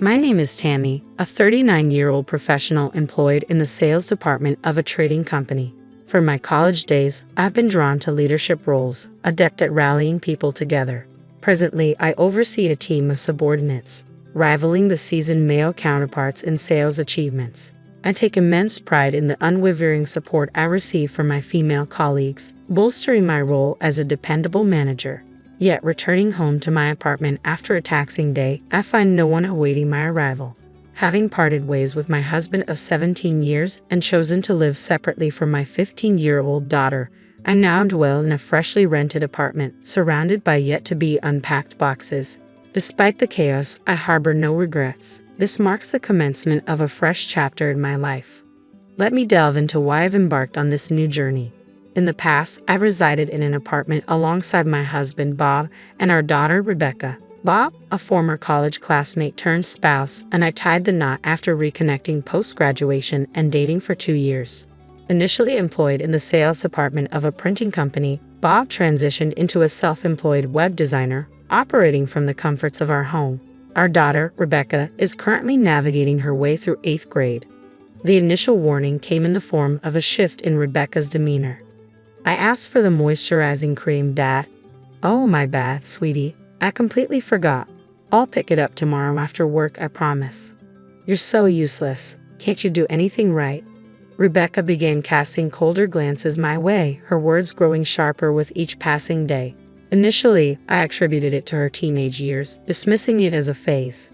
My name is Tammy, a 39-year-old professional employed in the sales department of a trading company. From my college days, I've been drawn to leadership roles, adept at rallying people together. Presently, I oversee a team of subordinates, rivaling the seasoned male counterparts in sales achievements. I take immense pride in the unwavering support I receive from my female colleagues, bolstering my role as a dependable manager. Yet, returning home to my apartment after a taxing day, I find no one awaiting my arrival. Having parted ways with my husband of 17 years and chosen to live separately from my 15-year-old daughter, I now dwell in a freshly rented apartment, surrounded by yet-to-be unpacked boxes. Despite the chaos, I harbor no regrets. This marks the commencement of a fresh chapter in my life. Let me delve into why I've embarked on this new journey. In the past, I resided in an apartment alongside my husband, Bob, and our daughter, Rebecca. Bob, a former college classmate turned spouse, and I tied the knot after reconnecting post-graduation and dating for 2 years. Initially employed in the sales department of a printing company, Bob transitioned into a self-employed web designer, operating from the comforts of our home. Our daughter, Rebecca, is currently navigating her way through 8th grade. The initial warning came in the form of a shift in Rebecca's demeanor. I asked for the moisturizing cream, Dad. Oh, my bad, sweetie. I completely forgot. I'll pick it up tomorrow after work, I promise. You're so useless. Can't you do anything right? Rebecca began casting colder glances my way, her words growing sharper with each passing day. Initially, I attributed it to her teenage years, dismissing it as a phase.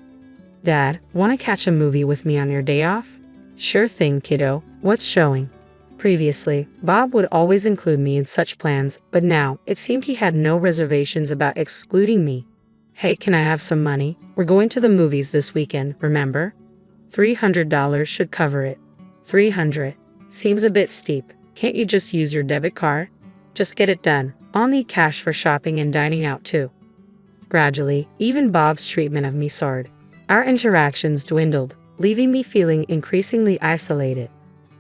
Dad, want to catch a movie with me on your day off? Sure thing, kiddo. What's showing? Previously, Bob would always include me in such plans, but now it seemed he had no reservations about excluding me. Hey, can I have some money? We're going to the movies this weekend, remember? $300 should cover it. $300. Seems a bit steep. Can't you just use your debit card? Just get it done. I'll need cash for shopping and dining out too. Gradually, even Bob's treatment of me soared. Our interactions dwindled, leaving me feeling increasingly isolated.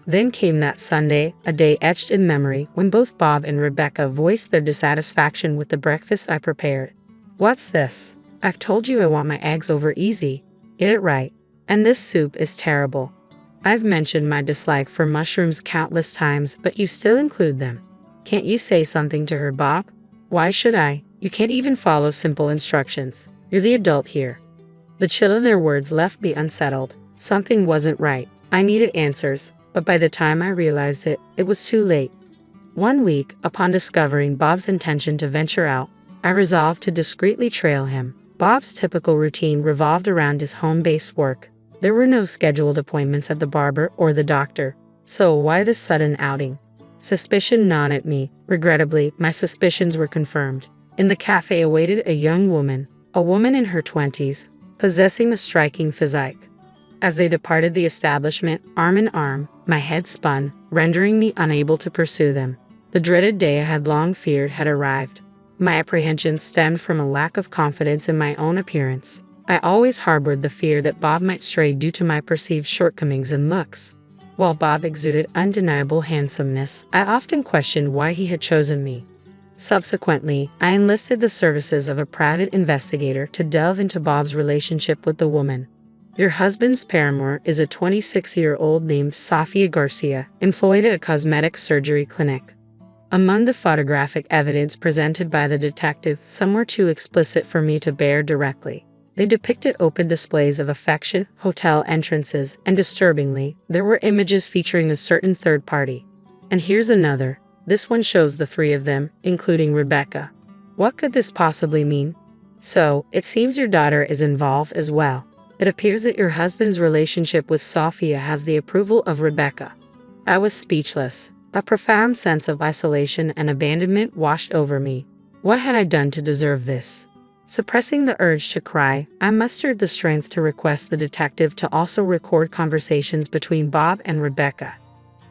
Then came that Sunday, a day etched in memory, when both Bob and Rebecca voiced their dissatisfaction with the breakfast I prepared. What's this? I've told you I want my eggs over easy. Get it right. And this soup is terrible. I've mentioned my dislike for mushrooms countless times, but you still include them. Can't you say something to her, Bob? Why should I? You can't even follow simple instructions. You're the adult here. The chill in their words left me unsettled. Something wasn't right. I needed answers. But by the time I realized it, it was too late. One week, upon discovering Bob's intention to venture out, I resolved to discreetly trail him. Bob's typical routine revolved around his home-based work. There were no scheduled appointments at the barber or the doctor. So why this sudden outing? Suspicion gnawed at me. Regrettably, my suspicions were confirmed. In the cafe awaited a young woman, a woman in her 20s, possessing a striking physique. As they departed the establishment, arm in arm, my head spun, rendering me unable to pursue them. The dreaded day I had long feared had arrived. My apprehensions stemmed from a lack of confidence in my own appearance. I always harbored the fear that Bob might stray due to my perceived shortcomings and looks. While Bob exuded undeniable handsomeness, I often questioned why he had chosen me. Subsequently, I enlisted the services of a private investigator to delve into Bob's relationship with the woman. Your husband's paramour is a 26-year-old named Sofia Garcia, employed at a cosmetic surgery clinic. Among the photographic evidence presented by the detective, some were too explicit for me to bear directly. They depicted open displays of affection, hotel entrances, and disturbingly, there were images featuring a certain third party. And here's another. This one shows the 3 of them, including Rebecca. What could this possibly mean? So, it seems your daughter is involved as well. It appears that your husband's relationship with Sofia has the approval of Rebecca. I was speechless. A profound sense of isolation and abandonment washed over me. What had I done to deserve this? Suppressing the urge to cry, I mustered the strength to request the detective to also record conversations between Bob and Rebecca.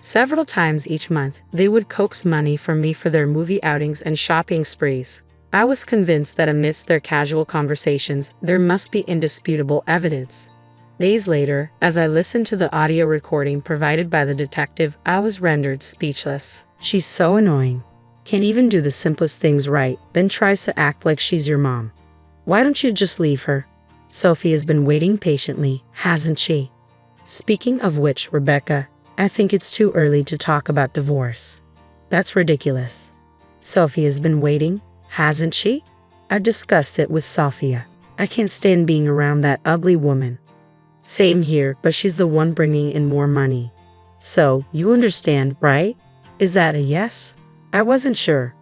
Several times each month, they would coax money from me for their movie outings and shopping sprees. I was convinced that amidst their casual conversations, there must be indisputable evidence. Days later, as I listened to the audio recording provided by the detective, I was rendered speechless. She's so annoying. Can't even do the simplest things right, then tries to act like she's your mom. Why don't you just leave her? Sophia's been waiting patiently, hasn't she? Speaking of which, Rebecca, I think it's too early to talk about divorce. That's ridiculous. Sophia's been waiting, hasn't she? I've discussed it with Sophia. I can't stand being around that ugly woman. Same here, but she's the one bringing in more money. So, you understand, right? Is that a yes? I wasn't sure.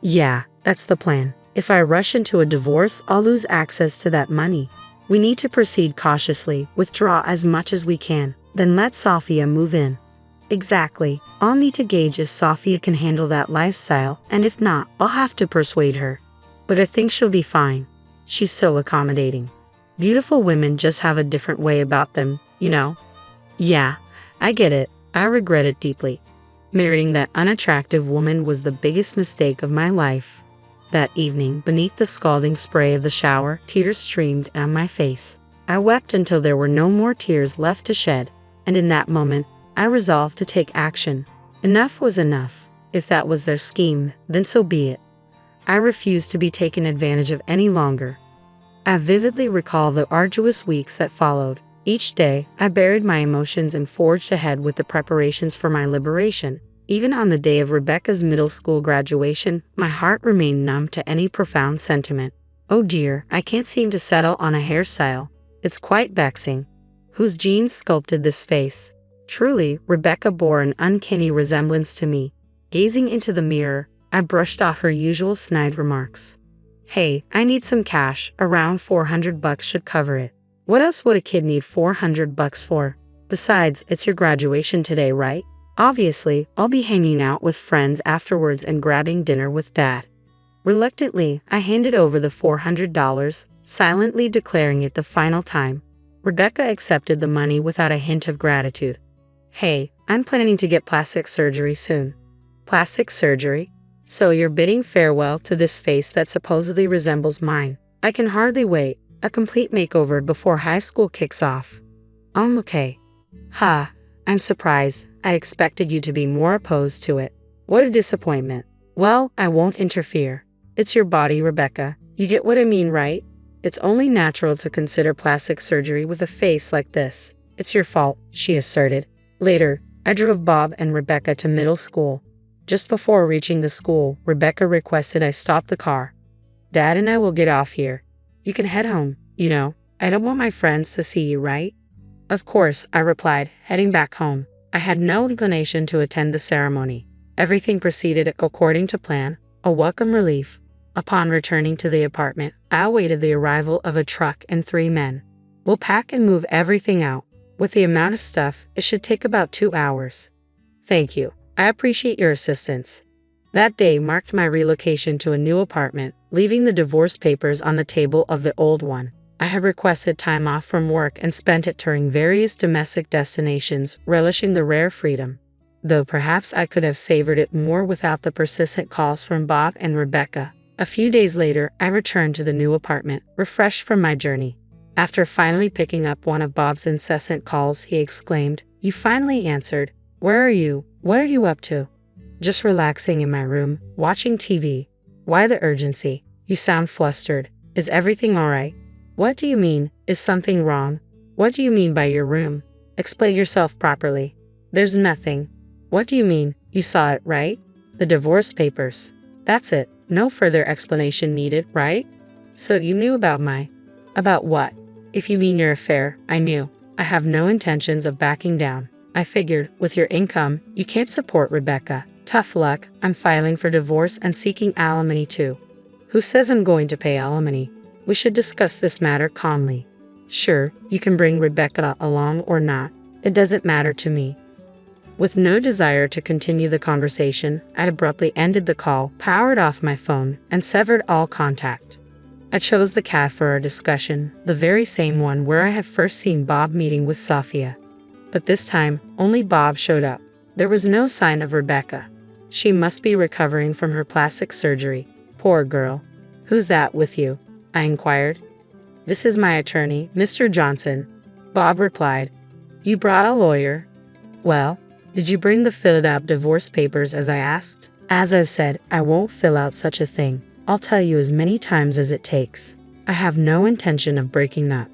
Yeah, that's the plan. If I rush into a divorce, I'll lose access to that money. We need to proceed cautiously, withdraw as much as we can, then let Sophia move in. Exactly. I'll need to gauge if Sophia can handle that lifestyle, and if not, I'll have to persuade her. But I think she'll be fine. She's so accommodating. Beautiful women just have a different way about them, you know? Yeah, I get it. I regret it deeply. Marrying that unattractive woman was the biggest mistake of my life. That evening, beneath the scalding spray of the shower, tears streamed down my face. I wept until there were no more tears left to shed, and in that moment, I resolved to take action. Enough was enough. If that was their scheme, then so be it. I refused to be taken advantage of any longer. I vividly recall the arduous weeks that followed. Each day, I buried my emotions and forged ahead with the preparations for my liberation. Even on the day of Rebecca's middle school graduation, my heart remained numb to any profound sentiment. Oh dear, I can't seem to settle on a hairstyle. It's quite vexing. Whose genes sculpted this face? Truly, Rebecca bore an uncanny resemblance to me. Gazing into the mirror, I brushed off her usual snide remarks. Hey, I need some cash. Around $400 should cover it. What else would a kid need $400 for? Besides, it's your graduation today, right? Obviously, I'll be hanging out with friends afterwards and grabbing dinner with Dad. Reluctantly, I handed over the $400, silently declaring it the final time. Rebecca accepted the money without a hint of gratitude. Hey, I'm planning to get plastic surgery soon. Plastic surgery? So you're bidding farewell to this face that supposedly resembles mine. I can hardly wait. A complete makeover before high school kicks off. Okay. Ha, I'm surprised. I expected you to be more opposed to it. What a disappointment. Well, I won't interfere. It's your body, Rebecca. You get what I mean, right? It's only natural to consider plastic surgery with a face like this. It's your fault, she asserted. Later, I drove Bob and Rebecca to middle school. Just before reaching the school, Rebecca requested I stop the car. Dad and I will get off here. You can head home, you know. I don't want my friends to see you, right? Of course, I replied, heading back home. I had no inclination to attend the ceremony. Everything proceeded according to plan, a welcome relief. Upon returning to the apartment, I awaited the arrival of a truck and 3 men. We'll pack and move everything out. With the amount of stuff, it should take about 2 hours. Thank you. I appreciate your assistance. That day marked my relocation to a new apartment, leaving the divorce papers on the table of the old one. I had requested time off from work and spent it touring various domestic destinations, relishing the rare freedom. Though perhaps I could have savored it more without the persistent calls from Bob and Rebecca. A few days later, I returned to the new apartment, refreshed from my journey. After finally picking up one of Bob's incessant calls, he exclaimed, "You finally answered. Where are you? What are you up to?" "Just relaxing in my room, watching TV." "Why the urgency? You sound flustered. Is everything all right?" "What do you mean? Is something wrong? What do you mean by your room? Explain yourself properly." "There's nothing." "What do you mean? You saw it, right? The divorce papers." "That's it. No further explanation needed, right?" "So you knew about About what?" "If you mean your affair, I knew. I have no intentions of backing down. I figured, with your income, you can't support Rebecca. Tough luck. I'm filing for divorce and seeking alimony too." "Who says I'm going to pay alimony? We should discuss this matter calmly." "Sure, you can bring Rebecca along or not. It doesn't matter to me." With no desire to continue the conversation, I abruptly ended the call, powered off my phone, and severed all contact. I chose the caf for our discussion, the very same one where I had first seen Bob meeting with Sophia. But this time, only Bob showed up. There was no sign of Rebecca. She must be recovering from her plastic surgery. Poor girl. "Who's that with you?" I inquired. "This is my attorney, Mr. Johnson," Bob replied. "You brought a lawyer?" "Well, did you bring the filled-out divorce papers as I asked?" "As I've said, I won't fill out such a thing. I'll tell you as many times as it takes. I have no intention of breaking up.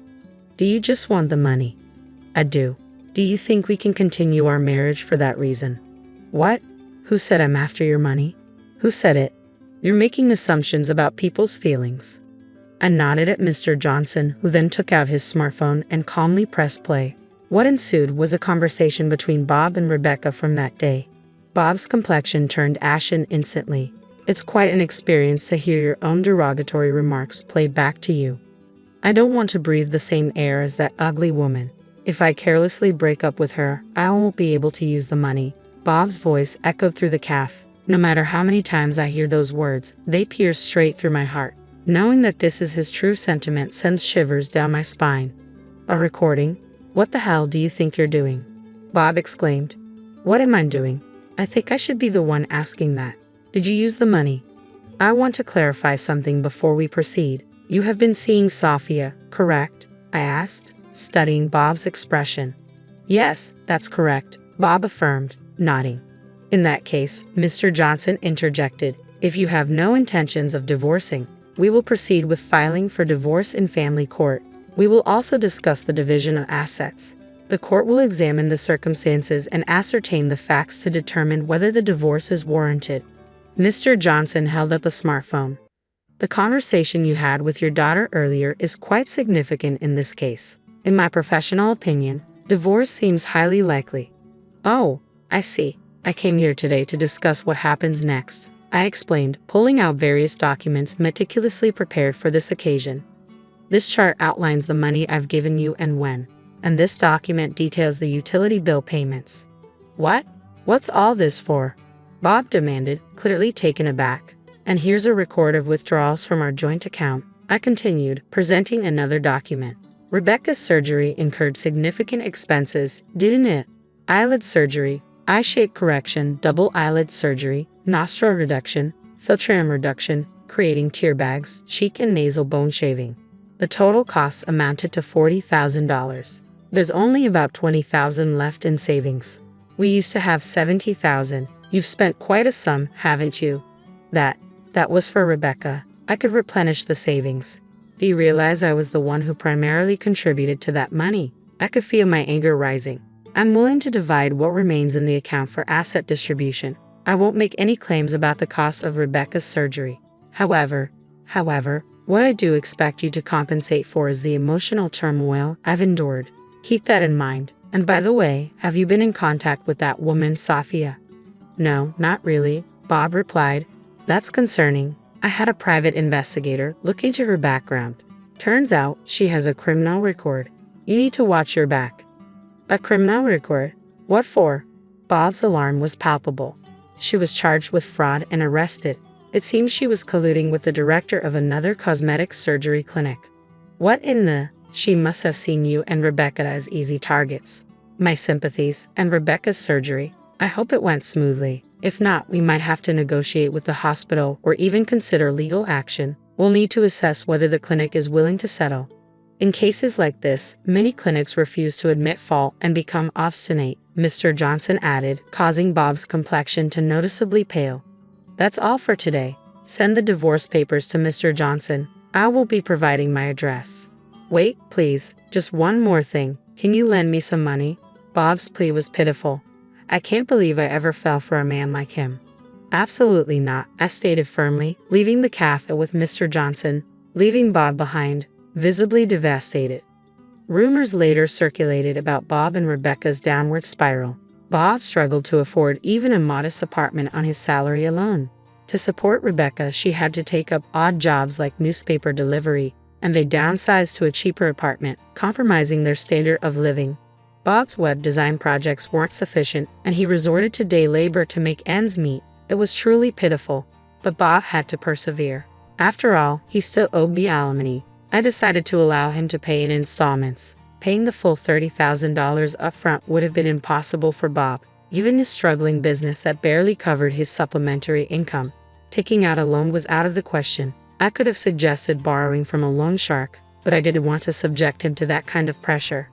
Do you just want the money? I do. Do you think we can continue our marriage for that reason? What? Who said I'm after your money? Who said it? You're making assumptions about people's feelings. I nodded at Mr. Johnson, who then took out his smartphone and calmly pressed play. What ensued was a conversation between Bob and Rebecca from that day. Bob's complexion turned ashen instantly. It's quite an experience to hear your own derogatory remarks played back to you. I don't want to breathe the same air as that ugly woman. If I carelessly break up with her, I won't be able to use the money. Bob's voice echoed through the cafe. No matter how many times I hear those words, they pierce straight through my heart. Knowing that this is his true sentiment sends shivers down my spine. A recording? What the hell do you think you're doing? Bob exclaimed. What am I doing? I think I should be the one asking that. Did you use the money? I want to clarify something before we proceed. You have been seeing Sophia, correct? I asked, studying Bob's expression. Yes, that's correct, Bob affirmed, nodding. In that case, Mr. Johnson interjected, if you have no intentions of divorcing, we will proceed with filing for divorce in family court. We will also discuss the division of assets. The court will examine the circumstances and ascertain the facts to determine whether the divorce is warranted. Mr. Johnson held up the smartphone. The conversation you had with your daughter earlier is quite significant in this case. In my professional opinion, divorce seems highly likely. Oh, I see. I came here today to discuss what happens next, I explained, pulling out various documents meticulously prepared for this occasion. This chart outlines the money I've given you and when, and this document details the utility bill payments. What? What's all this for? Bob demanded, clearly taken aback. And here's a record of withdrawals from our joint account, I continued, presenting another document. Rebecca's surgery incurred significant expenses, didn't it? Eyelid surgery, eye shape correction, double eyelid surgery, nostril reduction, filtrum reduction, creating tear bags, cheek and nasal bone shaving. The total costs amounted to $40,000. There's only about $20,000 left in savings. We used to have $70,000. You've spent quite a sum, haven't you? That was for Rebecca. I could replenish the savings. Do you realize I was the one who primarily contributed to that money? I could feel my anger rising. I'm willing to divide what remains in the account for asset distribution. I won't make any claims about the cost of Rebecca's surgery. However, what I do expect you to compensate for is the emotional turmoil I've endured. Keep that in mind. And by the way, have you been in contact with that woman, Sophia? No, not really, Bob replied. That's concerning. I had a private investigator look into her background. Turns out she has a criminal record. You need to watch your back. A criminal record? What for? Bob's alarm was palpable. She was charged with fraud and arrested. It seems she was colluding with the director of another cosmetic surgery clinic. What in the? She must have seen you and Rebecca as easy targets. My sympathies, and Rebecca's surgery. I hope it went smoothly. If not, we might have to negotiate with the hospital or even consider legal action. We'll need to assess whether the clinic is willing to settle. In cases like this, many clinics refuse to admit fault and become obstinate, Mr. Johnson added, causing Bob's complexion to noticeably pale. That's all for today. Send the divorce papers to Mr. Johnson. I will be providing my address. Wait, please, just one more thing. Can you lend me some money? Bob's plea was pitiful. I can't believe I ever fell for a man like him. Absolutely not, I stated firmly, leaving the cafe with Mr. Johnson, leaving Bob behind, visibly devastated. Rumors later circulated about Bob and Rebecca's downward spiral. Bob struggled to afford even a modest apartment on his salary alone. To support Rebecca, she had to take up odd jobs like newspaper delivery, and they downsized to a cheaper apartment, compromising their standard of living. Bob's web design projects weren't sufficient, and he resorted to day labor to make ends meet. It was truly pitiful, but Bob had to persevere. After all, he still owed me alimony. I decided to allow him to pay in installments. Paying the full $30,000 upfront would have been impossible for Bob, given his struggling business that barely covered his supplementary income. Taking out a loan was out of the question. I could have suggested borrowing from a loan shark, but I didn't want to subject him to that kind of pressure.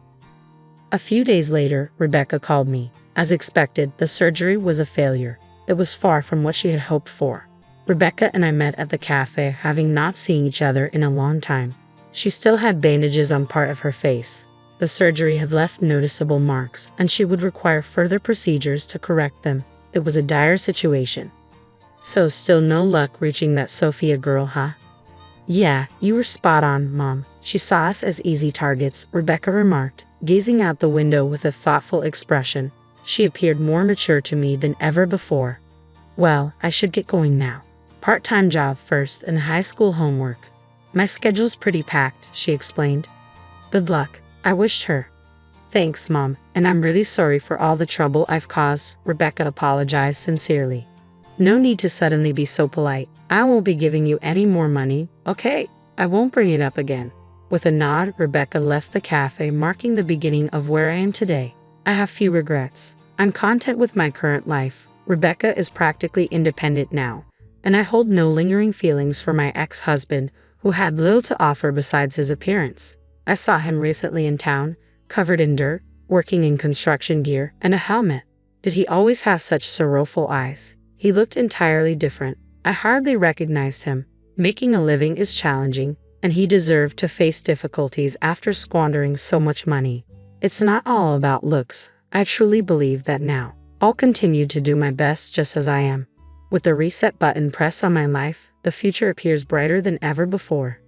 A few days later, Rebecca called me. As expected, the surgery was a failure. It was far from what she had hoped for. Rebecca and I met at the cafe, having not seen each other in a long time. She still had bandages on part of her face. The surgery had left noticeable marks, and she would require further procedures to correct them. It was a dire situation. So still no luck reaching that Sophia girl, huh? Yeah, you were spot on, Mom. She saw us as easy targets, Rebecca remarked, gazing out the window with a thoughtful expression. She appeared more mature to me than ever before. Well, I should get going now. Part-time job first and high school homework. My schedule's pretty packed, she explained. Good luck. I wished her. Thanks, Mom, and I'm really sorry for all the trouble I've caused, Rebecca apologized sincerely. No need to suddenly be so polite. I won't be giving you any more money, okay? I won't bring it up again. With a nod, Rebecca left the cafe, marking the beginning of where I am today. I have few regrets. I'm content with my current life. Rebecca is practically independent now, and I hold no lingering feelings for my ex-husband, who had little to offer besides his appearance. I saw him recently in town, covered in dirt, working in construction gear and a helmet. Did he always have such sorrowful eyes? He looked entirely different. I hardly recognized him. Making a living is challenging, and he deserved to face difficulties after squandering so much money. It's not all about looks. I truly believe that now. I'll continue to do my best just as I am. With the reset button pressed on my life, the future appears brighter than ever before.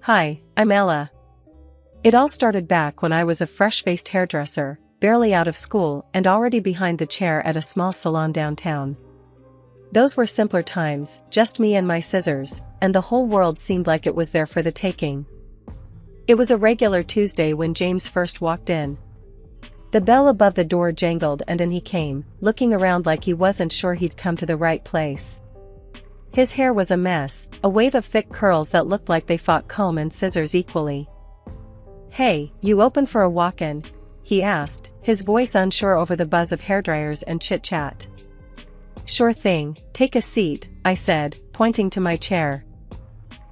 Hi, I'm Ella. It all started back when I was a fresh-faced hairdresser, barely out of school and already behind the chair at a small salon downtown. Those were simpler times, just me and my scissors, and the whole world seemed like it was there for the taking. It was a regular Tuesday when James first walked in. The bell above the door jangled and in he came, looking around like he wasn't sure he'd come to the right place. His hair was a mess, a wave of thick curls that looked like they fought comb and scissors equally. "Hey, you open for a walk-in?" he asked, his voice unsure over the buzz of hairdryers and chit-chat. "Sure thing, take a seat," I said, pointing to my chair.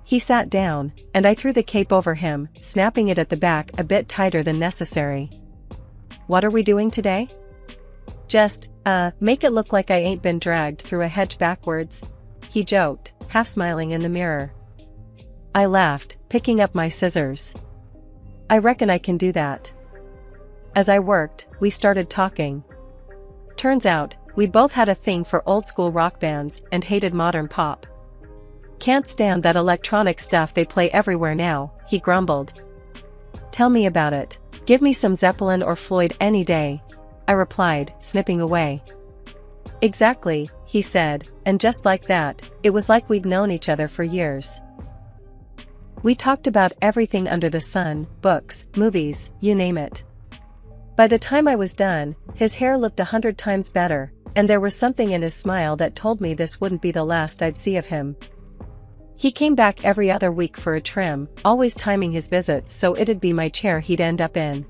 He sat down, and I threw the cape over him, snapping it at the back a bit tighter than necessary. "What are we doing today?" "Just, make it look like I ain't been dragged through a hedge backwards," he joked, half smiling in the mirror. I laughed, picking up my scissors. "I reckon I can do that." As I worked, we started talking. Turns out, we both had a thing for old-school rock bands and hated modern pop. "Can't stand that electronic stuff they play everywhere now," he grumbled. "Tell me about it. Give me some Zeppelin or Floyd any day," I replied, snipping away. "Exactly," he said, and just like that, it was like we'd known each other for years. We talked about everything under the sun, books, movies, you name it. By the time I was done, his hair looked 100 times better, and there was something in his smile that told me this wouldn't be the last I'd see of him. He came back every other week for a trim, always timing his visits so it'd be my chair he'd end up in.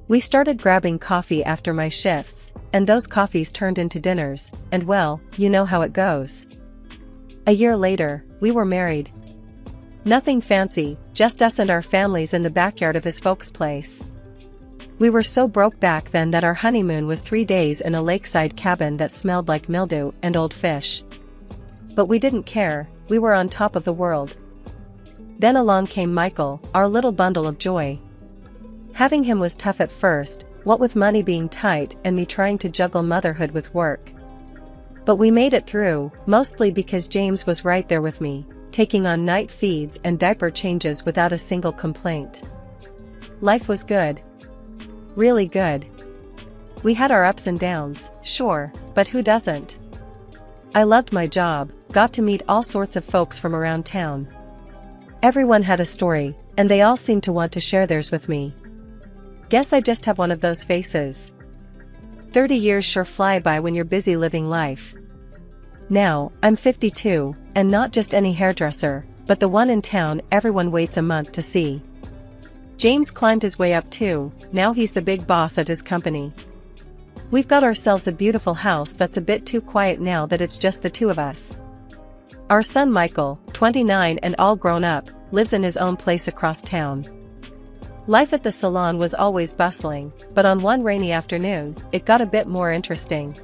We started grabbing coffee after my shifts, and those coffees turned into dinners, and well, you know how it goes. A year later, we were married. Nothing fancy, just us and our families in the backyard of his folks' place. We were so broke back then that our honeymoon was 3 days in a lakeside cabin that smelled like mildew and old fish. But we didn't care, we were on top of the world. Then along came Michael, our little bundle of joy. Having him was tough at first, what with money being tight and me trying to juggle motherhood with work. But we made it through, mostly because James was right there with me, taking on night feeds and diaper changes without a single complaint. Life was good. Really good. We had our ups and downs, sure, but who doesn't? I loved my job, got to meet all sorts of folks from around town. Everyone had a story, and they all seemed to want to share theirs with me. Guess I just have one of those faces. 30 years sure fly by when you're busy living life. Now, I'm 52, and not just any hairdresser, but the one in town everyone waits a month to see. James climbed his way up too, now he's the big boss at his company. We've got ourselves a beautiful house that's a bit too quiet now that it's just the two of us. Our son Michael, 29 and all grown up, lives in his own place across town. Life at the salon was always bustling, but on one rainy afternoon, it got a bit more interesting.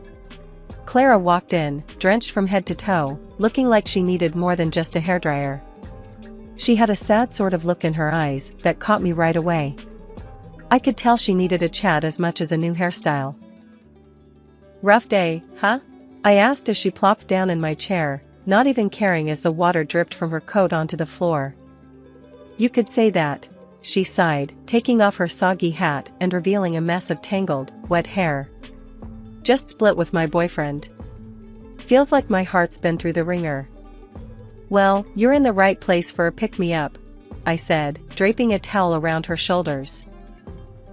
Clara walked in, drenched from head to toe, looking like she needed more than just a hairdryer. She had a sad sort of look in her eyes that caught me right away. I could tell she needed a chat as much as a new hairstyle. "Rough day, huh?" I asked as she plopped down in my chair, not even caring as the water dripped from her coat onto the floor. "You could say that," she sighed, taking off her soggy hat and revealing a mess of tangled, wet hair. "Just split with my boyfriend. Feels like my heart's been through the ringer." "Well, you're in the right place for a pick-me-up," I said, draping a towel around her shoulders.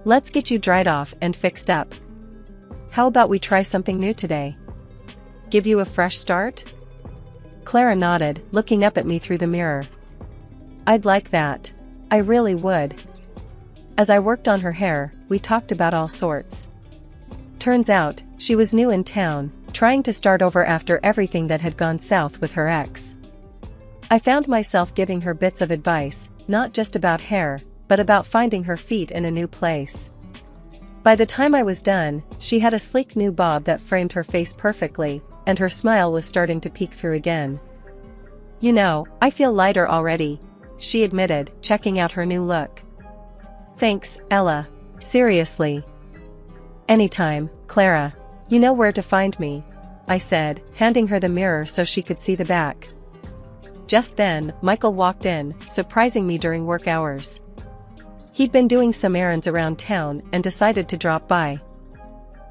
"Let's get you dried off and fixed up. How about we try something new today? Give you a fresh start?" Clara nodded, looking up at me through the mirror. "I'd like that. I really would." As I worked on her hair, we talked about all sorts. Turns out, she was new in town, trying to start over after everything that had gone south with her ex. I found myself giving her bits of advice, not just about hair, but about finding her feet in a new place. By the time I was done, she had a sleek new bob that framed her face perfectly, and her smile was starting to peek through again. "You know, I feel lighter already," she admitted, checking out her new look. "Thanks, Ella. Seriously." "Anytime, Clara. You know where to find me," I said, handing her the mirror so she could see the back. Just then, Michael walked in, surprising me during work hours. He'd been doing some errands around town and decided to drop by.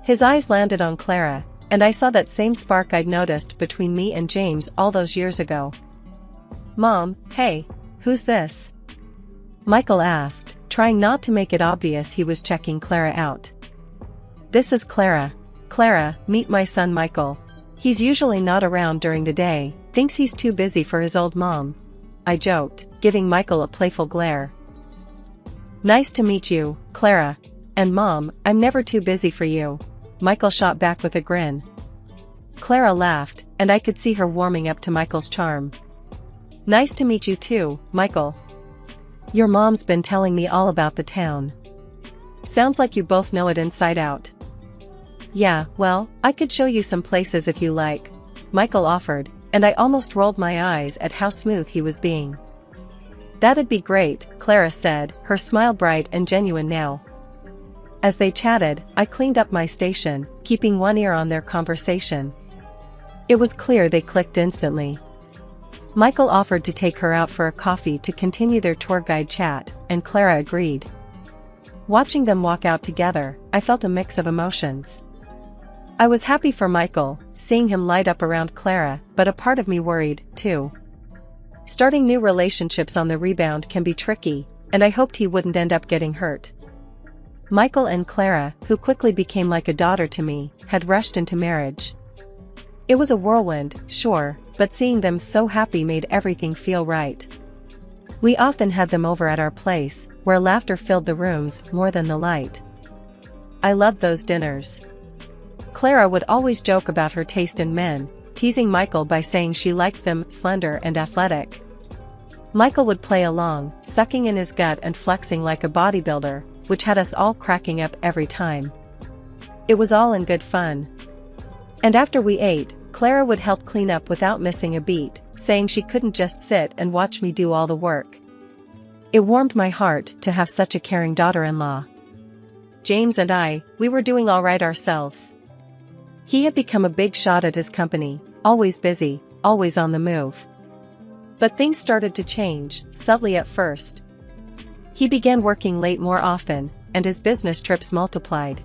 His eyes landed on Clara, and I saw that same spark I'd noticed between me and James all those years ago. "Mom, hey, who's this?" Michael asked, trying not to make it obvious he was checking Clara out. "This is Clara. Clara, meet my son Michael. He's usually not around during the day, thinks he's too busy for his old mom," I joked, giving Michael a playful glare. "Nice to meet you, Clara. And Mom, I'm never too busy for you," Michael shot back with a grin. Clara laughed, and I could see her warming up to Michael's charm. "Nice to meet you too, Michael. Your mom's been telling me all about the town. Sounds like you both know it inside out." "Yeah, well, I could show you some places if you like," Michael offered, and I almost rolled my eyes at how smooth he was being. "That'd be great," Clara said, her smile bright and genuine now. As they chatted, I cleaned up my station, keeping one ear on their conversation. It was clear they clicked instantly. Michael offered to take her out for a coffee to continue their tour guide chat, and Clara agreed. Watching them walk out together, I felt a mix of emotions. I was happy for Michael, seeing him light up around Clara, but a part of me worried, too. Starting new relationships on the rebound can be tricky, and I hoped he wouldn't end up getting hurt. Michael and Clara, who quickly became like a daughter to me, had rushed into marriage. It was a whirlwind, sure, but seeing them so happy made everything feel right. We often had them over at our place, where laughter filled the rooms more than the light. I loved those dinners. Clara would always joke about her taste in men, teasing Michael by saying she liked them slender and athletic. Michael would play along, sucking in his gut and flexing like a bodybuilder, which had us all cracking up every time. It was all in good fun. And after we ate, Clara would help clean up without missing a beat, saying she couldn't just sit and watch me do all the work. It warmed my heart to have such a caring daughter-in-law. James and we were doing all right ourselves. He had become a big shot at his company, always busy, always on the move. But things started to change, subtly at first. He began working late more often, and his business trips multiplied.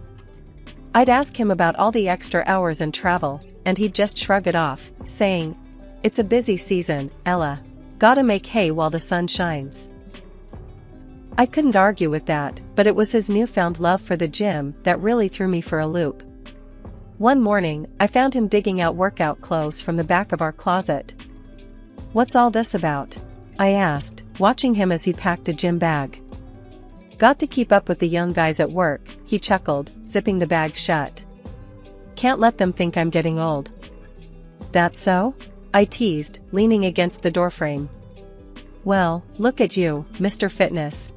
I'd ask him about all the extra hours and travel, and he'd just shrug it off, saying, "It's a busy season, Ella. Gotta make hay while the sun shines." I couldn't argue with that, but it was his newfound love for the gym that really threw me for a loop. One morning, I found him digging out workout clothes from the back of our closet. "What's all this about?" I asked, watching him as he packed a gym bag. "Got to keep up with the young guys at work," he chuckled, zipping the bag shut. "Can't let them think I'm getting old." "That so?" I teased, leaning against the doorframe. "Well, look at you, Mr. Fitness."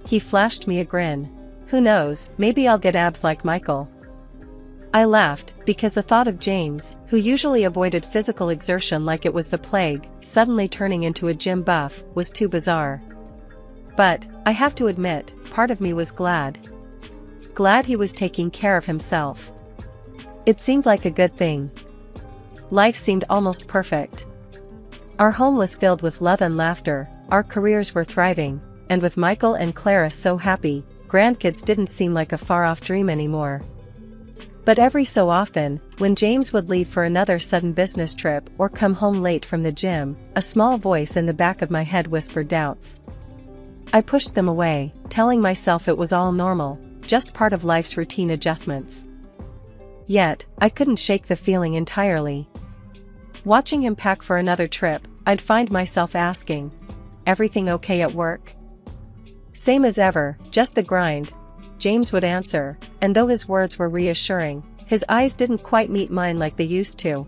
He flashed me a grin. "Who knows, maybe I'll get abs like Michael." I laughed, because the thought of James, who usually avoided physical exertion like it was the plague, suddenly turning into a gym buff, was too bizarre. But, I have to admit, part of me was glad. Glad he was taking care of himself. It seemed like a good thing. Life seemed almost perfect. Our home was filled with love and laughter, our careers were thriving, and with Michael and Clara so happy, grandkids didn't seem like a far-off dream anymore. But every so often, when James would leave for another sudden business trip or come home late from the gym, a small voice in the back of my head whispered doubts. I pushed them away, telling myself it was all normal, just part of life's routine adjustments. Yet, I couldn't shake the feeling entirely. Watching him pack for another trip, I'd find myself asking, "Everything okay at work?" "Same as ever, just the grind," James would answer, and though his words were reassuring, his eyes didn't quite meet mine like they used to.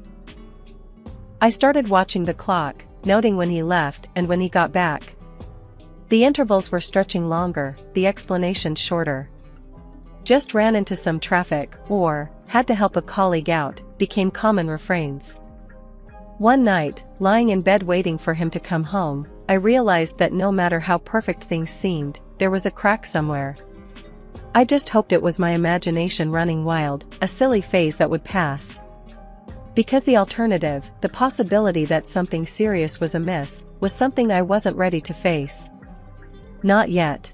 I started watching the clock, noting when he left and when he got back. The intervals were stretching longer, the explanations shorter. "Just ran into some traffic," or "had to help a colleague out," became common refrains. One night, lying in bed waiting for him to come home, I realized that no matter how perfect things seemed, there was a crack somewhere. I just hoped it was my imagination running wild, a silly phase that would pass. Because the alternative, the possibility that something serious was amiss, was something I wasn't ready to face. Not yet.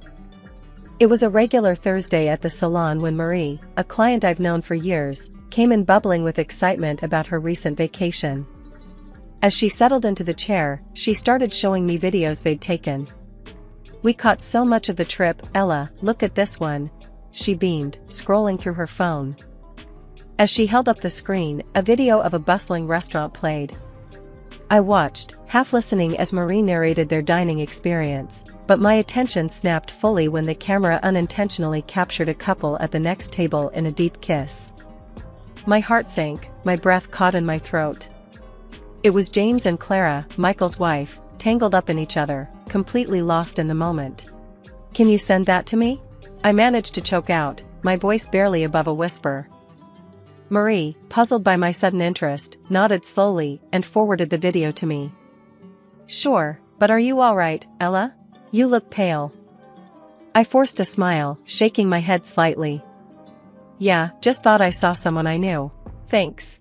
It was a regular Thursday at the salon when Marie, a client I've known for years, came in bubbling with excitement about her recent vacation. As she settled into the chair, she started showing me videos they'd taken. "We caught so much of the trip, Ella, look at this one," she beamed, scrolling through her phone. As she held up the screen, a video of a bustling restaurant played. I watched, half listening as Marie narrated their dining experience, but my attention snapped fully when the camera unintentionally captured a couple at the next table in a deep kiss. My heart sank, my breath caught in my throat. It was James and Clara, Michael's wife, tangled up in each other, completely lost in the moment. "Can you send that to me?" I managed to choke out, my voice barely above a whisper. Marie, puzzled by my sudden interest, nodded slowly and forwarded the video to me. "Sure, but are you all right, Ella? You look pale." I forced a smile, shaking my head slightly. "Yeah, just thought I saw someone I knew. Thanks."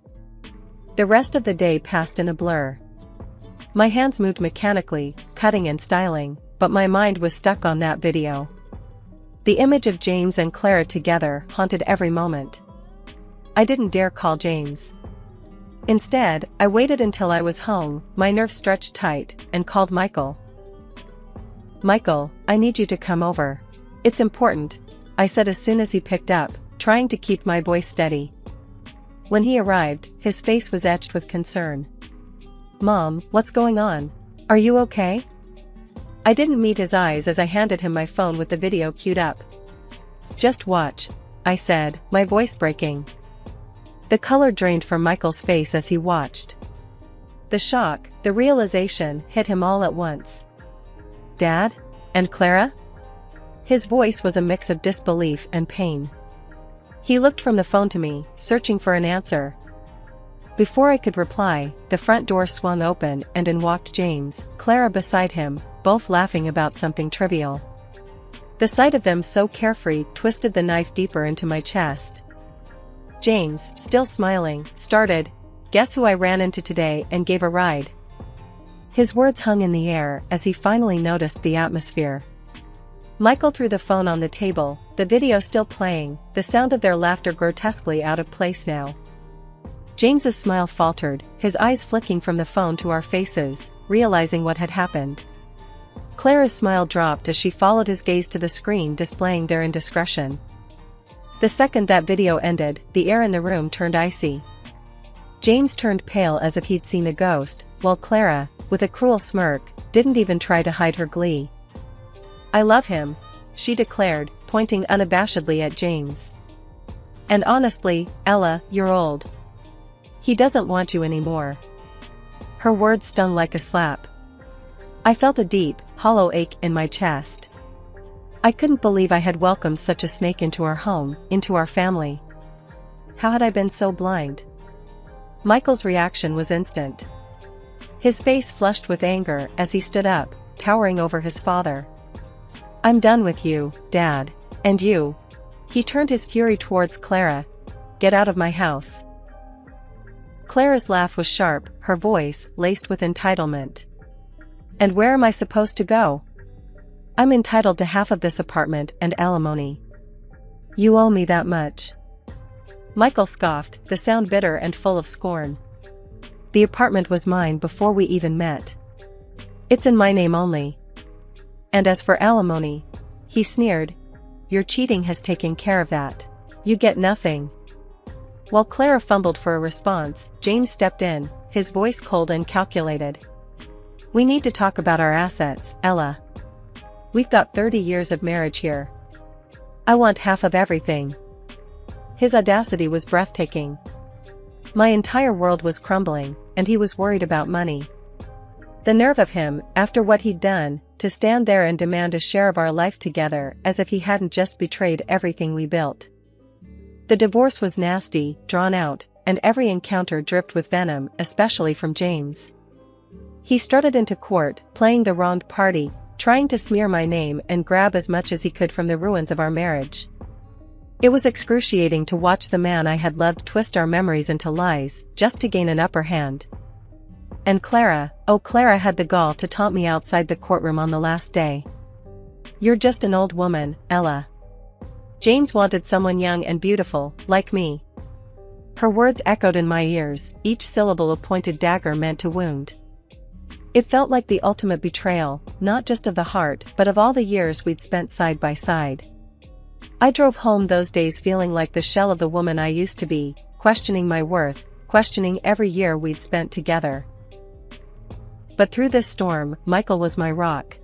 The rest of the day passed in a blur. My hands moved mechanically, cutting and styling, but my mind was stuck on that video. The image of James and Clara together haunted every moment. I didn't dare call James. Instead, I waited until I was home, my nerves stretched tight, and called Michael. "Michael, I need you to come over. It's important," I said as soon as he picked up, trying to keep my voice steady. When he arrived, his face was etched with concern. "Mom, what's going on? Are you okay?" I didn't meet his eyes as I handed him my phone with the video queued up. "Just watch," I said, my voice breaking. The color drained from Michael's face as he watched. The shock, the realization, hit him all at once. "Dad? And Clara?" His voice was a mix of disbelief and pain. He looked from the phone to me, searching for an answer. Before I could reply, the front door swung open and in walked James, Clara beside him, both laughing about something trivial. The sight of them so carefree twisted the knife deeper into my chest. James, still smiling, started, "Guess who I ran into today and gave a ride?" His words hung in the air as he finally noticed the atmosphere. Michael threw the phone on the table, the video still playing, the sound of their laughter grotesquely out of place now. James's smile faltered, his eyes flicking from the phone to our faces, realizing what had happened. Clara's smile dropped as she followed his gaze to the screen displaying their indiscretion. The second that video ended, the air in the room turned icy. James turned pale as if he'd seen a ghost, while Clara, with a cruel smirk, didn't even try to hide her glee. "I love him," she declared, pointing unabashedly at James. "And honestly, Ella, you're old. He doesn't want you anymore." Her words stung like a slap. I felt a deep, hollow ache in my chest. I couldn't believe I had welcomed such a snake into our home, into our family. How had I been so blind? Michael's reaction was instant. His face flushed with anger as he stood up, towering over his father. "I'm done with you, Dad. And you." He turned his fury towards Clara. "Get out of my house." Clara's laugh was sharp, her voice laced with entitlement. "And where am I supposed to go? I'm entitled to half of this apartment and alimony. You owe me that much." Michael scoffed, the sound bitter and full of scorn. "The apartment was mine before we even met. It's in my name only. And as for alimony," he sneered, "your cheating has taken care of that. You get nothing." While Clara fumbled for a response, James stepped in, his voice cold and calculated. "We need to talk about our assets, Ella. We've got 30 years of marriage here. I want half of everything." His audacity was breathtaking. My entire world was crumbling, and he was worried about money. The nerve of him, after what he'd done, to stand there and demand a share of our life together as if he hadn't just betrayed everything we built. The divorce was nasty, drawn out, and every encounter dripped with venom, especially from James. He strutted into court, playing the wronged party, trying to smear my name and grab as much as he could from the ruins of our marriage. It was excruciating to watch the man I had loved twist our memories into lies, just to gain an upper hand. And Clara, oh Clara had the gall to taunt me outside the courtroom on the last day. "You're just an old woman, Ella. James wanted someone young and beautiful, like me." Her words echoed in my ears, each syllable a pointed dagger meant to wound. It felt like the ultimate betrayal, not just of the heart but of all the years we'd spent side by side. I drove home those days feeling like the shell of the woman I used to be, questioning my worth, questioning every year we'd spent together. But through this storm, Michael was my rock.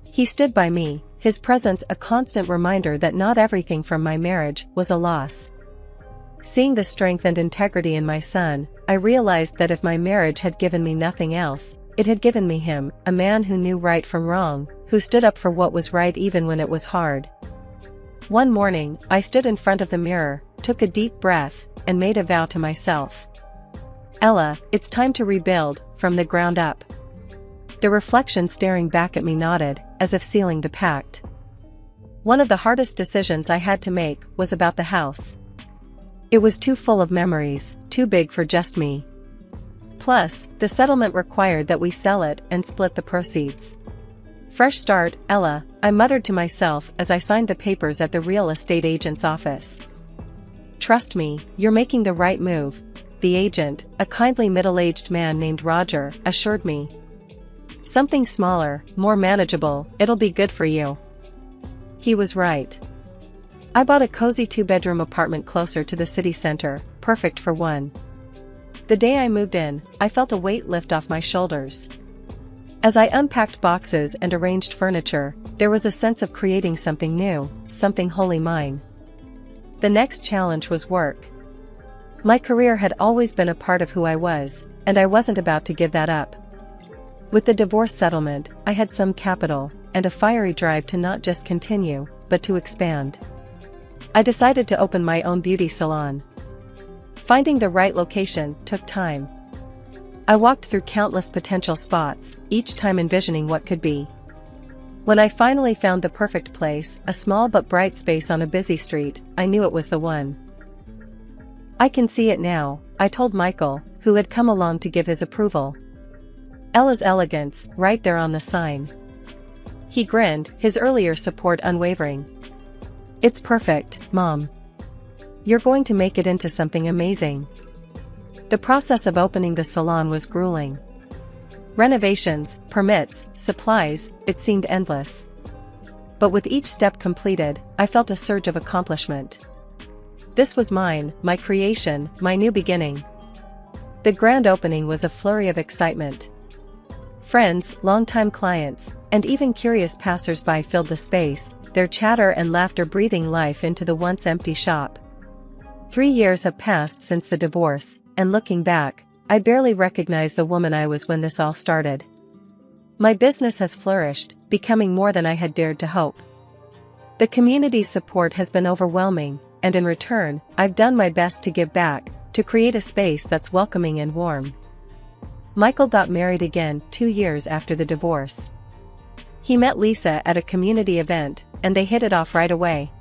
He stood by me, his presence a constant reminder that not everything from my marriage was a loss. Seeing the strength and integrity in my son, I realized that if my marriage had given me nothing else, it had given me him, a man who knew right from wrong, who stood up for what was right even when it was hard. One morning, I stood in front of the mirror, took a deep breath, and made a vow to myself. "Ella, it's time to rebuild, from the ground up." The reflection staring back at me nodded, as if sealing the pact. One of the hardest decisions I had to make was about the house. It was too full of memories, too big for just me. Plus, the settlement required that we sell it and split the proceeds. "Fresh start, Ella," I muttered to myself as I signed the papers at the real estate agent's office. "Trust me, you're making the right move," the agent, a kindly middle-aged man named Roger, assured me. "Something smaller, more manageable, it'll be good for you." He was right. I bought a cozy 2-bedroom apartment closer to the city center, perfect for one. The day I moved in, I felt a weight lift off my shoulders. As I unpacked boxes and arranged furniture, there was a sense of creating something new, something wholly mine. The next challenge was work. My career had always been a part of who I was, and I wasn't about to give that up. With the divorce settlement, I had some capital, and a fiery drive to not just continue, but to expand. I decided to open my own beauty salon. Finding the right location took time. I walked through countless potential spots, each time envisioning what could be. When I finally found the perfect place, a small but bright space on a busy street, I knew it was the one. "I can see it now," I told Michael, who had come along to give his approval. "Ella's Elegance, right there on the sign." He grinned, his earlier support unwavering. "It's perfect, Mom. You're going to make it into something amazing." The process of opening the salon was grueling. Renovations, permits, supplies, it seemed endless. But with each step completed, I felt a surge of accomplishment. This was mine, my creation, my new beginning. The grand opening was a flurry of excitement. Friends, longtime clients, and even curious passers-by filled the space, their chatter and laughter breathing life into the once empty shop. 3 years have passed since the divorce, and looking back, I barely recognize the woman I was when this all started. My business has flourished, becoming more than I had dared to hope. The community's support has been overwhelming, and in return, I've done my best to give back, to create a space that's welcoming and warm. Michael got married again 2 years after the divorce. He met Lisa at a community event, and they hit it off right away.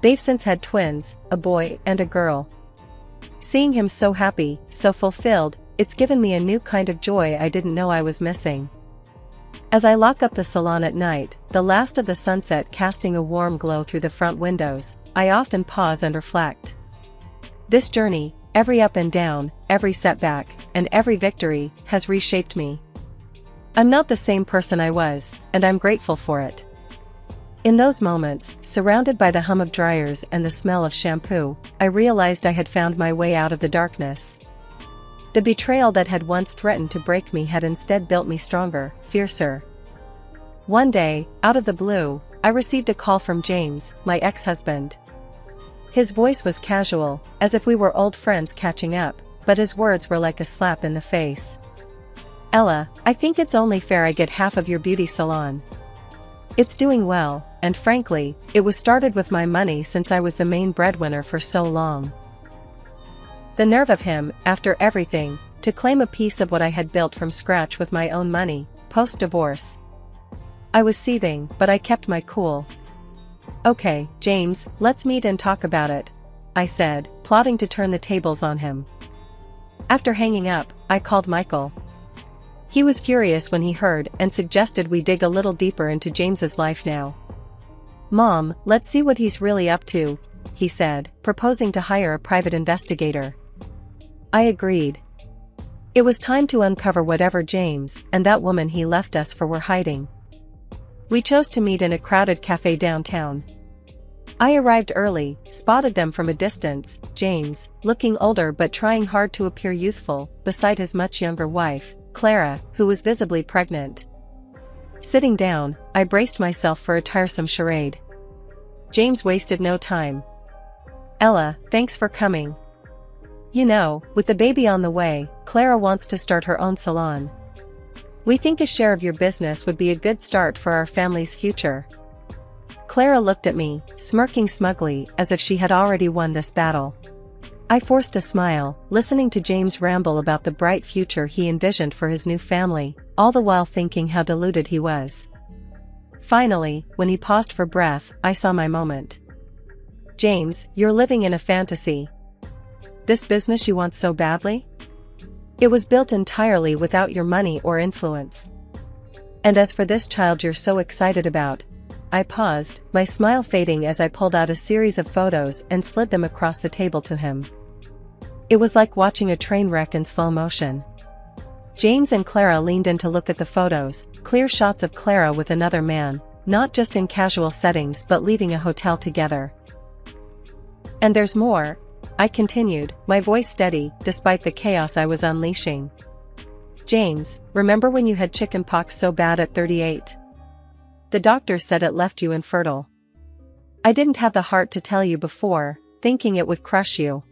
They've since had twins, a boy and a girl. Seeing him so happy, so fulfilled, it's given me a new kind of joy I didn't know I was missing. As I lock up the salon at night, the last of the sunset casting a warm glow through the front windows, I often pause and reflect. This journey, every up and down, every setback, and every victory, has reshaped me. I'm not the same person I was, and I'm grateful for it. In those moments, surrounded by the hum of dryers and the smell of shampoo, I realized I had found my way out of the darkness. The betrayal that had once threatened to break me had instead built me stronger, fiercer. One day, out of the blue, I received a call from James, my ex-husband. His voice was casual, as if we were old friends catching up, but his words were like a slap in the face. "Ella, I think it's only fair I get half of your beauty salon. It's doing well, and frankly, it was started with my money since I was the main breadwinner for so long." The nerve of him, after everything, to claim a piece of what I had built from scratch with my own money, post-divorce. I was seething, but I kept my cool. "Okay, James, let's meet and talk about it," I said, plotting to turn the tables on him. After hanging up, I called Michael. He was furious when he heard and suggested we dig a little deeper into James's life now. "Mom, let's see what he's really up to," he said, proposing to hire a private investigator. I agreed. It was time to uncover whatever James and that woman he left us for were hiding. We chose to meet in a crowded cafe downtown. I arrived early, spotted them from a distance, James, looking older but trying hard to appear youthful, beside his much younger wife, Clara, who was visibly pregnant. Sitting down, I braced myself for a tiresome charade. James wasted no time. "Ella, thanks for coming. You know, with the baby on the way, Clara wants to start her own salon. We think a share of your business would be a good start for our family's future." Clara looked at me, smirking smugly as if she had already won this battle. I forced a smile, listening to James ramble about the bright future he envisioned for his new family, all the while thinking how deluded he was. Finally, when he paused for breath, I saw my moment. "James, you're living in a fantasy. This business you want so badly? It was built entirely without your money or influence. And as for this child you're so excited about..." I paused, my smile fading as I pulled out a series of photos and slid them across the table to him. It was like watching a train wreck in slow motion. James and Clara leaned in to look at the photos, clear shots of Clara with another man, not just in casual settings but leaving a hotel together. "And there's more," I continued, my voice steady, despite the chaos I was unleashing. "James, remember when you had chicken pox so bad at 38? The doctor said it left you infertile. I didn't have the heart to tell you before, thinking it would crush you."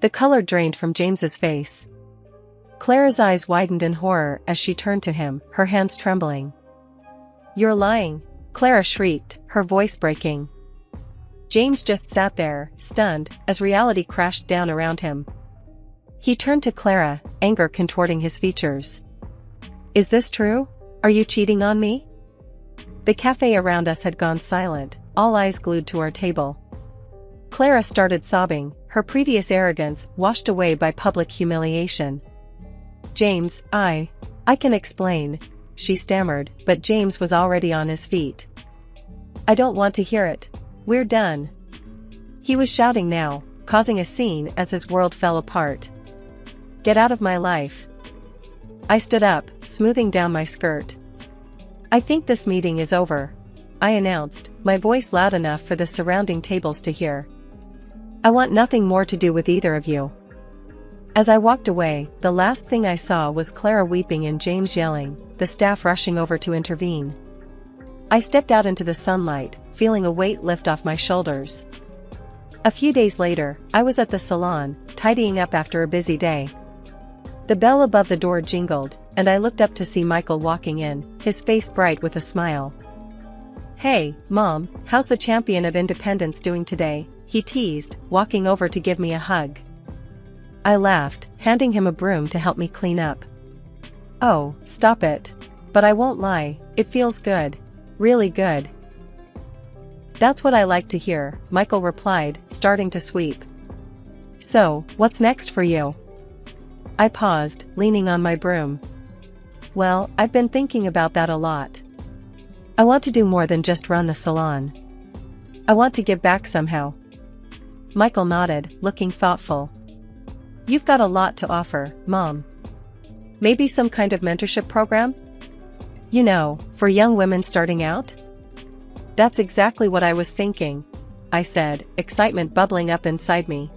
The color drained from James's face. Clara's eyes widened in horror as she turned to him, her hands trembling. "You're lying," Clara shrieked, her voice breaking. James just sat there, stunned, as reality crashed down around him. He turned to Clara, anger contorting his features. "Is this true? Are you cheating on me?" The cafe around us had gone silent, all eyes glued to our table. Clara started sobbing, her previous arrogance washed away by public humiliation. "James, I can explain," she stammered, but James was already on his feet. "I don't want to hear it. We're done." He was shouting now, causing a scene as his world fell apart. "Get out of my life." I stood up, smoothing down my skirt. "I think this meeting is over," I announced, my voice loud enough for the surrounding tables to hear. "I want nothing more to do with either of you." As I walked away, the last thing I saw was Clara weeping and James yelling, the staff rushing over to intervene. I stepped out into the sunlight, feeling a weight lift off my shoulders. A few days later, I was at the salon, tidying up after a busy day. The bell above the door jingled, and I looked up to see Michael walking in, his face bright with a smile. "Hey, Mom, how's the champion of independence doing today?" he teased, walking over to give me a hug. I laughed, handing him a broom to help me clean up. "Oh, stop it. But I won't lie, it feels good. Really good." "That's what I like to hear," Michael replied, starting to sweep. "So, what's next for you?" I paused, leaning on my broom. "Well, I've been thinking about that a lot. I want to do more than just run the salon. I want to give back somehow." Michael nodded, looking thoughtful. "You've got a lot to offer, Mom. Maybe some kind of mentorship program? You know, for young women starting out?" "That's exactly what I was thinking," I said, excitement bubbling up inside me.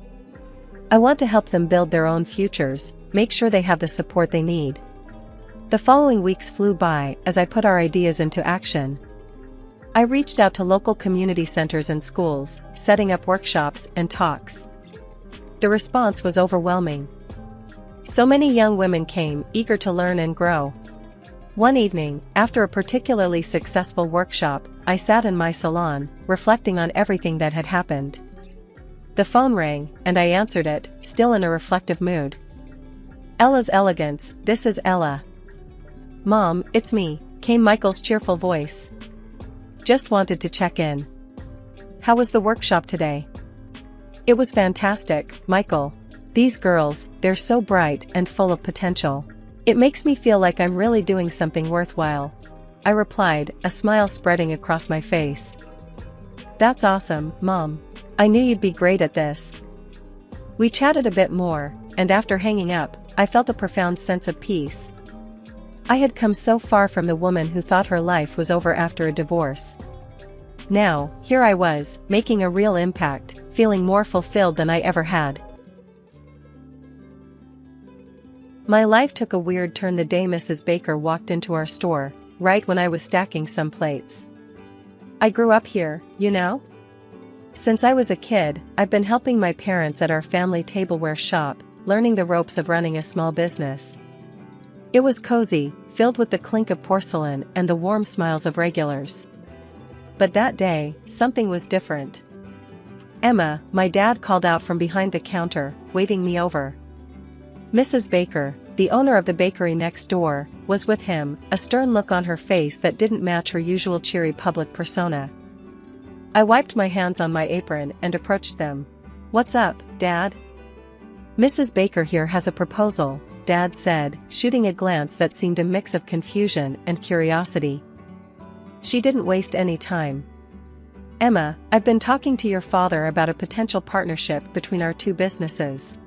"I want to help them build their own futures, make sure they have the support they need." The following weeks flew by as I put our ideas into action. I reached out to local community centers and schools, setting up workshops and talks. The response was overwhelming. So many young women came, eager to learn and grow. One evening, after a particularly successful workshop, I sat in my salon, reflecting on everything that had happened. The phone rang, and I answered it, still in a reflective mood. "Ella's Elegance, this is Ella." "Mom, it's me," came Michael's cheerful voice. "Just wanted to check in. How was the workshop today?" "It was fantastic, Michael. These girls, they're so bright and full of potential. It makes me feel like I'm really doing something worthwhile," I replied, a smile spreading across my face. "That's awesome, Mom. I knew you'd be great at this." We chatted a bit more, and after hanging up, I felt a profound sense of peace. I had come so far from the woman who thought her life was over after a divorce. Now, here I was, making a real impact, feeling more fulfilled than I ever had. My life took a weird turn the day Mrs. Baker walked into our store, right when I was stacking some plates. "I grew up here, you know? Since I was a kid, I've been helping my parents at our family tableware shop, learning the ropes of running a small business." It was cozy, filled with the clink of porcelain and the warm smiles of regulars. But that day, something was different. "Emma," my dad called out from behind the counter, waving me over. Mrs. Baker, the owner of the bakery next door, was with him, a stern look on her face that didn't match her usual cheery public persona. I wiped my hands on my apron and approached them. "What's up, Dad?" "Mrs. Baker here has a proposal," Dad said, shooting a glance that seemed a mix of confusion and curiosity. She didn't waste any time. "Emma, I've been talking to your father about a potential partnership between our two businesses."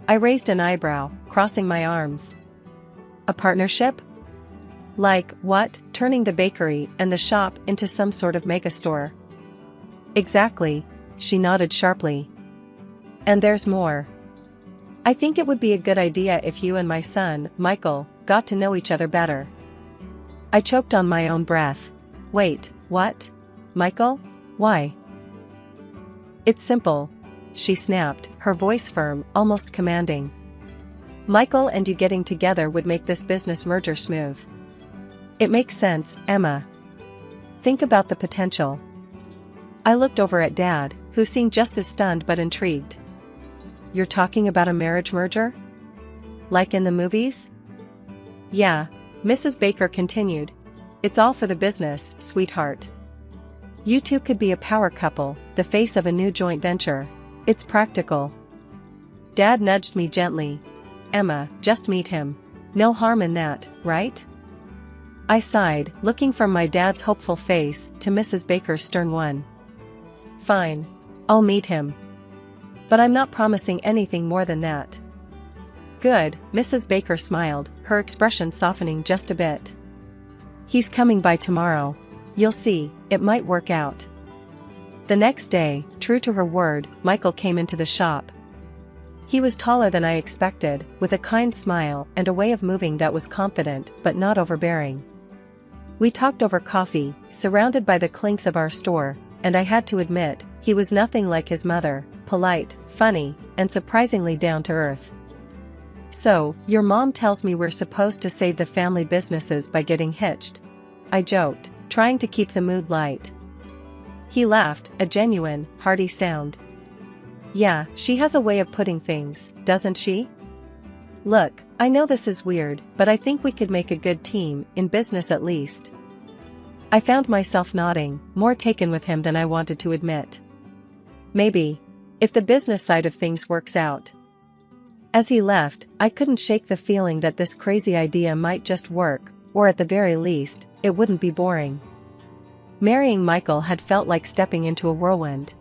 I raised an eyebrow, crossing my arms. "A partnership? Like what, turning the bakery and the shop into some sort of megastore?" "Exactly," she nodded sharply. "And there's more. I think it would be a good idea if you and my son, Michael, got to know each other better." I choked on my own breath. "Wait, what? Michael? Why?" "It's simple," she snapped, her voice firm, almost commanding. "Michael and you getting together would make this business merger smooth. It makes sense, Emma. Think about the potential." I looked over at Dad, who seemed just as stunned but intrigued. "You're talking about a marriage merger? Like in the movies?" "Yeah," Mrs. Baker continued. "It's all for the business, sweetheart. You two could be a power couple, the face of a new joint venture. It's practical." Dad nudged me gently. "Emma, just meet him. No harm in that, right?" I sighed, looking from my dad's hopeful face to Mrs. Baker's stern one. "Fine. I'll meet him. But I'm not promising anything more than that." "Good," Mrs. Baker smiled, her expression softening just a bit. "He's coming by tomorrow. You'll see, it might work out." The next day, true to her word, Michael came into the shop. He was taller than I expected, with a kind smile and a way of moving that was confident but not overbearing. We talked over coffee, surrounded by the clinks of our store, and I had to admit, he was nothing like his mother, polite, funny, and surprisingly down-to-earth. "So, your mom tells me we're supposed to save the family businesses by getting hitched," I joked, trying to keep the mood light. He laughed, a genuine, hearty sound. Yeah, she has a way of putting things, doesn't she? Look, I know this is weird, but I think we could make a good team, in business at least. I found myself nodding, more taken with him than I wanted to admit. Maybe. If the business side of things works out. As he left, I couldn't shake the feeling that this crazy idea might just work, or at the very least, it wouldn't be boring. Marrying Michael had felt like stepping into a whirlwind.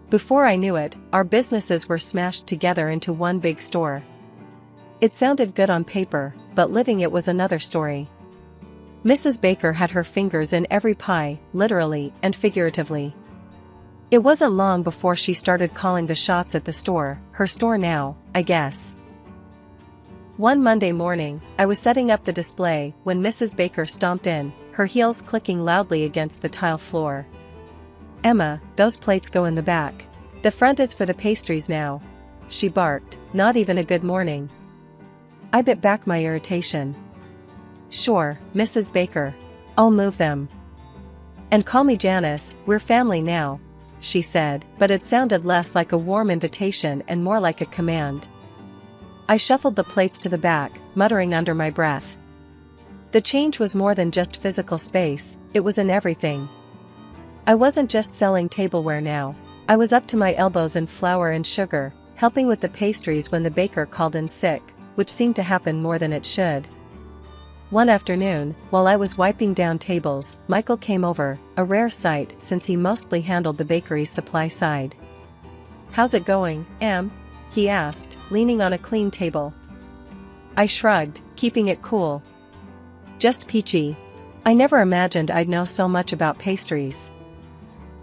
Before I knew it, our businesses were smashed together into one big store. It sounded good on paper, but living it was another story. Mrs. Baker had her fingers in every pie, literally and figuratively. It wasn't long before she started calling the shots at the store, her store now, I guess. One Monday morning, I was setting up the display when Mrs. Baker stomped in, her heels clicking loudly against the tile floor. Emma, those plates go in the back. The front is for the pastries now. She barked, not even a good morning. I bit back my irritation. Sure, Mrs. Baker. I'll move them. And call me Janice, we're family now, she said, but it sounded less like a warm invitation and more like a command. I shuffled the plates to the back, muttering under my breath. The change was more than just physical space, it was in everything. I wasn't just selling tableware now. I was up to my elbows in flour and sugar, helping with the pastries when the baker called in sick, which seemed to happen more than it should. One afternoon, while I was wiping down tables, Michael came over, a rare sight since he mostly handled the bakery's supply side. "How's it going, Em?" he asked, leaning on a clean table. I shrugged, keeping it cool. "Just peachy. I never imagined I'd know so much about pastries."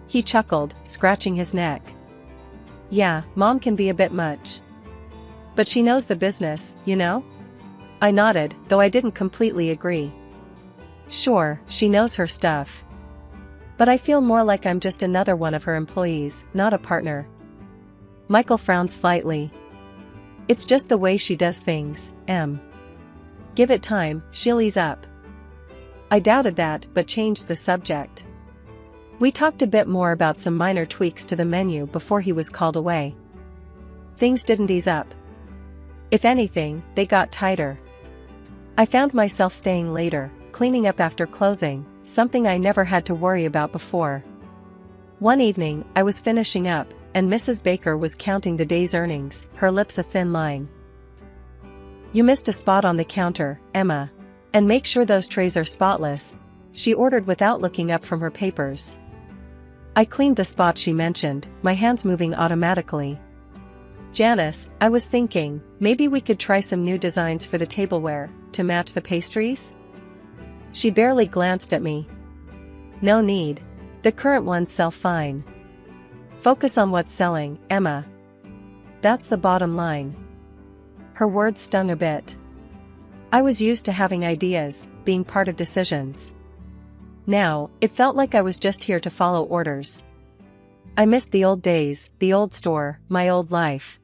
He chuckled, scratching his neck. "Yeah, Mom can be a bit much. But she knows the business, you know?" I nodded, though I didn't completely agree. Sure, she knows her stuff. But I feel more like I'm just another one of her employees, not a partner. Michael frowned slightly. "It's just the way she does things, Em. Give it time, she'll ease up." I doubted that, but changed the subject. We talked a bit more about some minor tweaks to the menu before he was called away. Things didn't ease up. If anything, they got tighter. I found myself staying later, cleaning up after closing, something I never had to worry about before. One evening, I was finishing up, and Mrs. Baker was counting the day's earnings, her lips a thin line. "You missed a spot on the counter, Emma. And make sure those trays are spotless," she ordered without looking up from her papers. I cleaned the spot she mentioned, my hands moving automatically. "Janice, I was thinking, maybe we could try some new designs for the tableware, to match the pastries?" She barely glanced at me. "No need. The current ones sell fine. Focus on what's selling, Emma. That's the bottom line." Her words stung a bit. I was used to having ideas, being part of decisions. Now, it felt like I was just here to follow orders. I missed the old days, the old store, my old life.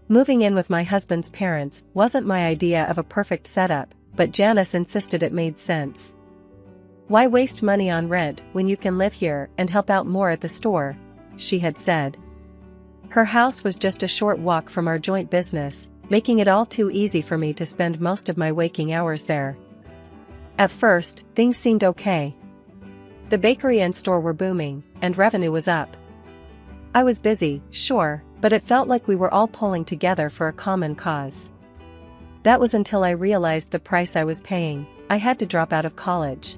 Moving in with my husband's parents wasn't my idea of a perfect setup, but Janice insisted it made sense. "Why waste money on rent when you can live here and help out more at the store?" she had said. Her house was just a short walk from our joint business, making it all too easy for me to spend most of my waking hours there. At first, things seemed okay. The bakery and store were booming, and revenue was up. I was busy, sure, but it felt like we were all pulling together for a common cause. That was until I realized the price I was paying. I had to drop out of college.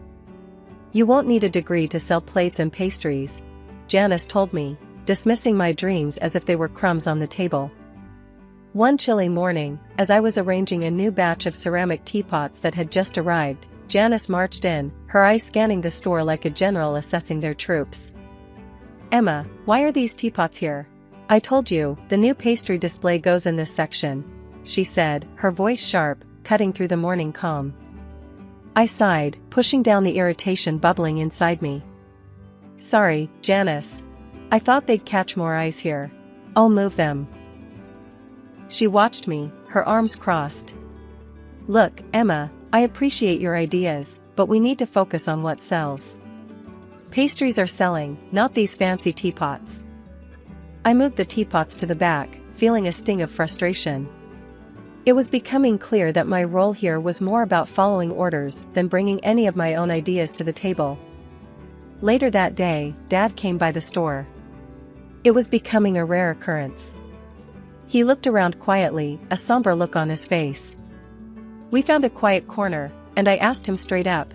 "You won't need a degree to sell plates and pastries," Janice told me, dismissing my dreams as if they were crumbs on the table. One chilly morning, as I was arranging a new batch of ceramic teapots that had just arrived, Janice marched in, her eyes scanning the store like a general assessing their troops. "Emma, why are these teapots here?" "I told you, the new pastry display goes in this section," she said, her voice sharp, cutting through the morning calm. I sighed, pushing down the irritation bubbling inside me. "Sorry, Janice. I thought they'd catch more eyes here. I'll move them." She watched me, her arms crossed. "Look, Emma, I appreciate your ideas, but we need to focus on what sells. Pastries are selling, not these fancy teapots. I moved the teapots to the back, feeling a sting of frustration. It was becoming clear that my role here was more about following orders than bringing any of my own ideas to the table. Later that day, Dad came by the store. It was becoming a rare occurrence. He looked around quietly, a somber look on his face. We found a quiet corner, and I asked him straight up,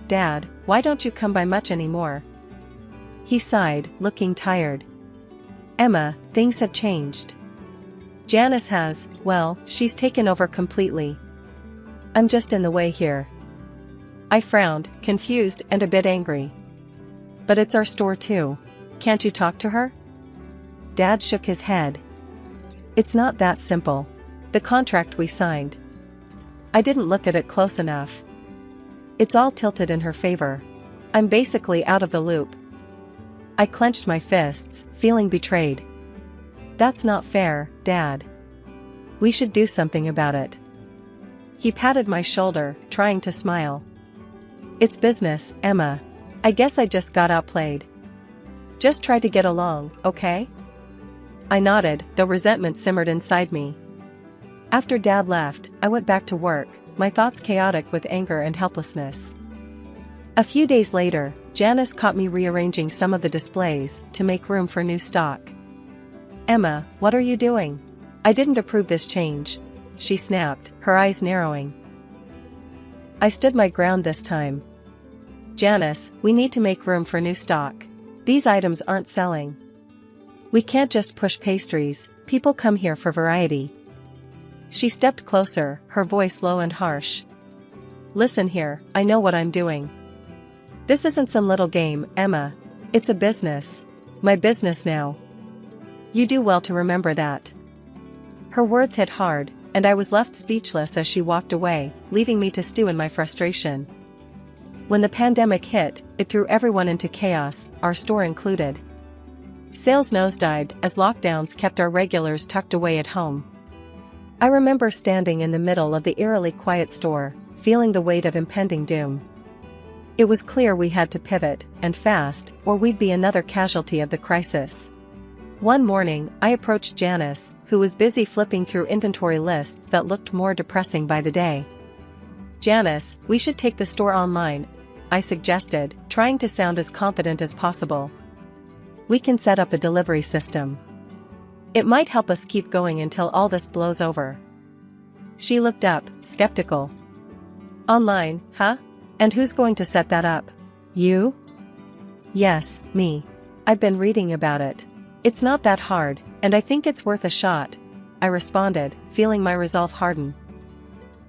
"Dad, why don't you come by much anymore?" He sighed, looking tired. "Emma, things have changed. Janice has, well, she's taken over completely. I'm just in the way here." I frowned, confused and a bit angry. "But it's our store too. Can't you talk to her?" Dad shook his head. "It's not that simple. The contract we signed. I didn't look at it close enough. It's all tilted in her favor. I'm basically out of the loop." I clenched my fists, feeling betrayed. "That's not fair, Dad. We should do something about it." He patted my shoulder, trying to smile. "It's business, Emma. I guess I just got outplayed. Just try to get along, okay?" I nodded, though resentment simmered inside me. After Dad left, I went back to work, my thoughts chaotic with anger and helplessness. A few days later, Janice caught me rearranging some of the displays to make room for new stock. "Emma, what are you doing? I didn't approve this change," she snapped, her eyes narrowing. I stood my ground this time. "Janice, we need to make room for new stock. These items aren't selling. We can't just push pastries, people come here for variety." She stepped closer, her voice low and harsh. "Listen here, I know what I'm doing. This isn't some little game, Emma. It's a business. My business now. You do well to remember that." Her words hit hard, and I was left speechless as she walked away, leaving me to stew in my frustration. When the pandemic hit, it threw everyone into chaos, our store included. Sales nosedived as lockdowns kept our regulars tucked away at home. I remember standing in the middle of the eerily quiet store, feeling the weight of impending doom. It was clear we had to pivot, and fast, or we'd be another casualty of the crisis. One morning, I approached Janice, who was busy flipping through inventory lists that looked more depressing by the day. "Janice, we should take the store online," I suggested, trying to sound as confident as possible. "We can set up a delivery system. It might help us keep going until all this blows over." She looked up, skeptical. "Online, huh? And who's going to set that up? You?" "Yes, me. I've been reading about it. It's not that hard, and I think it's worth a shot," I responded, feeling my resolve harden.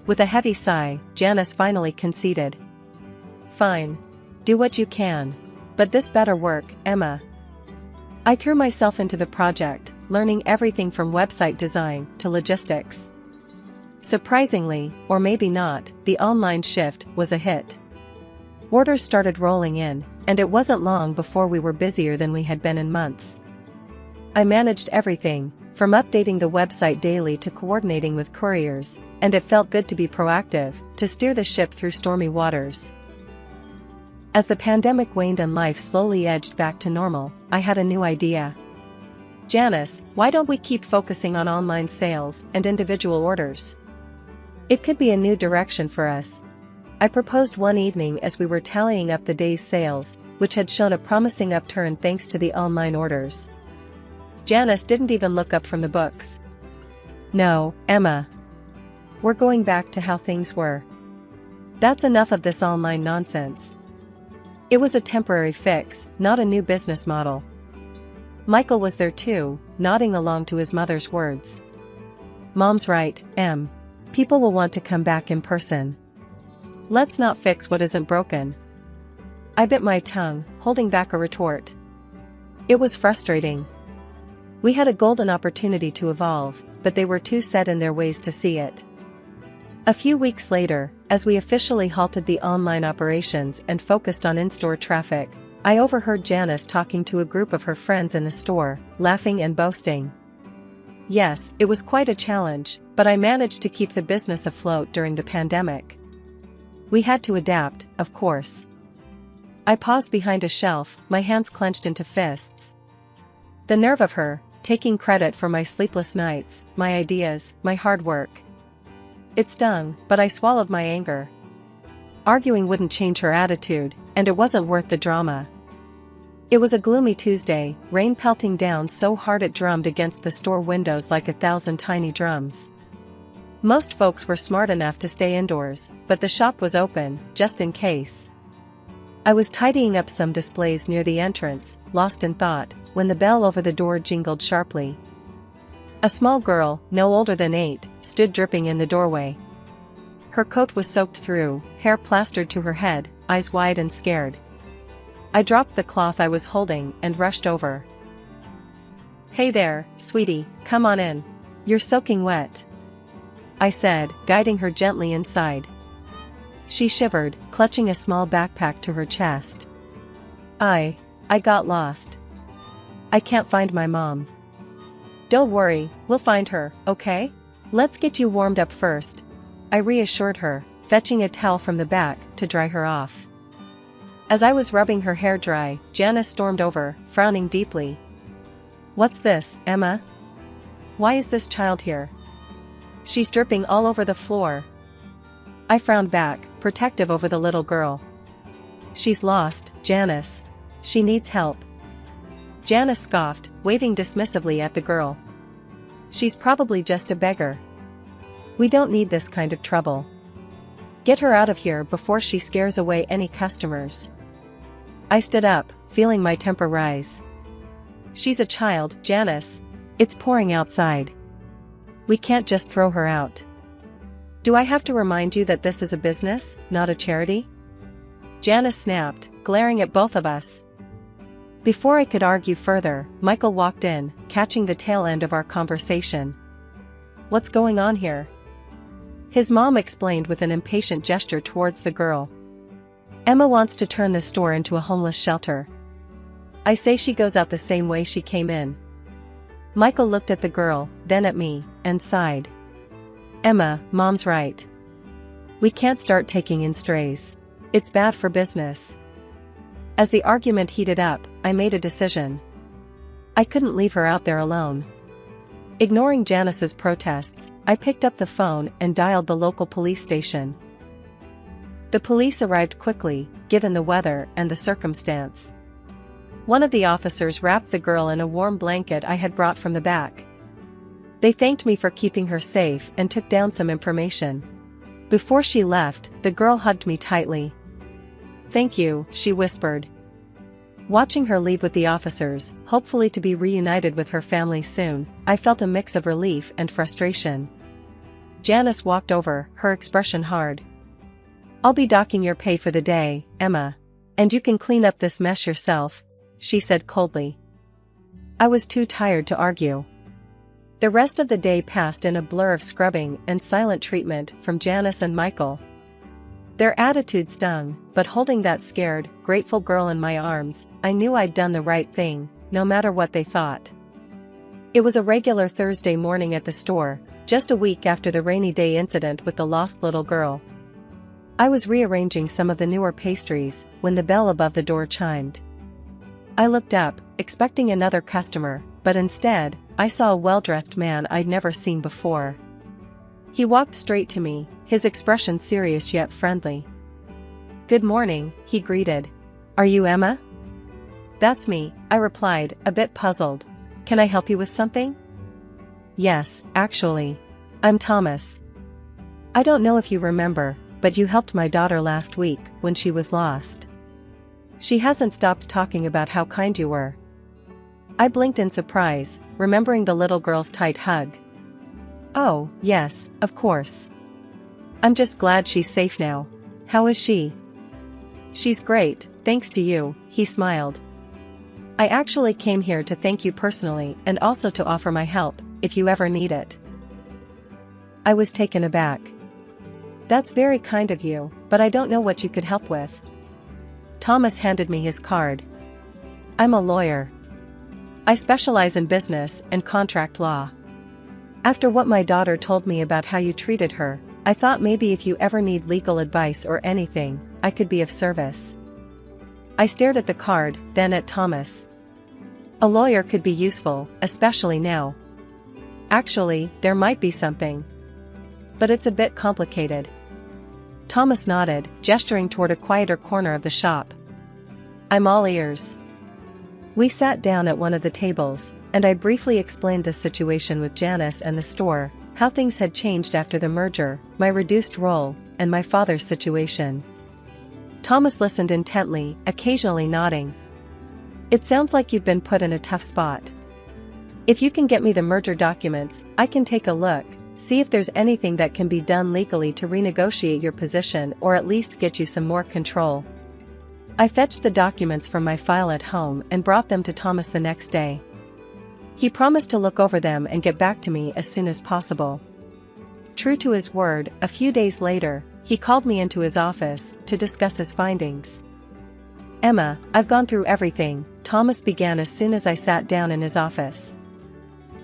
With a heavy sigh, Janice finally conceded. "Fine. Do what you can. But this better work, Emma." I threw myself into the project, learning everything from website design to logistics. Surprisingly, or maybe not, the online shift was a hit. Orders started rolling in, and it wasn't long before we were busier than we had been in months. I managed everything, from updating the website daily to coordinating with couriers, and it felt good to be proactive, to steer the ship through stormy waters. As the pandemic waned and life slowly edged back to normal, I had a new idea. "Janice, why don't we keep focusing on online sales and individual orders? It could be a new direction for us." I proposed one evening as we were tallying up the day's sales, which had shown a promising upturn thanks to the online orders. Janice didn't even look up from the books. "No, Emma. We're going back to how things were. That's enough of this online nonsense." It was a temporary fix, not a new business model. Michael was there too, nodding along to his mother's words. "Mom's right, Em. People will want to come back in person. Let's not fix what isn't broken." I bit my tongue, holding back a retort. It was frustrating. We had a golden opportunity to evolve, but they were too set in their ways to see it. A few weeks later, as we officially halted the online operations and focused on in-store traffic, I overheard Janice talking to a group of her friends in the store, laughing and boasting. Yes, it was quite a challenge, but I managed to keep the business afloat during the pandemic. We had to adapt, of course. I paused behind a shelf, my hands clenched into fists. The nerve of her, taking credit for my sleepless nights, my ideas, my hard work. It stung, but I swallowed my anger. Arguing wouldn't change her attitude, and it wasn't worth the drama. It was a gloomy Tuesday, rain pelting down so hard it drummed against the store windows like 1,000 tiny drums. Most folks were smart enough to stay indoors, but the shop was open, just in case. I was tidying up some displays near the entrance, lost in thought, when the bell over the door jingled sharply. A small girl, no older than 8, stood dripping in the doorway. Her coat was soaked through, hair plastered to her head, eyes wide and scared. I dropped the cloth I was holding and rushed over. "Hey there, sweetie, come on in. You're soaking wet," I said, guiding her gently inside. She shivered, clutching a small backpack to her chest. I got lost. I can't find my mom." "Don't worry, we'll find her, okay? Let's get you warmed up first," I reassured her, fetching a towel from the back to dry her off. As I was rubbing her hair dry, Janice stormed over, frowning deeply. "What's this, Emma? Why is this child here? She's dripping all over the floor." I frowned back, protective over the little girl. "She's lost, Janice. She needs help." Janice scoffed, waving dismissively at the girl. "She's probably just a beggar. We don't need this kind of trouble. Get her out of here before she scares away any customers." I stood up, feeling my temper rise. "She's a child, Janice. It's pouring outside. We can't just throw her out. Do I have to remind you that this is a business, not a charity?" Janice snapped, glaring at both of us. Before I could argue further, Michael walked in, catching the tail end of our conversation. "What's going on here?" His mom explained with an impatient gesture towards the girl. "Emma wants to turn the store into a homeless shelter. I say she goes out the same way she came in." Michael looked at the girl, then at me, and sighed. "Emma, Mom's right. We can't start taking in strays. It's bad for business." As the argument heated up, I made a decision. I couldn't leave her out there alone. Ignoring Janice's protests, I picked up the phone and dialed the local police station. The police arrived quickly, given the weather and the circumstance. One of the officers wrapped the girl in a warm blanket I had brought from the back. They thanked me for keeping her safe and took down some information. Before she left, the girl hugged me tightly. "Thank you," she whispered. Watching her leave with the officers, hopefully to be reunited with her family soon, I felt a mix of relief and frustration. Janice walked over, her expression hard. "I'll be docking your pay for the day, Emma. And you can clean up this mess yourself," she said coldly. I was too tired to argue. The rest of the day passed in a blur of scrubbing and silent treatment from Janice and Michael. Their attitude stung, but holding that scared, grateful girl in my arms, I knew I'd done the right thing, no matter what they thought. It was a regular Thursday morning at the store, just a week after the rainy day incident with the lost little girl. I was rearranging some of the newer pastries when the bell above the door chimed. I looked up, expecting another customer, but instead, I saw a well-dressed man I'd never seen before. He walked straight to me, his expression serious yet friendly. "Good morning," he greeted. "Are you Emma?" "That's me," I replied, a bit puzzled. "Can I help you with something?" "Yes, actually. I'm Thomas. I don't know if you remember, but you helped my daughter last week when she was lost. She hasn't stopped talking about how kind you were." I blinked in surprise, remembering the little girl's tight hug. "Oh, yes, of course. I'm just glad she's safe now. How is she?" "She's great, thanks to you," he smiled. "I actually came here to thank you personally and also to offer my help, if you ever need it." I was taken aback. "That's very kind of you, but I don't know what you could help with." Thomas handed me his card. "I'm a lawyer. I specialize in business and contract law. After what my daughter told me about how you treated her, I thought maybe if you ever need legal advice or anything, I could be of service." I stared at the card, then at Thomas. A lawyer could be useful, especially now. Actually, there might be something. But it's a bit complicated. Thomas nodded, gesturing toward a quieter corner of the shop. I'm all ears. We sat down at one of the tables, and I briefly explained the situation with Janice and the store, how things had changed after the merger, my reduced role, and my father's situation. Thomas listened intently, occasionally nodding. It sounds like you've been put in a tough spot. If you can get me the merger documents, I can take a look, see if there's anything that can be done legally to renegotiate your position or at least get you some more control. I fetched the documents from my file at home and brought them to Thomas the next day. He promised to look over them and get back to me as soon as possible. True to his word, a few days later, he called me into his office to discuss his findings. Emma, I've gone through everything, Thomas began as soon as I sat down in his office.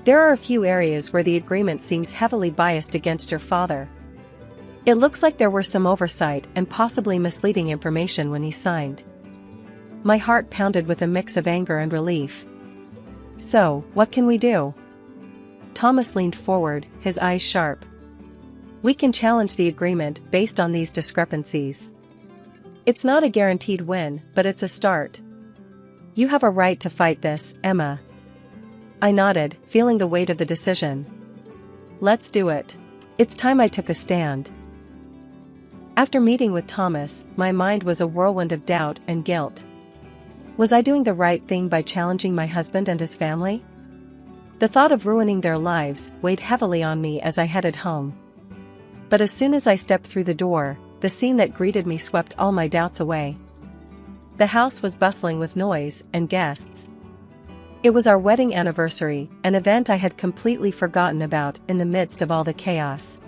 There are a few areas where the agreement seems heavily biased against your father. It looks like there were some oversight and possibly misleading information when he signed. My heart pounded with a mix of anger and relief. So, what can we do? Thomas leaned forward, his eyes sharp. We can challenge the agreement based on these discrepancies. It's not a guaranteed win, but it's a start. You have a right to fight this, Emma. I nodded, feeling the weight of the decision. Let's do it. It's time I took a stand. After meeting with Thomas, my mind was a whirlwind of doubt and guilt. Was I doing the right thing by challenging my husband and his family? The thought of ruining their lives weighed heavily on me as I headed home. But as soon as I stepped through the door, the scene that greeted me swept all my doubts away. The house was bustling with noise and guests. It was our wedding anniversary, an event I had completely forgotten about in the midst of all the chaos.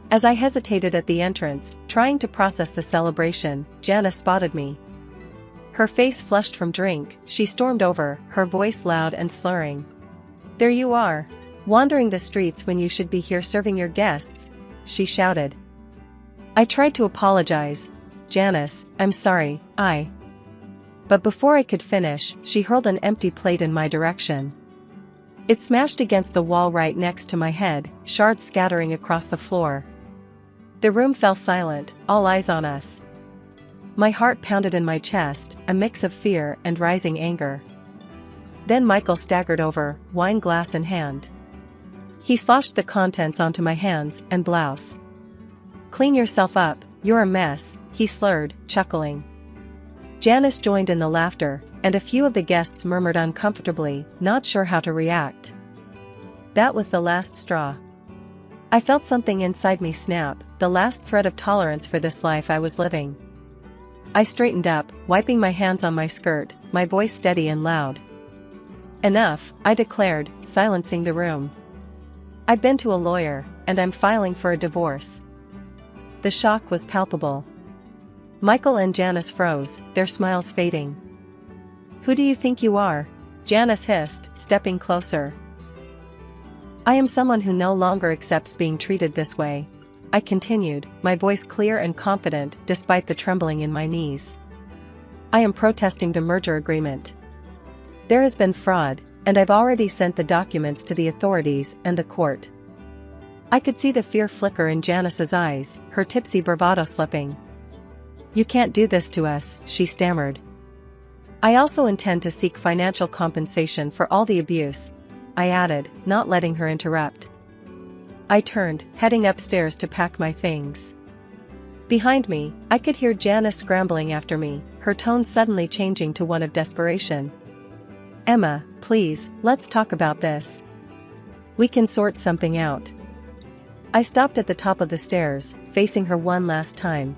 As I hesitated at the entrance, trying to process the celebration, Janice spotted me. Her face flushed from drink, she stormed over, her voice loud and slurring. There you are, wandering the streets when you should be here serving your guests, she shouted. I tried to apologize. Janice, I'm sorry, But before I could finish, she hurled an empty plate in my direction. It smashed against the wall right next to my head, shards scattering across the floor. The room fell silent, all eyes on us. My heart pounded in my chest, a mix of fear and rising anger. Then Michael staggered over, wine glass in hand. He sloshed the contents onto my hands and blouse. Clean yourself up, you're a mess, he slurred, chuckling. Janice joined in the laughter, and a few of the guests murmured uncomfortably, not sure how to react. That was the last straw. I felt something inside me snap, the last thread of tolerance for this life I was living. I straightened up, wiping my hands on my skirt, my voice steady and loud. Enough, I declared, silencing the room. I've been to a lawyer, and I'm filing for a divorce. The shock was palpable. Michael and Janice froze, their smiles fading. Who do you think you are? Janice hissed, stepping closer. I am someone who no longer accepts being treated this way, I continued, my voice clear and confident despite the trembling in my knees. I am protesting the merger agreement. There has been fraud, and I've already sent the documents to the authorities and the court. I could see the fear flicker in Janice's eyes, her tipsy bravado slipping. You can't do this to us, she stammered. I also intend to seek financial compensation for all the abuse, I added, not letting her interrupt. I turned, heading upstairs to pack my things. Behind me, I could hear Janice scrambling after me, her tone suddenly changing to one of desperation. Emma, please, let's talk about this. We can sort something out. I stopped at the top of the stairs, facing her one last time.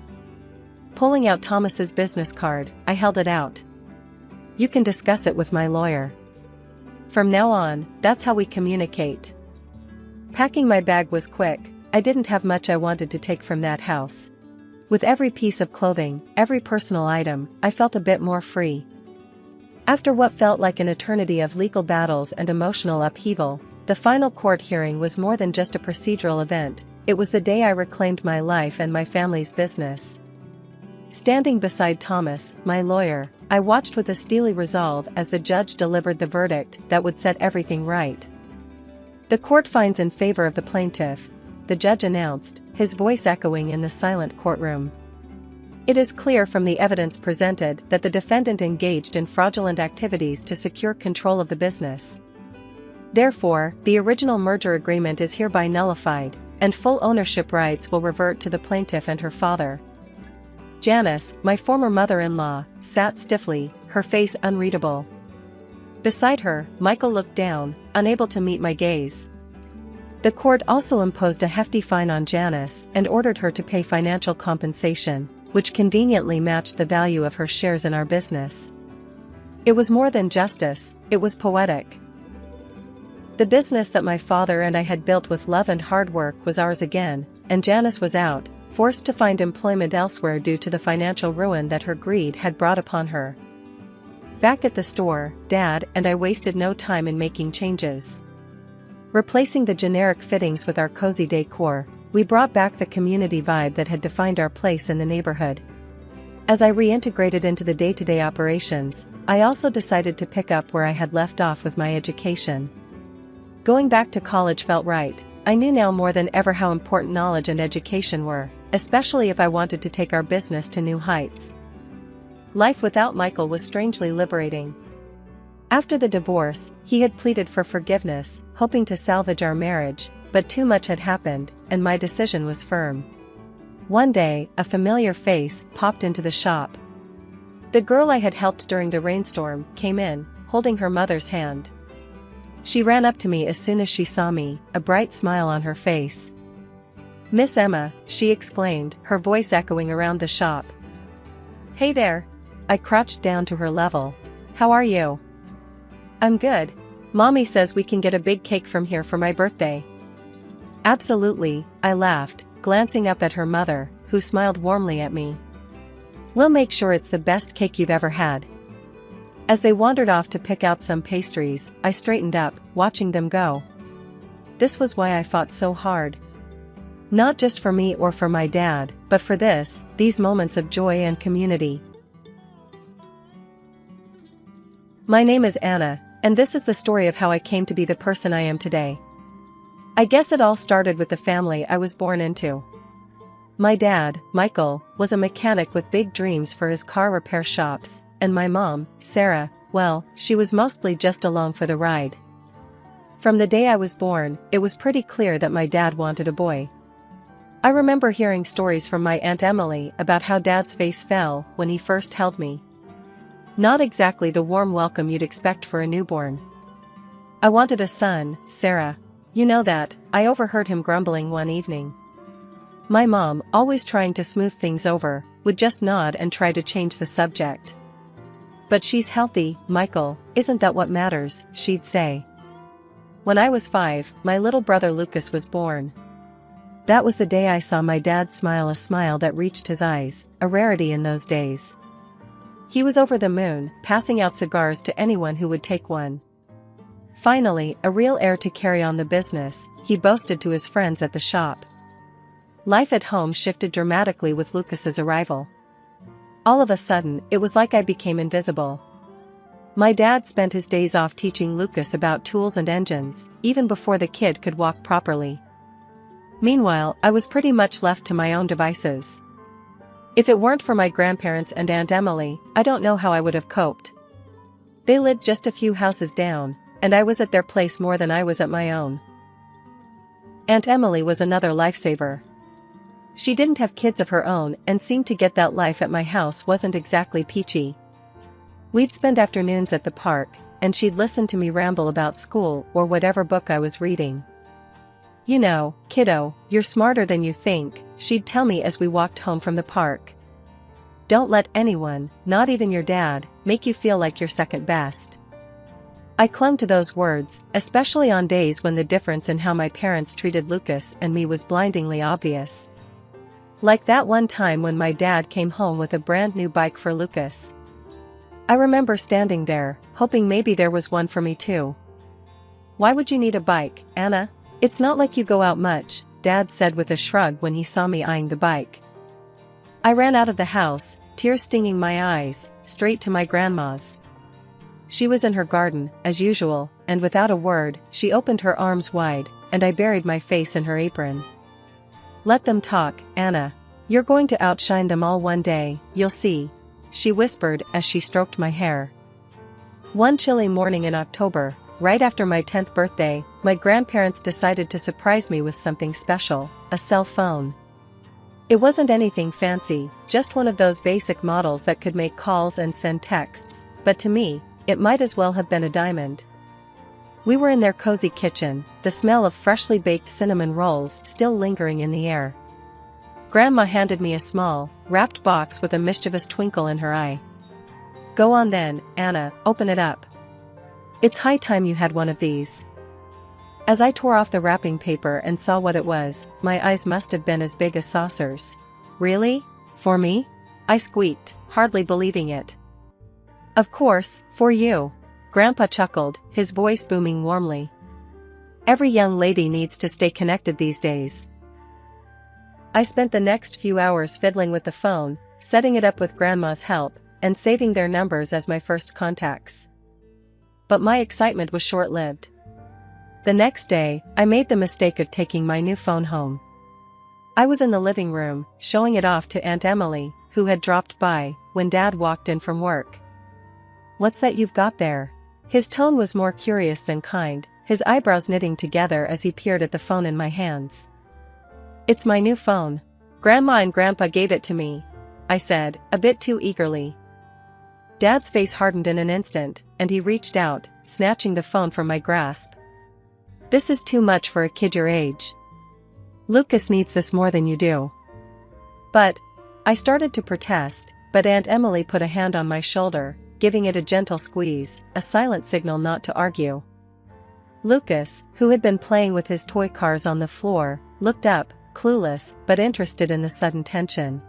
Pulling out Thomas's business card, I held it out. You can discuss it with my lawyer. From now on, that's how we communicate. Packing my bag was quick, I didn't have much I wanted to take from that house. With every piece of clothing, every personal item, I felt a bit more free. After what felt like an eternity of legal battles and emotional upheaval, the final court hearing was more than just a procedural event, it was the day I reclaimed my life and my family's business. Standing beside Thomas, my lawyer, I watched with a steely resolve as the judge delivered the verdict that would set everything right. "The court finds in favor of the plaintiff," the judge announced, his voice echoing in the silent courtroom. "It is clear from the evidence presented that the defendant engaged in fraudulent activities to secure control of the business. Therefore, the original merger agreement is hereby nullified, and full ownership rights will revert to the plaintiff and her father." Janice, my former mother-in-law, sat stiffly, her face unreadable. Beside her, Michael looked down, unable to meet my gaze. The court also imposed a hefty fine on Janice and ordered her to pay financial compensation, which conveniently matched the value of her shares in our business. It was more than justice, it was poetic. The business that my father and I had built with love and hard work was ours again, and Janice was out, forced to find employment elsewhere due to the financial ruin that her greed had brought upon her. Back at the store, Dad and I wasted no time in making changes. Replacing the generic fittings with our cozy decor, we brought back the community vibe that had defined our place in the neighborhood. As I reintegrated into the day-to-day operations, I also decided to pick up where I had left off with my education. Going back to college felt right. I knew now more than ever how important knowledge and education were, especially if I wanted to take our business to new heights. Life without Michael was strangely liberating. After the divorce, he had pleaded for forgiveness, hoping to salvage our marriage, but too much had happened, and my decision was firm. One day, a familiar face popped into the shop. The girl I had helped during the rainstorm came in, holding her mother's hand. She ran up to me as soon as she saw me, a bright smile on her face. "Miss Emma," she exclaimed, her voice echoing around the shop. "Hey there." I crouched down to her level. "How are you?" "I'm good. Mommy says we can get a big cake from here for my birthday." "Absolutely," I laughed, glancing up at her mother, who smiled warmly at me. "We'll make sure it's the best cake you've ever had." As they wandered off to pick out some pastries, I straightened up, watching them go. This was why I fought so hard. Not just for me or for my dad, but for these moments of joy and community. My name is Anna, and this is the story of how I came to be the person I am today. I guess it all started with the family I was born into. My dad, Michael, was a mechanic with big dreams for his car repair shops, and my mom, Sarah, well, she was mostly just along for the ride. From the day I was born, it was pretty clear that my dad wanted a boy. I remember hearing stories from my Aunt Emily about how Dad's face fell when he first held me. Not exactly the warm welcome you'd expect for a newborn. "I wanted a son, Sarah. You know that," I overheard him grumbling one evening. My mom, always trying to smooth things over, would just nod and try to change the subject. "But she's healthy, Michael, isn't that what matters?" she'd say. When I was 5, my little brother Lucas was born. That was the day I saw my dad smile, a smile that reached his eyes, a rarity in those days. He was over the moon, passing out cigars to anyone who would take one. Finally, a real heir to carry on the business, he boasted to his friends at the shop. Life at home shifted dramatically with Lucas's arrival. All of a sudden, it was like I became invisible. My dad spent his days off teaching Lucas about tools and engines, even before the kid could walk properly. Meanwhile, I was pretty much left to my own devices. If it weren't for my grandparents and Aunt Emily, I don't know how I would have coped. They lived just a few houses down, and I was at their place more than I was at my own. Aunt Emily was another lifesaver. She didn't have kids of her own and seemed to get that life at my house wasn't exactly peachy. We'd spend afternoons at the park, and she'd listen to me ramble about school or whatever book I was reading. "You know, kiddo, you're smarter than you think," she'd tell me as we walked home from the park. "Don't let anyone, not even your dad, make you feel like you're second best." I clung to those words, especially on days when the difference in how my parents treated Lucas and me was blindingly obvious. Like that one time when my dad came home with a brand new bike for Lucas. I remember standing there, hoping maybe there was one for me too. "Why would you need a bike, Anna? It's not like you go out much," Dad said with a shrug when he saw me eyeing the bike. I ran out of the house, tears stinging my eyes, straight to my grandma's. She was in her garden, as usual, and without a word, she opened her arms wide, and I buried my face in her apron. "Let them talk, Anna. You're going to outshine them all one day, you'll see," she whispered as she stroked my hair. One chilly morning in October, right after my 10th birthday, my grandparents decided to surprise me with something special, a cell phone. It wasn't anything fancy, just one of those basic models that could make calls and send texts, but to me, it might as well have been a diamond. We were in their cozy kitchen, the smell of freshly baked cinnamon rolls still lingering in the air. Grandma handed me a small, wrapped box with a mischievous twinkle in her eye. "Go on then, Anna, open it up. It's high time you had one of these." As I tore off the wrapping paper and saw what it was, my eyes must have been as big as saucers. "Really? For me?" I squeaked, hardly believing it. "Of course, for you." Grandpa chuckled, his voice booming warmly. "Every young lady needs to stay connected these days." I spent the next few hours fiddling with the phone, setting it up with Grandma's help, and saving their numbers as my first contacts. But my excitement was short-lived. The next day, I made the mistake of taking my new phone home. I was in the living room, showing it off to Aunt Emily, who had dropped by, when Dad walked in from work. "What's that you've got there?" His tone was more curious than kind, his eyebrows knitting together as he peered at the phone in my hands. "It's my new phone. Grandma and Grandpa gave it to me," I said, a bit too eagerly. Dad's face hardened in an instant, and he reached out, snatching the phone from my grasp. "This is too much for a kid your age. Lucas needs this more than you do." "But," I started to protest, but Aunt Emily put a hand on my shoulder, giving it a gentle squeeze, a silent signal not to argue. Lucas, who had been playing with his toy cars on the floor, looked up, clueless but interested in the sudden tension.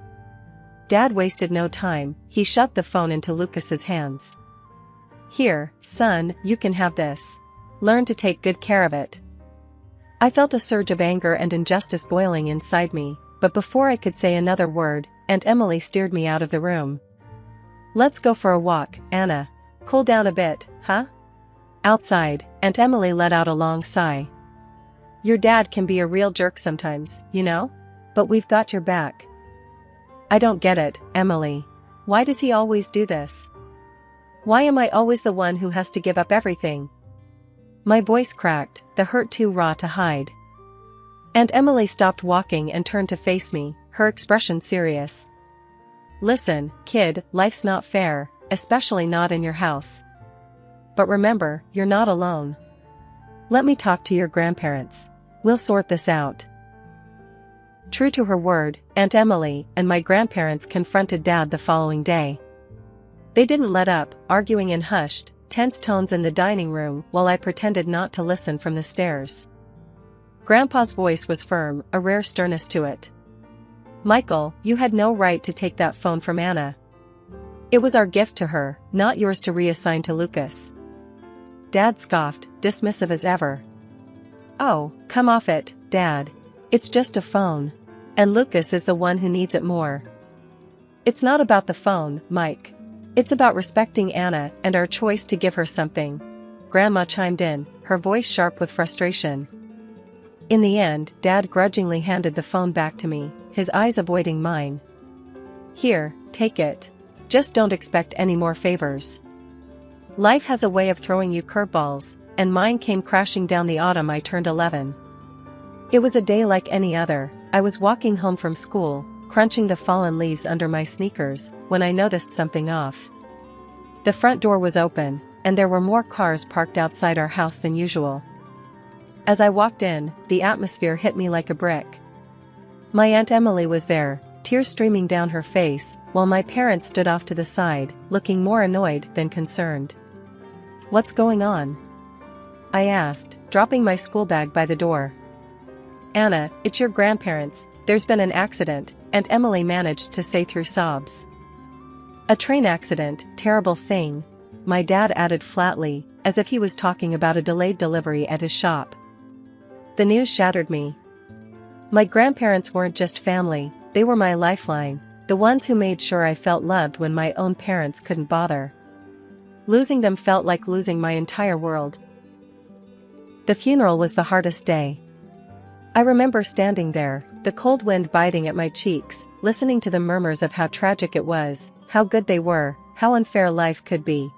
Dad wasted no time, he shoved the phone into Lucas's hands. "Here, son, you can have this. Learn to take good care of it." I felt a surge of anger and injustice boiling inside me, but before I could say another word, Aunt Emily steered me out of the room. "Let's go for a walk, Anna. Cool down a bit, huh?" Outside, Aunt Emily let out a long sigh. "Your dad can be a real jerk sometimes, you know? But we've got your back." "I don't get it, Emily. Why does he always do this? Why am I always the one who has to give up everything?" My voice cracked, the hurt too raw to hide. Aunt Emily stopped walking and turned to face me, her expression serious. "Listen, kid, life's not fair, especially not in your house. But remember, you're not alone. Let me talk to your grandparents. We'll sort this out." True to her word, Aunt Emily and my grandparents confronted Dad the following day. They didn't let up, arguing in hushed, tense tones in the dining room while I pretended not to listen from the stairs. Grandpa's voice was firm, a rare sternness to it. "Michael, you had no right to take that phone from Anna. It was our gift to her, not yours to reassign to Lucas." Dad scoffed, dismissive as ever. "Oh, come off it, Dad. It's just a phone. And Lucas is the one who needs it more." "It's not about the phone, Mike. It's about respecting Anna and our choice to give her something," Grandma chimed in, her voice sharp with frustration. In the end, Dad grudgingly handed the phone back to me, his eyes avoiding mine. "Here, take it. Just don't expect any more favors. Life has a way of throwing you curveballs, and mine came crashing down the autumn I turned 11. It was a day like any other. I was walking home from school, crunching the fallen leaves under my sneakers, when I noticed something off. The front door was open, and there were more cars parked outside our house than usual. As I walked in, the atmosphere hit me like a brick. My Aunt Emily was there, tears streaming down her face, while my parents stood off to the side, looking more annoyed than concerned. "What's going on?" I asked, dropping my school bag by the door. "Anna, it's your grandparents, there's been an accident," Aunt Emily managed to say through sobs. "A train accident, terrible thing," my dad added flatly, as if he was talking about a delayed delivery at his shop. The news shattered me. My grandparents weren't just family, they were my lifeline, the ones who made sure I felt loved when my own parents couldn't bother. Losing them felt like losing my entire world. The funeral was the hardest day. I remember standing there, the cold wind biting at my cheeks, listening to the murmurs of how tragic it was, how good they were, how unfair life could be.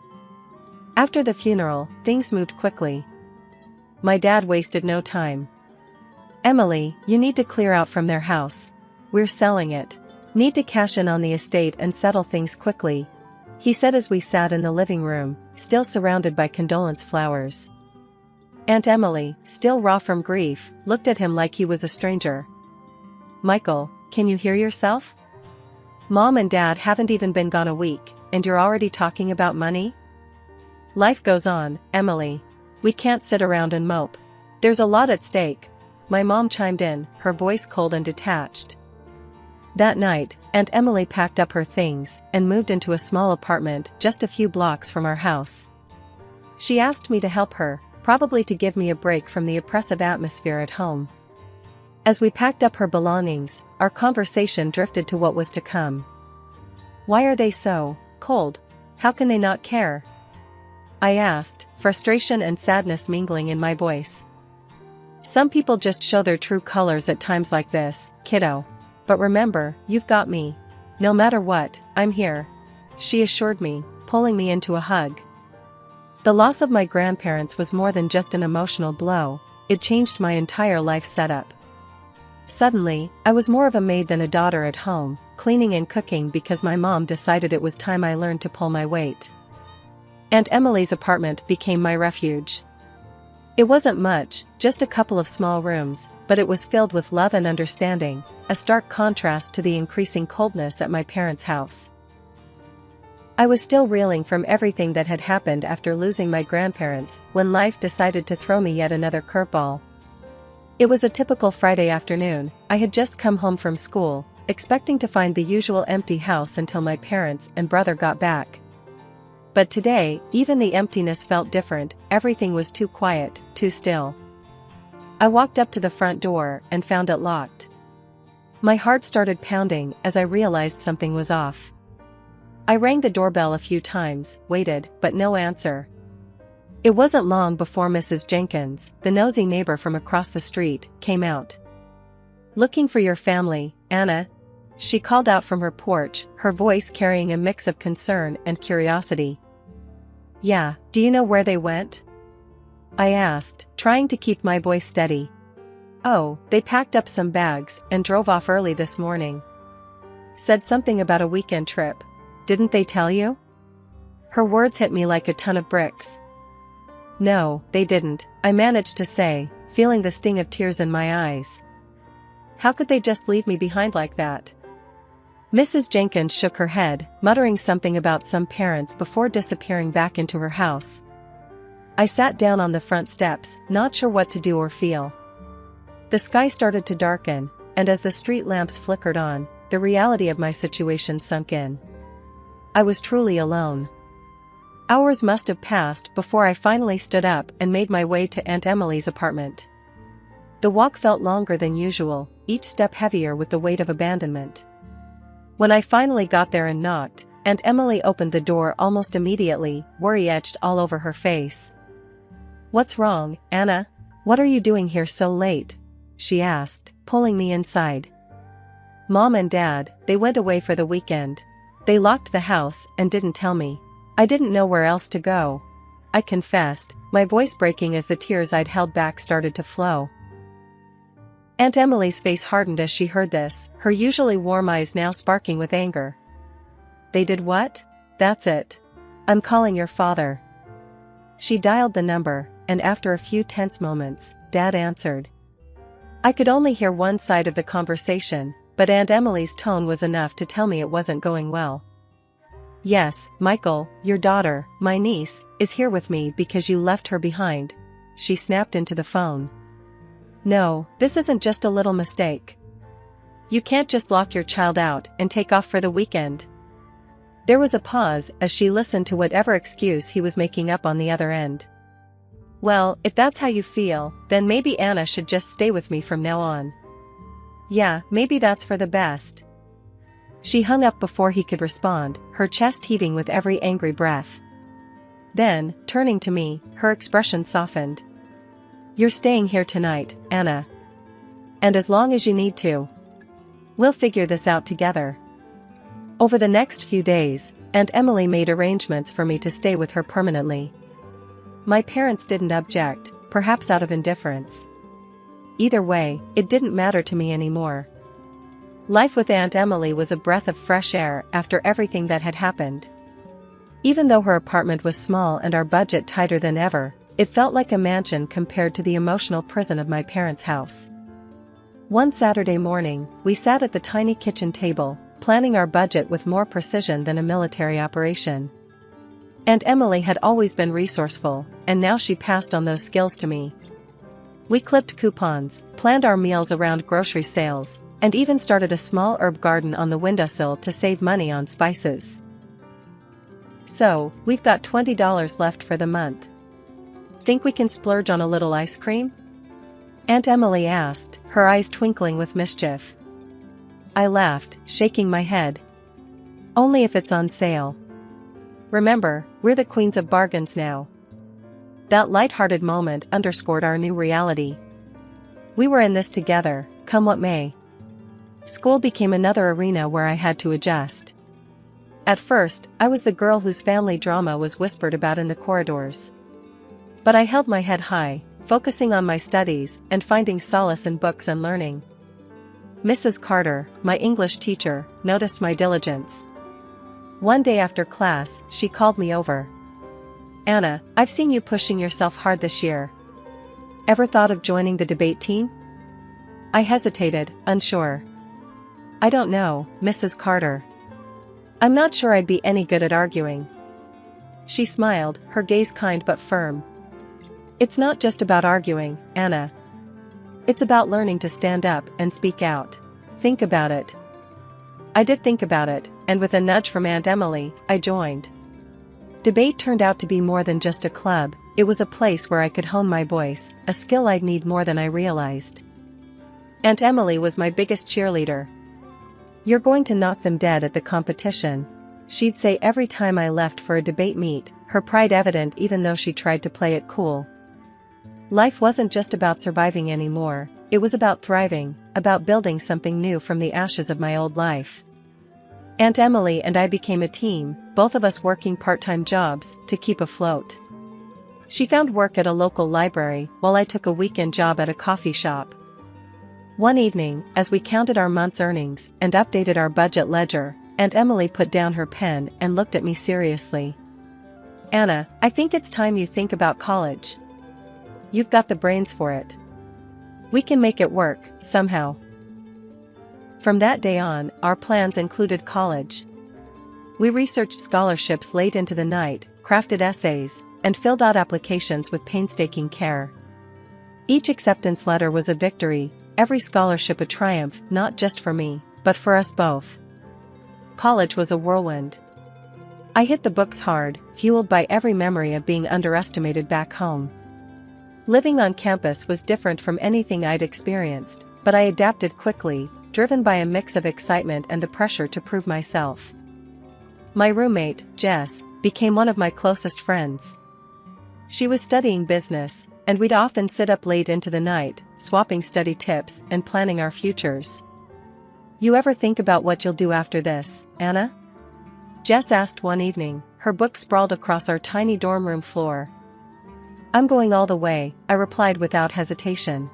After the funeral, things moved quickly. My dad wasted no time. "Emily, you need to clear out from their house. We're selling it. Need to cash in on the estate and settle things quickly," he said as we sat in the living room, still surrounded by condolence flowers. Aunt Emily, still raw from grief, looked at him like he was a stranger. "Michael, can you hear yourself? Mom and Dad haven't even been gone a week, and you're already talking about money? Life goes on, Emily. We can't sit around and mope. There's a lot at stake," my mom chimed in, her voice cold and detached. That night, Aunt Emily packed up her things and moved into a small apartment just a few blocks from our house. She asked me to help her, probably to give me a break from the oppressive atmosphere at home. As we packed up her belongings, our conversation drifted to what was to come. "Why are they so cold? How can they not care?" I asked, frustration and sadness mingling in my voice. "Some people just show their true colors at times like this, kiddo. But remember, you've got me. No matter what, I'm here," she assured me, pulling me into a hug. The loss of my grandparents was more than just an emotional blow, it changed my entire life setup. Suddenly, I was more of a maid than a daughter at home, cleaning and cooking because my mom decided it was time I learned to pull my weight. Aunt Emily's apartment became my refuge. It wasn't much, just a couple of small rooms, but it was filled with love and understanding, a stark contrast to the increasing coldness at my parents' house. I was still reeling from everything that had happened after losing my grandparents when life decided to throw me yet another curveball. It was a typical Friday afternoon. I had just come home from school, expecting to find the usual empty house until my parents and brother got back. But today, even the emptiness felt different, everything was too quiet, too still. I walked up to the front door and found it locked. My heart started pounding as I realized something was off. I rang the doorbell a few times, waited, but no answer. It wasn't long before Mrs. Jenkins, the nosy neighbor from across the street, came out. "Looking for your family, Anna," she called out from her porch, her voice carrying a mix of concern and curiosity. "Yeah, do you know where they went?" I asked, trying to keep my voice steady. "Oh, they packed up some bags and drove off early this morning. Said something about a weekend trip. Didn't they tell you?" Her words hit me like a ton of bricks. "No, they didn't," I managed to say, feeling the sting of tears in my eyes. "How could they just leave me behind like that?" Mrs. Jenkins shook her head, muttering something about some parents before disappearing back into her house. I sat down on the front steps, not sure what to do or feel. The sky started to darken, and as the street lamps flickered on, the reality of my situation sunk in. I was truly alone. Hours must have passed before I finally stood up and made my way to Aunt Emily's apartment. The walk felt longer than usual, each step heavier with the weight of abandonment. When I finally got there and knocked, Aunt Emily opened the door almost immediately, worry etched all over her face. "What's wrong, Anna? What are you doing here so late?" she asked, pulling me inside. "Mom and Dad, they went away for the weekend. They locked the house and didn't tell me. I didn't know where else to go," I confessed, my voice breaking as the tears I'd held back started to flow. Aunt Emily's face hardened as she heard this, her usually warm eyes now sparking with anger. "They did what? That's it. I'm calling your father." She dialed the number, and after a few tense moments, Dad answered. I could only hear one side of the conversation, but Aunt Emily's tone was enough to tell me it wasn't going well. "Yes, Michael, your daughter, my niece, is here with me because you left her behind," she snapped into the phone. "No, this isn't just a little mistake. You can't just lock your child out and take off for the weekend." There was a pause as she listened to whatever excuse he was making up on the other end. "Well, if that's how you feel, then maybe Anna should just stay with me from now on." "Yeah, maybe that's for the best." She hung up before he could respond, her chest heaving with every angry breath. Then, turning to me, her expression softened. "You're staying here tonight, Anna. And as long as you need to. We'll figure this out together." Over the next few days, Aunt Emily made arrangements for me to stay with her permanently. My parents didn't object, perhaps out of indifference. Either way, it didn't matter to me anymore. Life with Aunt Emily was a breath of fresh air after everything that had happened. Even though her apartment was small and our budget tighter than ever, it felt like a mansion compared to the emotional prison of my parents' house. One Saturday morning, we sat at the tiny kitchen table, planning our budget with more precision than a military operation. Aunt Emily had always been resourceful, and now she passed on those skills to me. We clipped coupons, planned our meals around grocery sales, and even started a small herb garden on the windowsill to save money on spices. "So, we've got $20 left for the month. Think we can splurge on a little ice cream?" Aunt Emily asked, her eyes twinkling with mischief. I laughed, shaking my head. "Only if it's on sale. Remember, we're the queens of bargains now." That light-hearted moment underscored our new reality. We were in this together, come what may. School became another arena where I had to adjust. At first, I was the girl whose family drama was whispered about in the corridors. But I held my head high, focusing on my studies and finding solace in books and learning. Mrs. Carter, my English teacher, noticed my diligence. One day after class, she called me over. "Anna, I've seen you pushing yourself hard this year. Ever thought of joining the debate team?" I hesitated, unsure. "I don't know, Mrs. Carter. I'm not sure I'd be any good at arguing." She smiled, her gaze kind but firm. "It's not just about arguing, Anna. It's about learning to stand up and speak out. Think about it." I did think about it, and with a nudge from Aunt Emily, I joined. Debate turned out to be more than just a club, it was a place where I could hone my voice, a skill I'd need more than I realized. Aunt Emily was my biggest cheerleader. "You're going to knock them dead at the competition," she'd say every time I left for a debate meet, her pride evident even though she tried to play it cool. Life wasn't just about surviving anymore, it was about thriving, about building something new from the ashes of my old life. Aunt Emily and I became a team, both of us working part-time jobs to keep afloat. She found work at a local library while I took a weekend job at a coffee shop. One evening, as we counted our month's earnings and updated our budget ledger, Aunt Emily put down her pen and looked at me seriously. "Anna, I think it's time you think about college. You've got the brains for it. We can make it work, somehow." From that day on, our plans included college. We researched scholarships late into the night, crafted essays, and filled out applications with painstaking care. Each acceptance letter was a victory, every scholarship a triumph, not just for me, but for us both. College was a whirlwind. I hit the books hard, fueled by every memory of being underestimated back home. Living on campus was different from anything I'd experienced, but I adapted quickly, driven by a mix of excitement and the pressure to prove myself. My roommate, Jess, became one of my closest friends. She was studying business, and we'd often sit up late into the night, swapping study tips and planning our futures. "You ever think about what you'll do after this, Anna?" Jess asked one evening, her book sprawled across our tiny dorm room floor. "I'm going all the way," I replied without hesitation.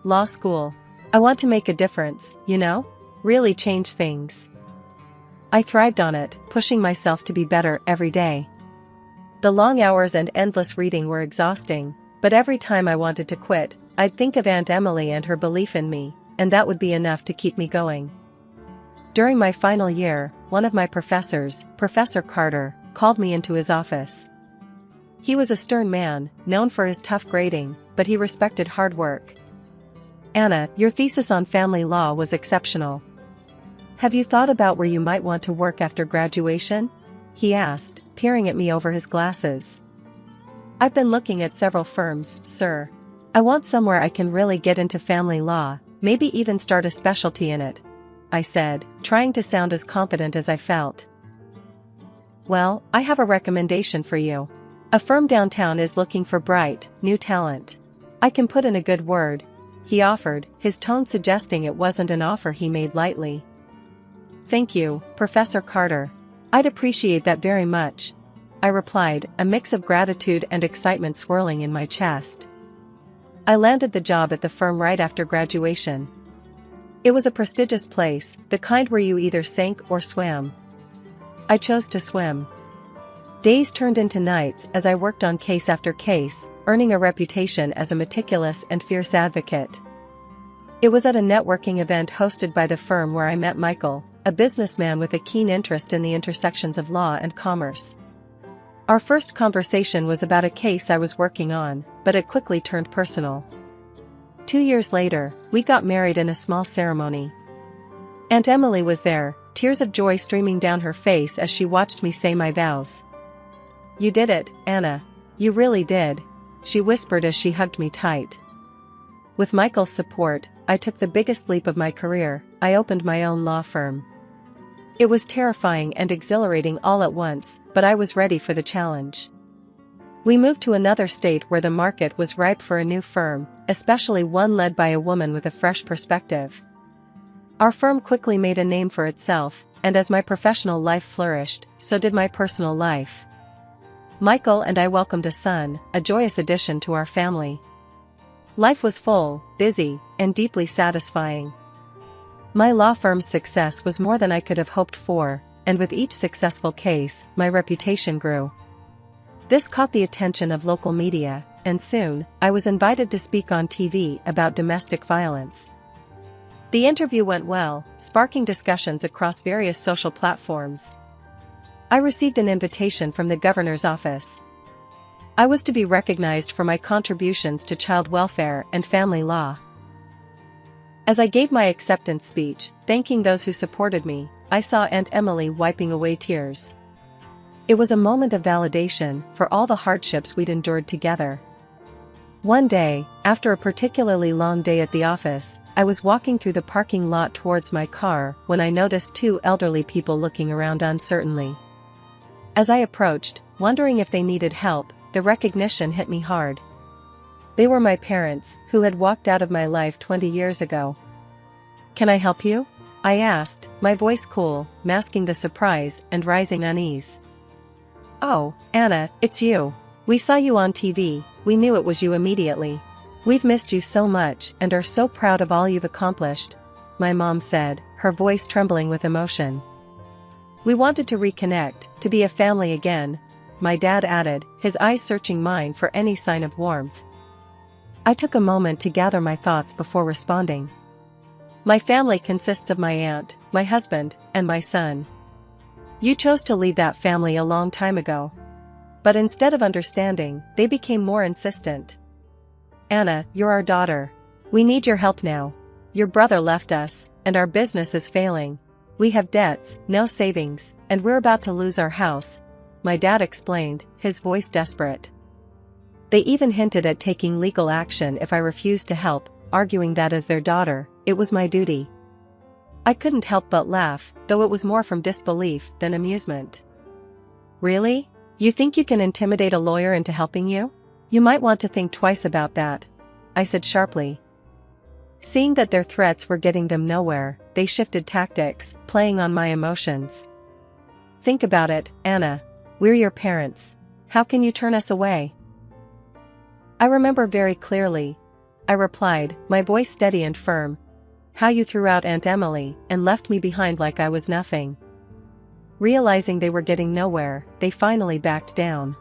"Law school. I want to make a difference, you know? Really change things." I thrived on it, pushing myself to be better every day. The long hours and endless reading were exhausting, but every time I wanted to quit, I'd think of Aunt Emily and her belief in me, and that would be enough to keep me going. During my final year, one of my professors, Professor Carter, called me into his office. He was a stern man, known for his tough grading, but he respected hard work. "Anna, your thesis on family law was exceptional. Have you thought about where you might want to work after graduation?" he asked, peering at me over his glasses. "I've been looking at several firms, sir. I want somewhere I can really get into family law, maybe even start a specialty in it," I said, trying to sound as confident as I felt. Well, I have a recommendation for you. A firm downtown is looking for bright, new talent. I can put in a good word, he offered, his tone suggesting it wasn't an offer he made lightly. Thank you, Professor Carter. I'd appreciate that very much, I replied, a mix of gratitude and excitement swirling in my chest. I landed the job at the firm right after graduation. It was a prestigious place, the kind where you either sank or swam. I chose to swim. Days turned into nights as I worked on case after case, earning a reputation as a meticulous and fierce advocate. It was at a networking event hosted by the firm where I met Michael, a businessman with a keen interest in the intersections of law and commerce. Our first conversation was about a case I was working on, but it quickly turned personal. 2 years later, we got married in a small ceremony. Aunt Emily was there, tears of joy streaming down her face as she watched me say my vows. You did it, Anna. You really did, she whispered as she hugged me tight. With Michael's support, I took the biggest leap of my career. I opened my own law firm. It was terrifying and exhilarating all at once, but I was ready for the challenge. We moved to another state where the market was ripe for a new firm, especially one led by a woman with a fresh perspective. Our firm quickly made a name for itself, and as my professional life flourished, so did my personal life. Michael and I welcomed a son, a joyous addition to our family. Life was full, busy, and deeply satisfying. My law firm's success was more than I could have hoped for, and with each successful case, my reputation grew. This caught the attention of local media, and soon, I was invited to speak on TV about domestic violence. The interview went well, sparking discussions across various social platforms. I received an invitation from the governor's office. I was to be recognized for my contributions to child welfare and family law. As I gave my acceptance speech, thanking those who supported me, I saw Aunt Emily wiping away tears. It was a moment of validation for all the hardships we'd endured together. One day, after a particularly long day at the office, I was walking through the parking lot towards my car when I noticed two elderly people looking around uncertainly. As I approached, wondering if they needed help, the recognition hit me hard. They were my parents, who had walked out of my life 20 years ago. Can I help you? I asked, my voice cool, masking the surprise and rising unease. Oh, Anna, it's you. We saw you on TV, we knew it was you immediately. We've missed you so much and are so proud of all you've accomplished, my mom said, her voice trembling with emotion. We wanted to reconnect, to be a family again, my dad added, his eyes searching mine for any sign of warmth. I took a moment to gather my thoughts before responding. My family consists of my aunt, my husband, and my son. You chose to leave that family a long time ago. But instead of understanding, they became more insistent. Anna, you're our daughter. We need your help now. Your brother left us, and our business is failing. We have debts, no savings, and we're about to lose our house, my dad explained, his voice desperate. They even hinted at taking legal action if I refused to help, arguing that as their daughter, it was my duty. I couldn't help but laugh, though it was more from disbelief than amusement. Really? You think you can intimidate a lawyer into helping you? You might want to think twice about that, I said sharply. Seeing that their threats were getting them nowhere, they shifted tactics, playing on my emotions. Think about it, Anna. We're your parents. How can you turn us away? I remember very clearly, I replied, my voice steady and firm, how you threw out Aunt Emily and left me behind like I was nothing. Realizing they were getting nowhere, they finally backed down.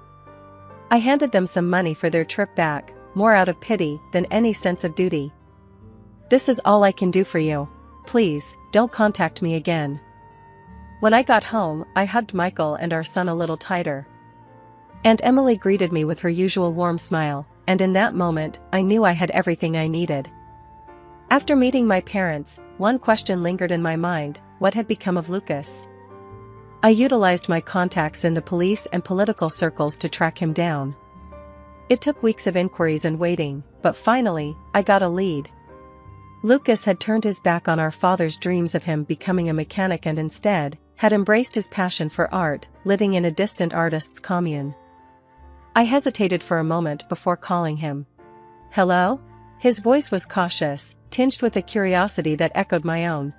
I handed them some money for their trip back, more out of pity than any sense of duty. This is all I can do for you. Please, don't contact me again. When I got home, I hugged Michael and our son a little tighter. Aunt Emily greeted me with her usual warm smile, and in that moment, I knew I had everything I needed. After meeting my parents, one question lingered in my mind: what had become of Lucas? I utilized my contacts in the police and political circles to track him down. It took weeks of inquiries and waiting, but finally, I got a lead. Lucas had turned his back on our father's dreams of him becoming a mechanic and instead had embraced his passion for art, living in a distant artist's commune. I hesitated for a moment before calling him. "Hello?" His voice was cautious, tinged with a curiosity that echoed my own.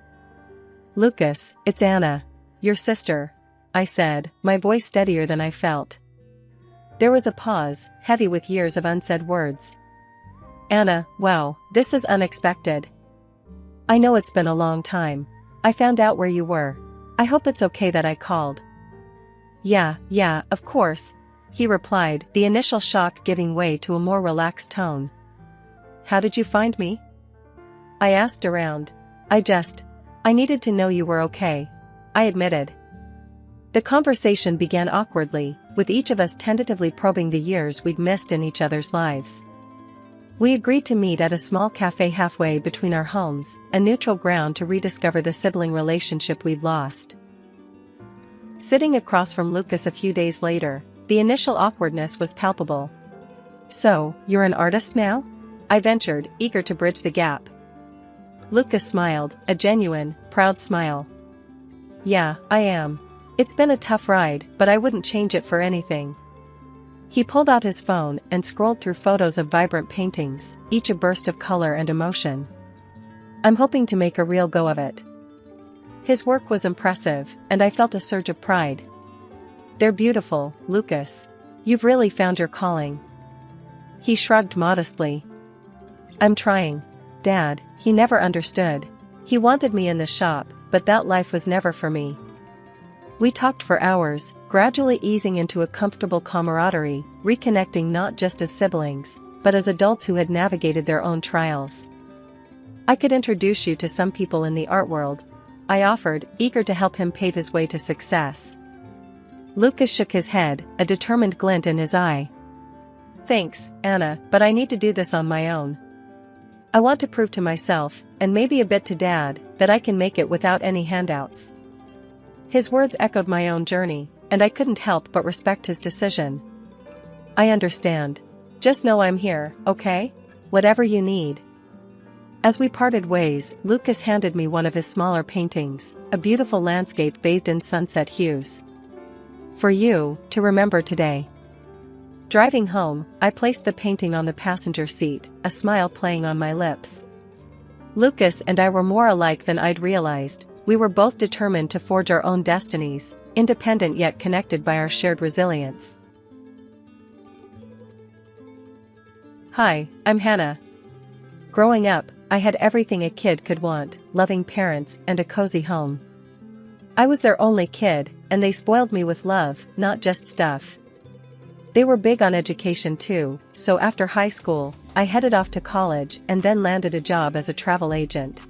"Lucas, it's Anna. Your sister," I said, my voice steadier than I felt. There was a pause, heavy with years of unsaid words. "Anna, wow, this is unexpected. I know it's been a long time. I found out where you were. I hope it's okay that I called." Yeah, of course," he replied, the initial shock giving way to a more relaxed tone. "How did you find me?" I asked around. I needed to know you were okay," I admitted. The conversation began awkwardly, with each of us tentatively probing the years we'd missed in each other's lives. We agreed to meet at a small cafe halfway between our homes, a neutral ground to rediscover the sibling relationship we'd lost. Sitting across from Lucas a few days later, the initial awkwardness was palpable. "So, you're an artist now?" I ventured, eager to bridge the gap. Lucas smiled, a genuine, proud smile. "Yeah, I am. It's been a tough ride, but I wouldn't change it for anything." He pulled out his phone and scrolled through photos of vibrant paintings, each a burst of color and emotion. "I'm hoping to make a real go of it." His work was impressive, and I felt a surge of pride. "They're beautiful, Lucas. You've really found your calling." He shrugged modestly. "I'm trying. Dad, he never understood. He wanted me in the shop, but that life was never for me." We talked for hours, gradually easing into a comfortable camaraderie, reconnecting not just as siblings, but as adults who had navigated their own trials. "I could introduce you to some people in the art world," I offered, eager to help him pave his way to success. Lucas shook his head, a determined glint in his eye. "Thanks, Anna, but I need to do this on my own. I want to prove to myself, and maybe a bit to Dad, that I can make it without any handouts." His words echoed my own journey, and I couldn't help but respect his decision. "I understand. Just know I'm here, okay? Whatever you need." As we parted ways, Lucas handed me one of his smaller paintings, a beautiful landscape bathed in sunset hues. "For you, to remember today." Driving home, I placed the painting on the passenger seat, a smile playing on my lips. Lucas and I were more alike than I'd realized. We were both determined to forge our own destinies, independent yet connected by our shared resilience. Hi, I'm Hannah. Growing up, I had everything a kid could want: loving parents and a cozy home. I was their only kid, and they spoiled me with love, not just stuff. They were big on education too, so after high school, I headed off to college and then landed a job as a travel agent.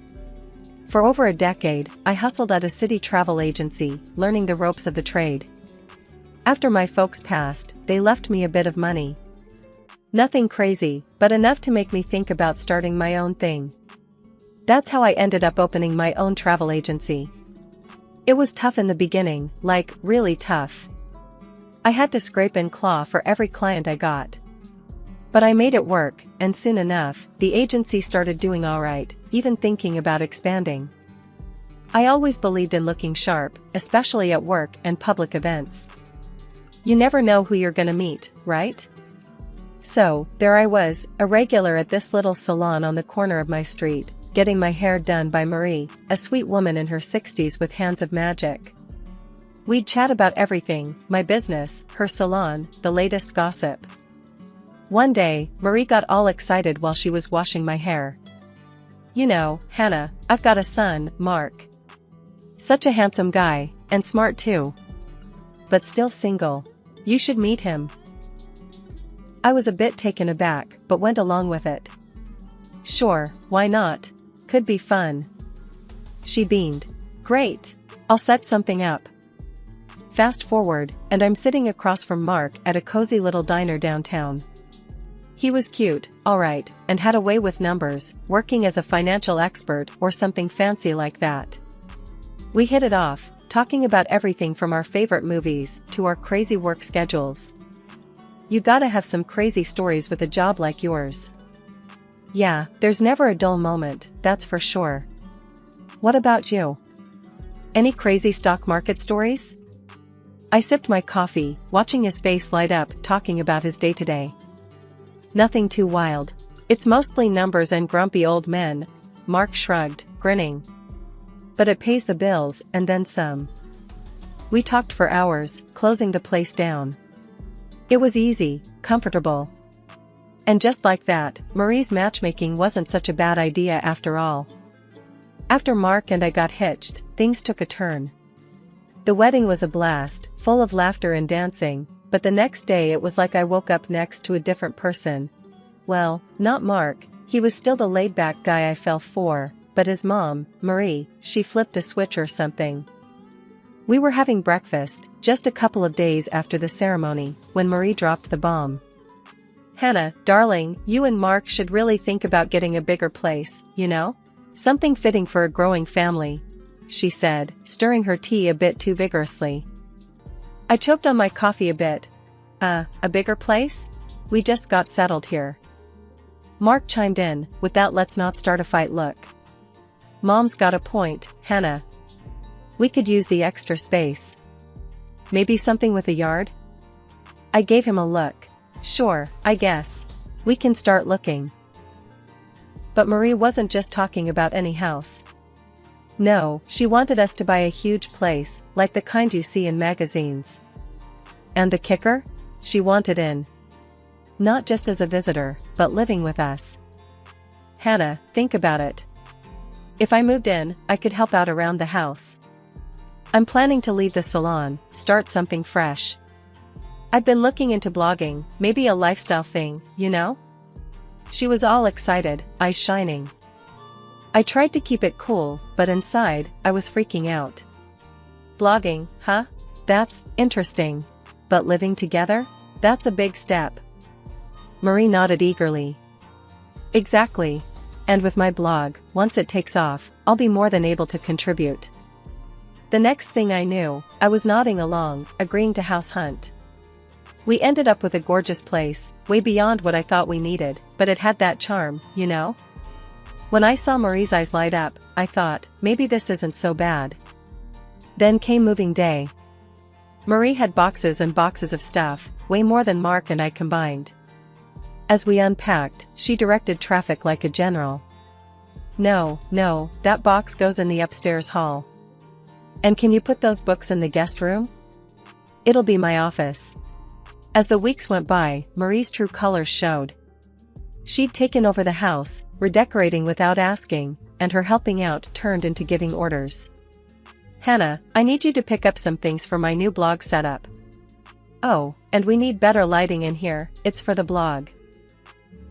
For over a decade, I hustled at a city travel agency, learning the ropes of the trade. After my folks passed, they left me a bit of money. Nothing crazy, but enough to make me think about starting my own thing. That's how I ended up opening my own travel agency. It was tough in the beginning, like, really tough. I had to scrape and claw for every client I got. But I made it work, and soon enough, the agency started doing alright, even thinking about expanding. I always believed in looking sharp, especially at work and public events. You never know who you're gonna meet, right? So, there I was, a regular at this little salon on the corner of my street, getting my hair done by Marie, a sweet woman in her 60s with hands of magic. We'd chat about everything: my business, her salon, the latest gossip. One day, Marie got all excited while she was washing my hair. "You know, Hannah, I've got a son, Mark. Such a handsome guy, and smart too. But still single. You should meet him." I was a bit taken aback, but went along with it. "Sure, why not? Could be fun." She beamed. "Great. I'll set something up." Fast forward, and I'm sitting across from Mark at a cozy little diner downtown. He was cute, alright, and had a way with numbers, working as a financial expert or something fancy like that. We hit it off, talking about everything from our favorite movies to our crazy work schedules. "You gotta have some crazy stories with a job like yours." Yeah, there's never a dull moment, that's for sure. What about you? Any crazy stock market stories? I sipped my coffee, watching his face light up, talking about his day-to-day. Nothing too wild. It's mostly numbers and grumpy old men, Mark shrugged, grinning. But it pays the bills, and then some. We talked for hours, closing the place down. It was easy, comfortable. And just like that, Marie's matchmaking wasn't such a bad idea after all. After Mark and I got hitched, things took a turn. The wedding was a blast, full of laughter and dancing, but the next day it was like I woke up next to a different person. Well, not Mark, he was still the laid-back guy I fell for, but his mom, Marie, she flipped a switch or something. We were having breakfast, just a couple of days after the ceremony, when Marie dropped the bomb. Hannah, darling, you and Mark should really think about getting a bigger place, you know? Something fitting for a growing family, she said, stirring her tea a bit too vigorously. I choked on my coffee a bit. A bigger place? We just got settled here. Mark chimed in, with that let's not start a fight look. Mom's got a point, Hannah. We could use the extra space. Maybe something with a yard? I gave him a look. Sure, I guess. We can start looking. But Marie wasn't just talking about any house. No, she wanted us to buy a huge place, like the kind you see in magazines. And the kicker? She wanted in. Not just as a visitor, but living with us. Hannah, think about it. If I moved in, I could help out around the house. I'm planning to leave the salon, start something fresh. I've been looking into blogging, maybe a lifestyle thing, you know? She was all excited, eyes shining. I tried to keep it cool, but inside, I was freaking out. Blogging, huh? That's interesting. But living together? That's a big step. Marie nodded eagerly. Exactly. And with my blog, once it takes off, I'll be more than able to contribute. The next thing I knew, I was nodding along, agreeing to house hunt. We ended up with a gorgeous place, way beyond what I thought we needed, but it had that charm, you know? When I saw Marie's eyes light up, I thought, maybe this isn't so bad. Then came moving day. Marie had boxes and boxes of stuff, way more than Mark and I combined. As we unpacked, she directed traffic like a general. No, that box goes in the upstairs hall. And can you put those books in the guest room? It'll be my office. As the weeks went by, Marie's true colors showed. She'd taken over the house, redecorating without asking, and her helping out turned into giving orders. Hannah, I need you to pick up some things for my new blog setup. Oh, and we need better lighting in here, it's for the blog.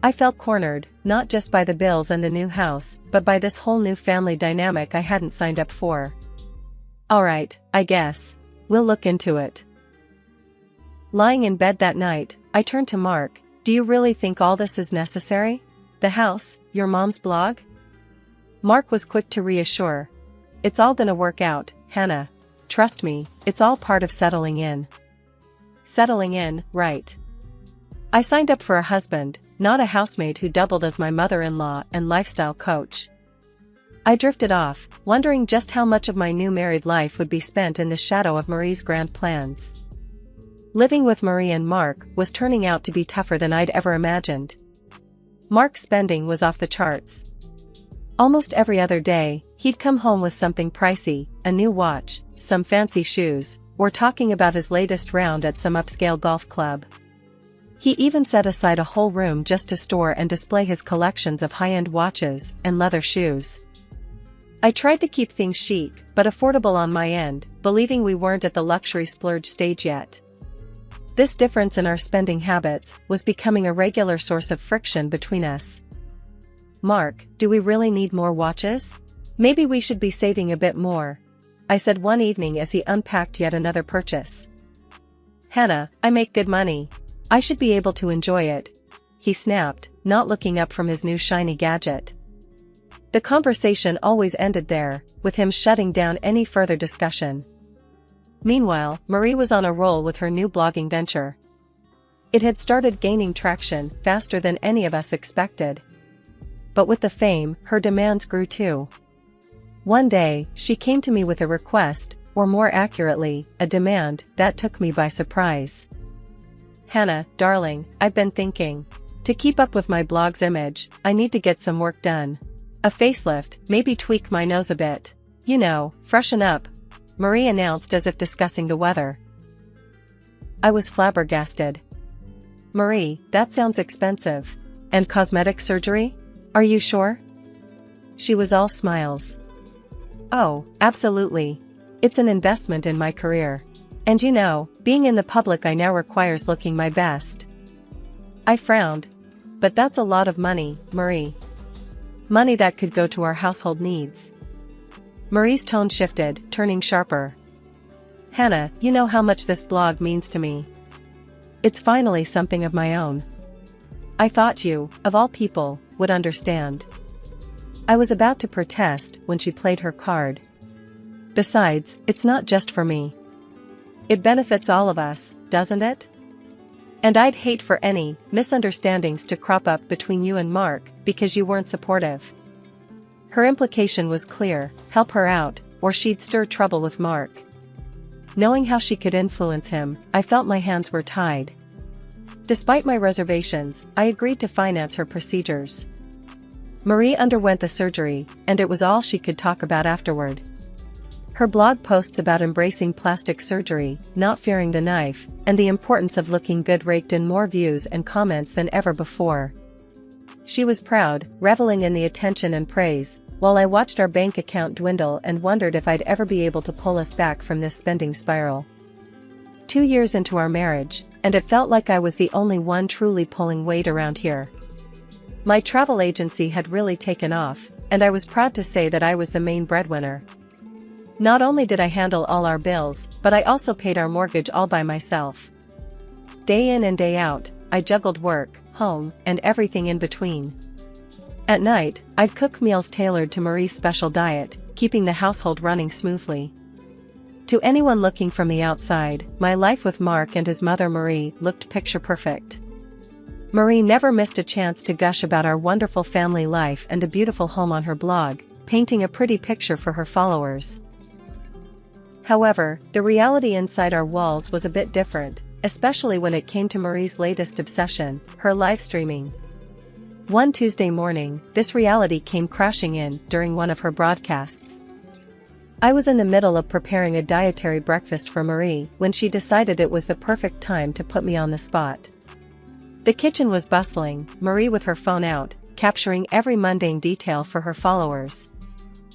I felt cornered, not just by the bills and the new house, but by this whole new family dynamic I hadn't signed up for. Alright, I guess. We'll look into it. Lying in bed that night, I turned to Mark. Do you really think all this is necessary? The house, your mom's blog? Mark was quick to reassure. It's all gonna work out, Hannah. Trust me, it's all part of settling in. Settling in, right. I signed up for a husband, not a housemate who doubled as my mother-in-law and lifestyle coach. I drifted off, wondering just how much of my new married life would be spent in the shadow of Marie's grand plans. Living with Marie and Mark was turning out to be tougher than I'd ever imagined. Mark's spending was off the charts. Almost every other day, he'd come home with something pricey, a new watch, some fancy shoes, or talking about his latest round at some upscale golf club. He even set aside a whole room just to store and display his collections of high-end watches and leather shoes. I tried to keep things chic, but affordable on my end, believing we weren't at the luxury splurge stage yet. This difference in our spending habits was becoming a regular source of friction between us. Mark, do we really need more watches? Maybe we should be saving a bit more, I said one evening as he unpacked yet another purchase. Hannah, I make good money. I should be able to enjoy it, he snapped, not looking up from his new shiny gadget. The conversation always ended there, with him shutting down any further discussion. Meanwhile, Marie was on a roll with her new blogging venture. It had started gaining traction faster than any of us expected. but with the fame, her demands grew too. One day, she came to me with a request, or more accurately, a demand, that took me by surprise. "Hannah, darling, I've been thinking. To keep up with my blog's image, I need to get some work done. A facelift, maybe tweak my nose a bit. You know, freshen up," Marie announced as if discussing the weather. I was flabbergasted. "Marie, that sounds expensive. And cosmetic surgery? Are you sure?" She was all smiles. "Oh, absolutely. It's an investment in my career. And you know, being in the public eye now requires looking my best." I frowned. "But that's a lot of money, Marie. Money that could go to our household needs." Marie's tone shifted, turning sharper. "Hannah, you know how much this blog means to me. It's finally something of my own. I thought you, of all people, would understand." I was about to protest when she played her card. "Besides, it's not just for me. It benefits all of us, doesn't it? And I'd hate for any misunderstandings to crop up between you and Mark because you weren't supportive." Her implication was clear: help her out, or she'd stir trouble with Mark. Knowing how she could influence him, I felt my hands were tied. Despite my reservations, I agreed to finance her procedures. Marie underwent the surgery, and it was all she could talk about afterward. Her blog posts about embracing plastic surgery, not fearing the knife, and the importance of looking good raked in more views and comments than ever before. She was proud, reveling in the attention and praise, while I watched our bank account dwindle and wondered if I'd ever be able to pull us back from this spending spiral. 2 years into our marriage, and it felt like I was the only one truly pulling weight around here. My travel agency had really taken off, and I was proud to say that I was the main breadwinner. Not only did I handle all our bills, but I also paid our mortgage all by myself. Day in and day out, I juggled work, home, and everything in between. At night, I'd cook meals tailored to Marie's special diet, keeping the household running smoothly. To anyone looking from the outside, my life with Mark and his mother Marie looked picture perfect. Marie never missed a chance to gush about our wonderful family life and a beautiful home on her blog, painting a pretty picture for her followers. However, the reality inside our walls was a bit different, especially when it came to Marie's latest obsession, her live streaming. One Tuesday morning, this reality came crashing in during one of her broadcasts. I was in the middle of preparing a dietary breakfast for Marie when she decided it was the perfect time to put me on the spot. The kitchen was bustling, Marie with her phone out, capturing every mundane detail for her followers.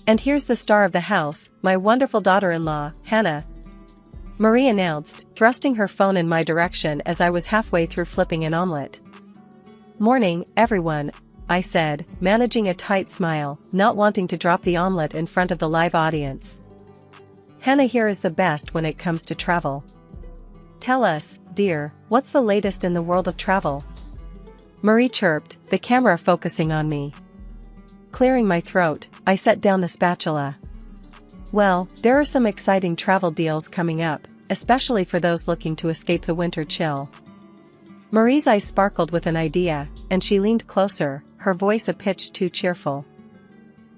"And here's the star of the house, my wonderful daughter-in-law, Hannah," Marie announced, thrusting her phone in my direction as I was halfway through flipping an omelette. "Morning, everyone," I said, managing a tight smile, not wanting to drop the omelette in front of the live audience. "Hannah here is the best when it comes to travel. Tell us, dear, what's the latest in the world of travel?" Marie chirped, the camera focusing on me. Clearing my throat, I set down the spatula. "Well, there are some exciting travel deals coming up, especially for those looking to escape the winter chill." Marie's eyes sparkled with an idea, and she leaned closer, her voice a pitch too cheerful.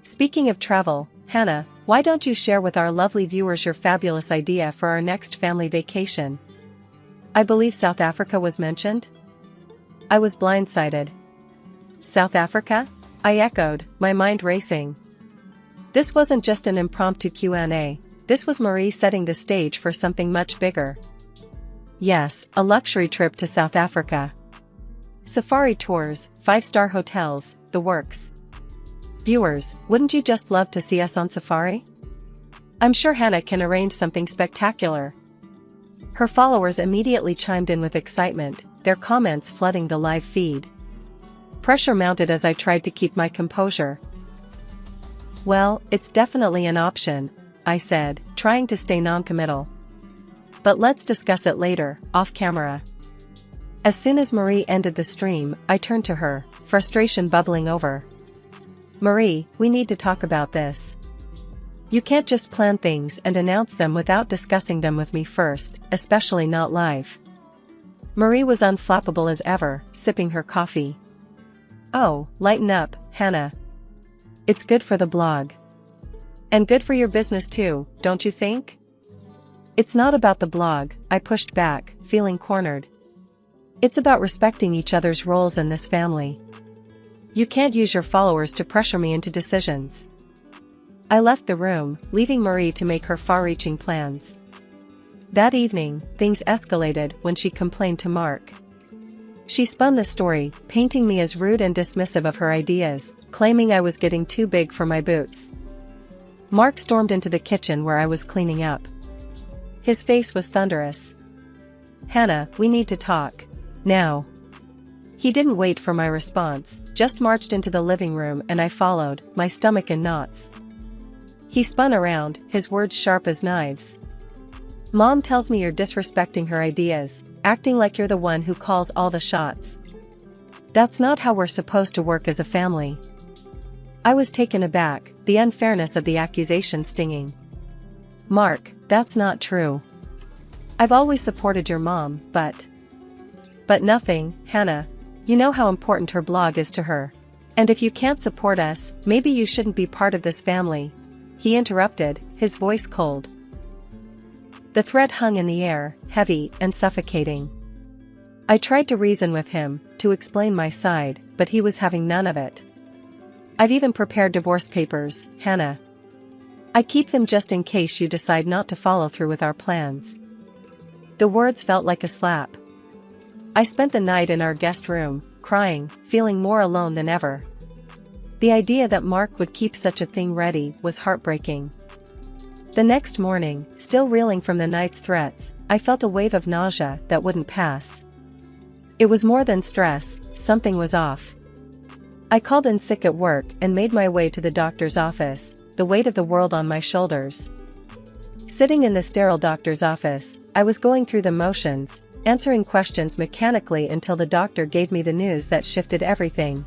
"Speaking of travel, Hannah, why don't you share with our lovely viewers your fabulous idea for our next family vacation? I believe South Africa was mentioned?" I was blindsided. "South Africa?" I echoed, my mind racing. This wasn't just an impromptu Q&A, this was Marie setting the stage for something much bigger. Yes, a luxury trip to South Africa. Safari tours, 5-star hotels, the works. Viewers, wouldn't you just love to see us on safari? I'm sure Hannah can arrange something spectacular. Her followers immediately chimed in with excitement, their comments flooding the live feed. Pressure mounted as I tried to keep my composure. "Well, it's definitely an option," I said, trying to stay non-committal. "But let's discuss it later, off-camera." As soon as Marie ended the stream, I turned to her, frustration bubbling over. "Marie, we need to talk about this. You can't just plan things and announce them without discussing them with me first, especially not live." Marie was unflappable as ever, sipping her coffee. Oh, lighten up, Hannah. It's good for the blog. And good for your business too, don't you think? It's not about the blog, I pushed back, feeling cornered. It's about respecting each other's roles in this family. You can't use your followers to pressure me into decisions. I left the room, leaving Marie to make her far-reaching plans. That evening, things escalated when she complained to Mark. She spun the story, painting me as rude and dismissive of her ideas, claiming I was getting too big for my boots. Mark stormed into the kitchen where I was cleaning up. His face was thunderous. Hannah, we need to talk. Now. He didn't wait for my response, just marched into the living room and I followed, my stomach in knots. He spun around, his words sharp as knives. Mom tells me you're disrespecting her ideas, acting like you're the one who calls all the shots. That's not how we're supposed to work as a family. I was taken aback, the unfairness of the accusation stinging. Mark, that's not true. I've always supported your mom, but nothing, Hannah. You know how important her blog is to her. And if you can't support us, maybe you shouldn't be part of this family. He interrupted, his voice cold. The threat hung in the air, heavy and suffocating. I tried to reason with him, to explain my side, but he was having none of it. I've even prepared divorce papers, Hannah. I keep them just in case you decide not to follow through with our plans. The words felt like a slap. I spent the night in our guest room, crying, feeling more alone than ever. The idea that Mark would keep such a thing ready was heartbreaking. The next morning, still reeling from the night's threats, I felt a wave of nausea that wouldn't pass. It was more than stress, something was off. I called in sick at work and made my way to the doctor's office, the weight of the world on my shoulders. Sitting in the sterile doctor's office, I was going through the motions, answering questions mechanically until the doctor gave me the news that shifted everything.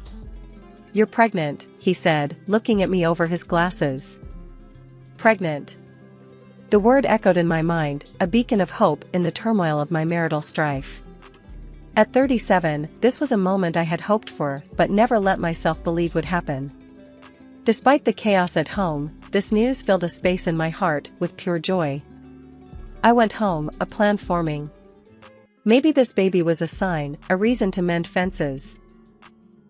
You're pregnant, he said, looking at me over his glasses. Pregnant. The word echoed in my mind, a beacon of hope in the turmoil of my marital strife. At 37, this was a moment I had hoped for, but never let myself believe would happen. Despite the chaos at home, this news filled a space in my heart with pure joy. I went home, a plan forming. Maybe this baby was a sign, a reason to mend fences.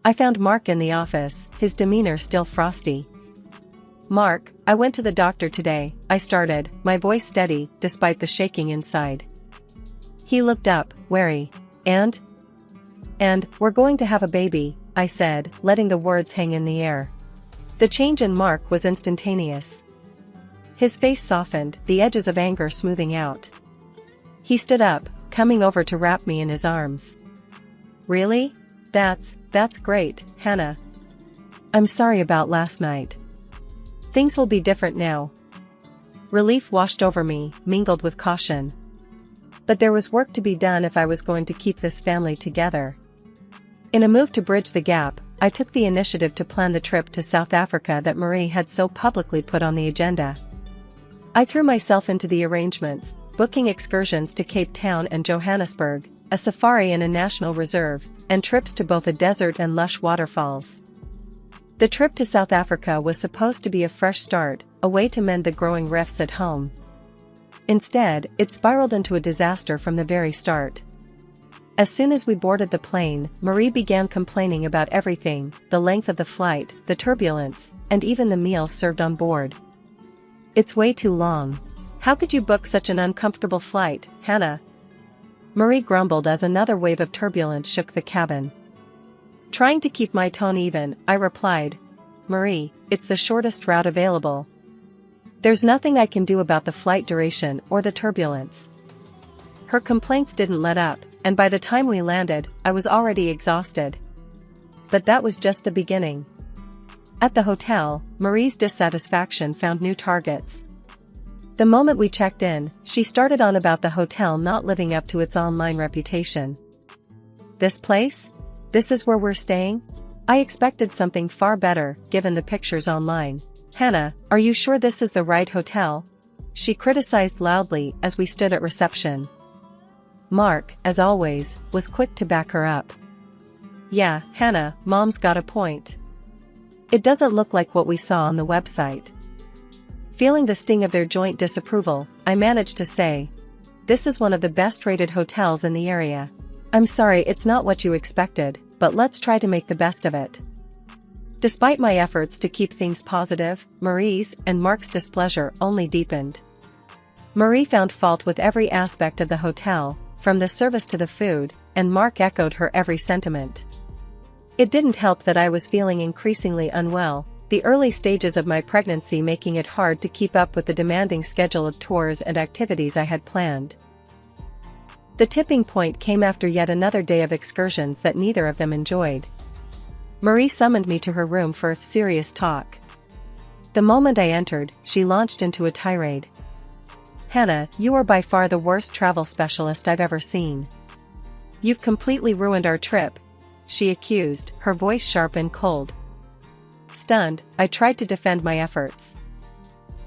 I found Mark in the office, his demeanor still frosty. Mark, I went to the doctor today, I started, my voice steady, despite the shaking inside. He looked up, wary. And we're going to have a baby, I said, letting the words hang in the air. The change in Mark was instantaneous. His face softened, the edges of anger smoothing out. He stood up, coming over to wrap me in his arms. Really? That's great, Hannah. I'm sorry about last night. Things will be different now. Relief washed over me, mingled with caution. But there was work to be done if I was going to keep this family together. In a move to bridge the gap, I took the initiative to plan the trip to South Africa that Marie had so publicly put on the agenda. I threw myself into the arrangements, booking excursions to Cape Town and Johannesburg, a safari in a national reserve, and trips to both a desert and lush waterfalls. The trip to South Africa was supposed to be a fresh start, a way to mend the growing rifts at home. Instead, it spiraled into a disaster from the very start. As soon as we boarded the plane, Marie began complaining about everything, the length of the flight, the turbulence, and even the meals served on board. It's way too long. How could you book such an uncomfortable flight, Hannah? Marie grumbled as another wave of turbulence shook the cabin. Trying to keep my tone even, I replied, Marie, it's the shortest route available. There's nothing I can do about the flight duration or the turbulence. Her complaints didn't let up, and by the time we landed, I was already exhausted. But that was just the beginning. At the hotel, Marie's dissatisfaction found new targets. The moment we checked in, she started on about the hotel not living up to its online reputation. This place? This is where we're staying? I expected something far better, given the pictures online. Hannah, are you sure this is the right hotel? She criticized loudly as we stood at reception. Mark, as always, was quick to back her up. Yeah, Hannah, Mom's got a point. It doesn't look like what we saw on the website. Feeling the sting of their joint disapproval, I managed to say, "This is one of the best-rated hotels in the area. I'm sorry it's not what you expected, but let's try to make the best of it." Despite my efforts to keep things positive, Marie's and Mark's displeasure only deepened. Marie found fault with every aspect of the hotel, from the service to the food, and Mark echoed her every sentiment. It didn't help that I was feeling increasingly unwell, the early stages of my pregnancy making it hard to keep up with the demanding schedule of tours and activities I had planned. The tipping point came after yet another day of excursions that neither of them enjoyed. Marie summoned me to her room for a serious talk. The moment I entered, she launched into a tirade. "Hannah, you are by far the worst travel specialist I've ever seen. You've completely ruined our trip," she accused, her voice sharp and cold. Stunned, I tried to defend my efforts.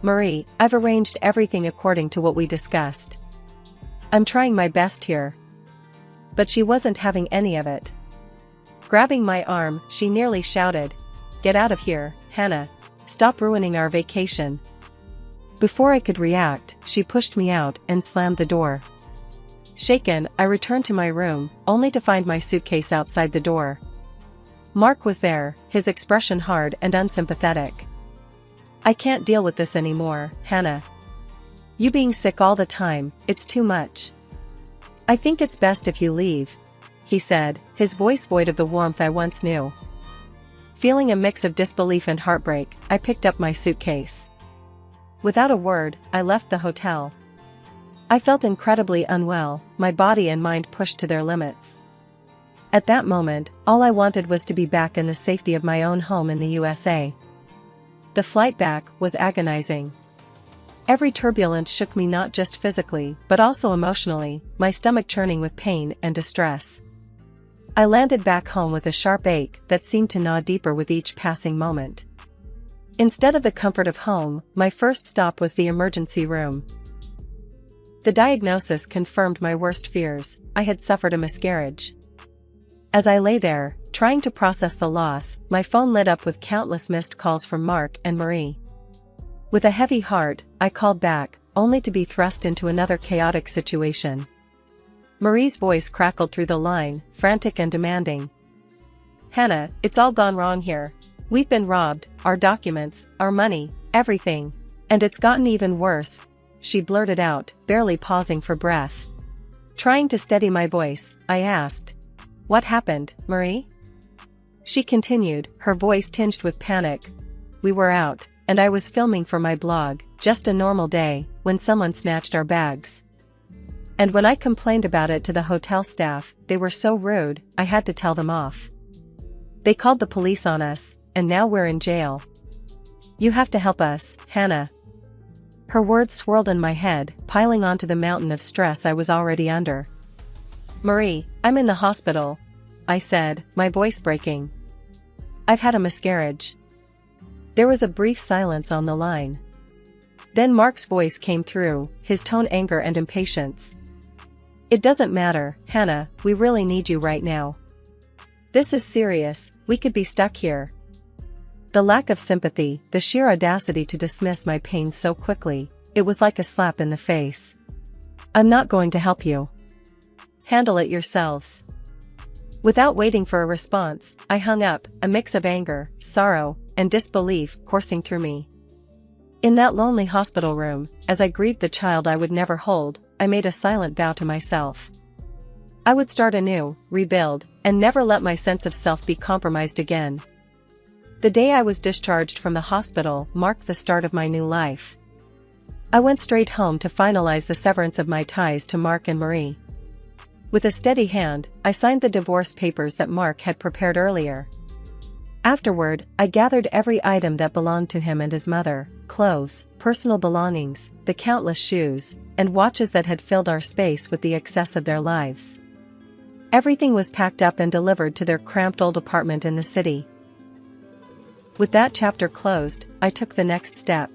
"Marie, I've arranged everything according to what we discussed. I'm trying my best here." But she wasn't having any of it. Grabbing my arm, she nearly shouted, "Get out of here, Hannah. Stop ruining our vacation." Before I could react, she pushed me out and slammed the door. Shaken, I returned to my room, only to find my suitcase outside the door. Mark was there, his expression hard and unsympathetic. "I can't deal with this anymore, Hannah. You being sick all the time, it's too much. I think it's best if you leave," he said, his voice void of the warmth I once knew. Feeling a mix of disbelief and heartbreak, I picked up my suitcase. Without a word, I left the hotel. I felt incredibly unwell, my body and mind pushed to their limits. At that moment, all I wanted was to be back in the safety of my own home in the USA. The flight back was agonizing. Every turbulence shook me not just physically, but also emotionally, my stomach churning with pain and distress. I landed back home with a sharp ache that seemed to gnaw deeper with each passing moment. Instead of the comfort of home, my first stop was the emergency room. The diagnosis confirmed my worst fears. I had suffered a miscarriage. As I lay there, trying to process the loss, my phone lit up with countless missed calls from Mark and Marie. With a heavy heart, I called back, only to be thrust into another chaotic situation. Marie's voice crackled through the line, frantic and demanding. "Hannah, it's all gone wrong here. We've been robbed, our documents, our money, everything. And it's gotten even worse," she blurted out, barely pausing for breath. Trying to steady my voice, I asked, "What happened, Marie?" She continued, her voice tinged with panic. "We were out, and I was filming for my blog, just a normal day, when someone snatched our bags. And when I complained about it to the hotel staff, they were so rude, I had to tell them off. They called the police on us, and now we're in jail. You have to help us, Hannah." Her words swirled in my head, piling onto the mountain of stress I was already under. "Marie, I'm in the hospital," I said, my voice breaking. "I've had a miscarriage." There was a brief silence on the line. Then Mark's voice came through, his tone anger and impatience. "It doesn't matter, Hannah, we really need you right now. This is serious, we could be stuck here." The lack of sympathy, the sheer audacity to dismiss my pain so quickly, it was like a slap in the face. "I'm not going to help you. Handle it yourselves." Without waiting for a response, I hung up, a mix of anger, sorrow, and disbelief coursing through me. In that lonely hospital room, as I grieved the child I would never hold, I made a silent vow to myself. I would start anew, rebuild, and never let my sense of self be compromised again. The day I was discharged from the hospital marked the start of my new life. I went straight home to finalize the severance of my ties to Mark and Marie. With a steady hand, I signed the divorce papers that Mark had prepared earlier. Afterward, I gathered every item that belonged to him and his mother, clothes, personal belongings, the countless shoes, and watches that had filled our space with the excess of their lives. Everything was packed up and delivered to their cramped old apartment in the city. With that chapter closed, I took the next step.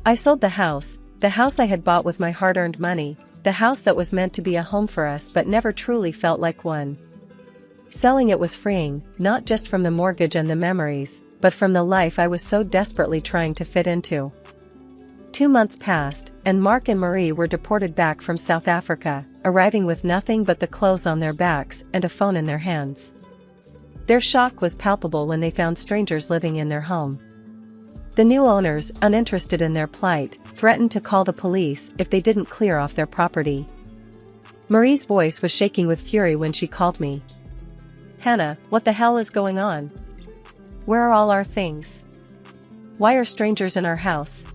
I sold the house I had bought with my hard-earned money, the house that was meant to be a home for us but never truly felt like one. Selling it was freeing, not just from the mortgage and the memories, but from the life I was so desperately trying to fit into. 2 months passed, and Mark and Marie were deported back from South Africa, arriving with nothing but the clothes on their backs and a phone in their hands. Their shock was palpable when they found strangers living in their home. The new owners, uninterested in their plight, threatened to call the police if they didn't clear off their property. Marie's voice was shaking with fury when she called me. "Hannah, what the hell is going on? Where are all our things? Why are strangers in our house?"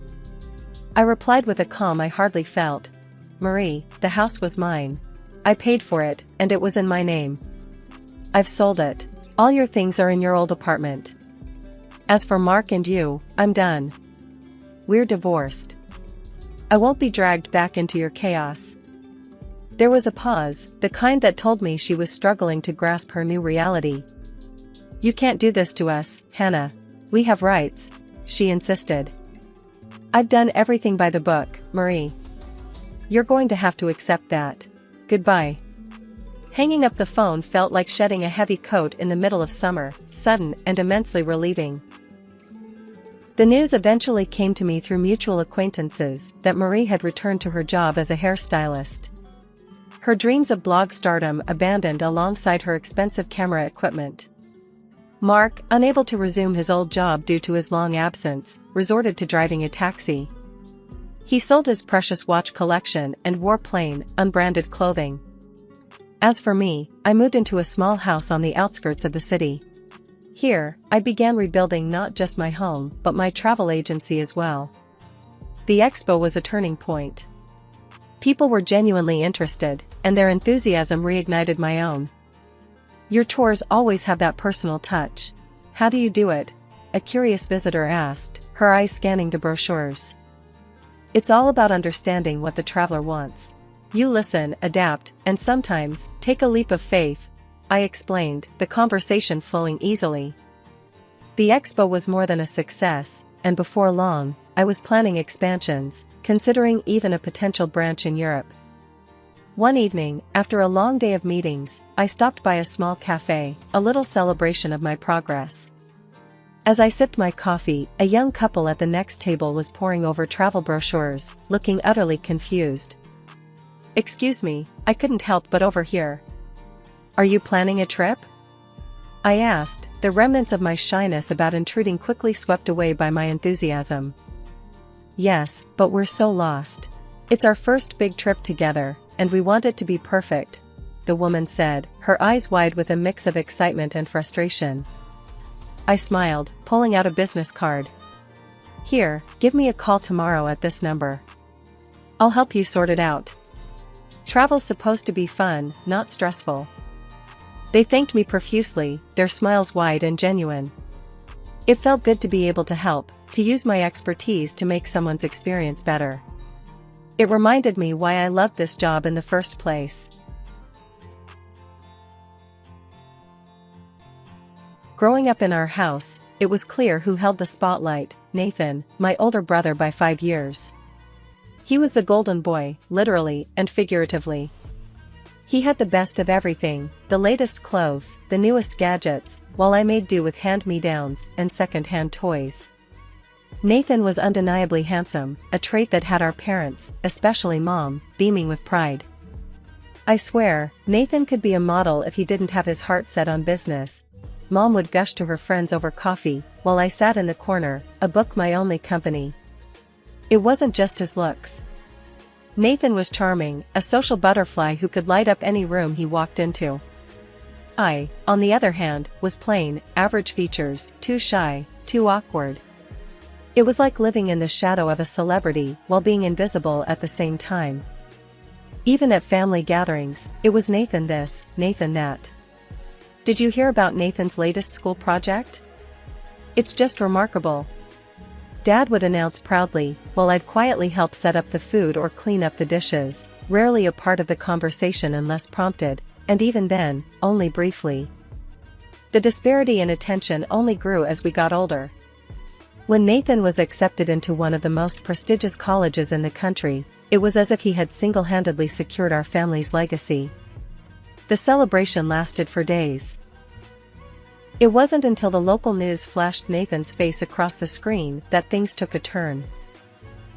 I replied with a calm I hardly felt. "Marie, the house was mine. I paid for it, and it was in my name. I've sold it. All your things are in your old apartment. As for Mark and you, I'm done. We're divorced. I won't be dragged back into your chaos." There was a pause, the kind that told me she was struggling to grasp her new reality. "You can't do this to us, Hannah. We have rights," she insisted. "I've done everything by the book, Marie. You're going to have to accept that. Goodbye." Hanging up the phone felt like shedding a heavy coat in the middle of summer, sudden and immensely relieving. The news eventually came to me through mutual acquaintances that Marie had returned to her job as a hairstylist. Her dreams of blog stardom abandoned alongside her expensive camera equipment. Mark, unable to resume his old job due to his long absence, resorted to driving a taxi. He sold his precious watch collection and wore plain, unbranded clothing. As for me, I moved into a small house on the outskirts of the city. Here, I began rebuilding not just my home but my travel agency as well. The expo was a turning point. People were genuinely interested, and their enthusiasm reignited my own. "Your tours always have that personal touch. How do you do it?" a curious visitor asked, her eyes scanning the brochures. "It's all about understanding what the traveler wants. You listen, adapt, and sometimes take a leap of faith," I explained, the conversation flowing easily. The expo was more than a success, and before long, I was planning expansions, considering even a potential branch in Europe. One evening, after a long day of meetings, I stopped by a small cafe, a little celebration of my progress. As I sipped my coffee, a young couple at the next table was poring over travel brochures, looking utterly confused. "Excuse me, I couldn't help but overhear. Are you planning a trip?" I asked, the remnants of my shyness about intruding quickly swept away by my enthusiasm. "Yes, but we're so lost. It's our first big trip together, and we want it to be perfect," the woman said, her eyes wide with a mix of excitement and frustration. I smiled, pulling out a business card. "Here, give me a call tomorrow at this number. I'll help you sort it out. Travel's supposed to be fun, not stressful." They thanked me profusely, their smiles wide and genuine. It felt good to be able to help, to use my expertise to make someone's experience better. It reminded me why I loved this job in the first place. Growing up in our house, it was clear who held the spotlight: Nathan, my older brother by 5 years. He was the golden boy, literally and figuratively. He had the best of everything, the latest clothes, the newest gadgets, while I made do with hand-me-downs and second-hand toys. Nathan was undeniably handsome, a trait that had our parents, especially Mom, beaming with pride. I swear, Nathan could be a model if he didn't have his heart set on business. Mom would gush to her friends over coffee, while I sat in the corner, a book my only company. It wasn't just his looks. Nathan was charming, a social butterfly who could light up any room he walked into. I, on the other hand, was plain, average features, too shy, too awkward. It was like living in the shadow of a celebrity while being invisible at the same time. Even at family gatherings, it was Nathan this, Nathan that. Did you hear about Nathan's latest school project? It's just remarkable. Dad would announce proudly, while I'd quietly help set up the food or clean up the dishes, rarely a part of the conversation unless prompted, and even then, only briefly. The disparity in attention only grew as we got older. When Nathan was accepted into one of the most prestigious colleges in the country, it was as if he had single-handedly secured our family's legacy. The celebration lasted for days. It wasn't until the local news flashed Nathan's face across the screen that things took a turn.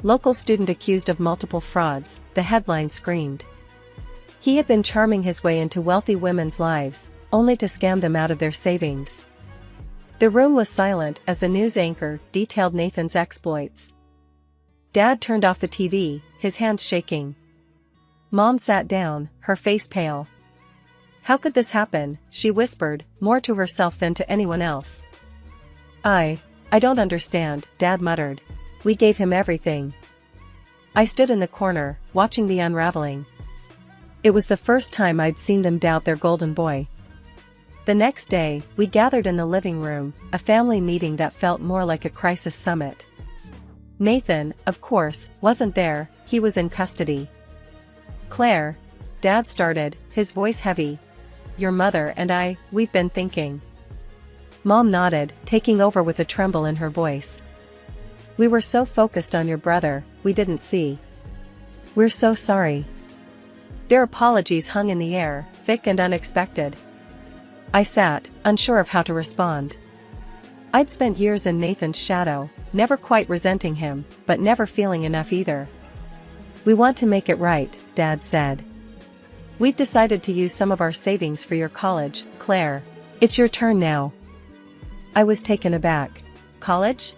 Local student accused of multiple frauds, the headline screamed. He had been charming his way into wealthy women's lives, only to scam them out of their savings. The room was silent as the news anchor detailed Nathan's exploits. Dad turned off the TV, his hands shaking. Mom sat down, her face pale. "How could this happen?" she whispered, more to herself than to anyone else. I don't understand," Dad muttered. "We gave him everything." I stood in the corner, watching the unraveling. It was the first time I'd seen them doubt their golden boy. The next day, we gathered in the living room, a family meeting that felt more like a crisis summit. Nathan, of course, wasn't there, he was in custody. "Claire," Dad started, his voice heavy. "Your mother and we've been thinking." Mom nodded, taking over with a tremble in her voice. "We were so focused on your brother, we didn't see. We're so sorry." Their apologies hung in the air, thick and unexpected. I sat, unsure of how to respond. I'd spent years in Nathan's shadow, never quite resenting him, but never feeling enough either. "We want to make it right," Dad said. "We've decided to use some of our savings for your college, Claire. It's your turn now." I was taken aback. College?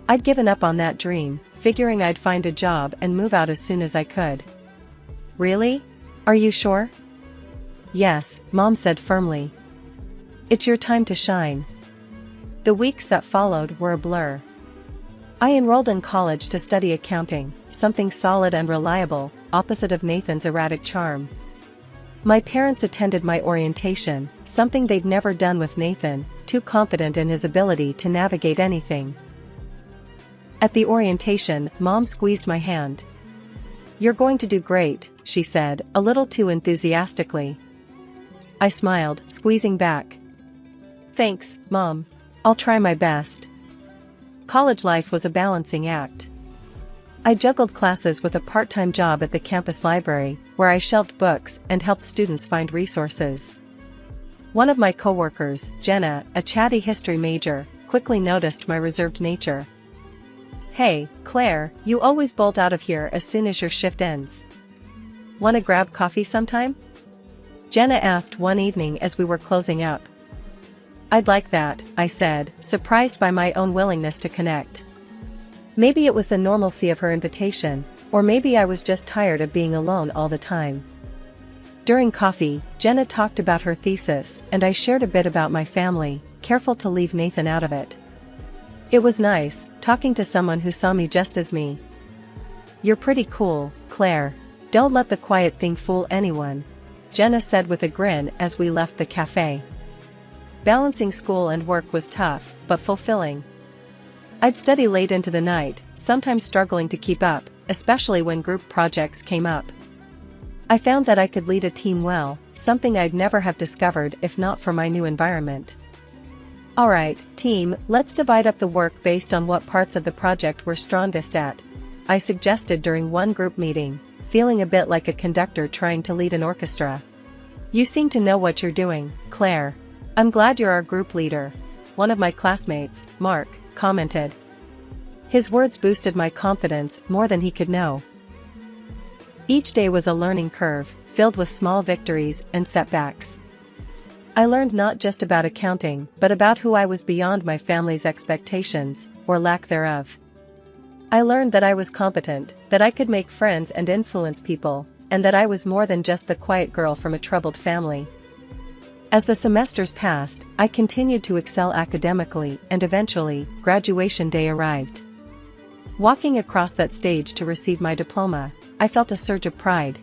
I'd given up on that dream, figuring I'd find a job and move out as soon as I could. "Really? Are you sure?" "Yes," Mom said firmly. "It's your time to shine." The weeks that followed were a blur. I enrolled in college to study accounting, something solid and reliable, opposite of Nathan's erratic charm. My parents attended my orientation, something they'd never done with Nathan, too confident in his ability to navigate anything. At the orientation, Mom squeezed my hand. "You're going to do great," she said, a little too enthusiastically. I smiled, squeezing back. "Thanks, Mom. I'll try my best." College life was a balancing act. I juggled classes with a part-time job at the campus library, where I shelved books and helped students find resources. One of my coworkers, Jenna, a chatty history major, quickly noticed my reserved nature. "Hey, Claire, you always bolt out of here as soon as your shift ends. Wanna grab coffee sometime?" Jenna asked one evening as we were closing up. "I'd like that," I said, surprised by my own willingness to connect. Maybe it was the normalcy of her invitation, or maybe I was just tired of being alone all the time. During coffee, Jenna talked about her thesis, and I shared a bit about my family, careful to leave Nathan out of it. It was nice, talking to someone who saw me just as me. "You're pretty cool, Claire. Don't let the quiet thing fool anyone," Jenna said with a grin as we left the cafe. Balancing school and work was tough, but fulfilling. I'd study late into the night, sometimes struggling to keep up, especially when group projects came up. I found that I could lead a team well, something I'd never have discovered if not for my new environment. "Alright, team, let's divide up the work based on what parts of the project we're strongest at," I suggested during one group meeting, feeling a bit like a conductor trying to lead an orchestra. "You seem to know what you're doing, Claire. I'm glad you're our group leader," one of my classmates, Mark, commented. His words boosted my confidence more than he could know. Each day was a learning curve, filled with small victories and setbacks. I learned not just about accounting, but about who I was beyond my family's expectations, or lack thereof. I learned that I was competent, that I could make friends and influence people, and that I was more than just the quiet girl from a troubled family. As the semesters passed, I continued to excel academically, and eventually, graduation day arrived. Walking across that stage to receive my diploma, I felt a surge of pride.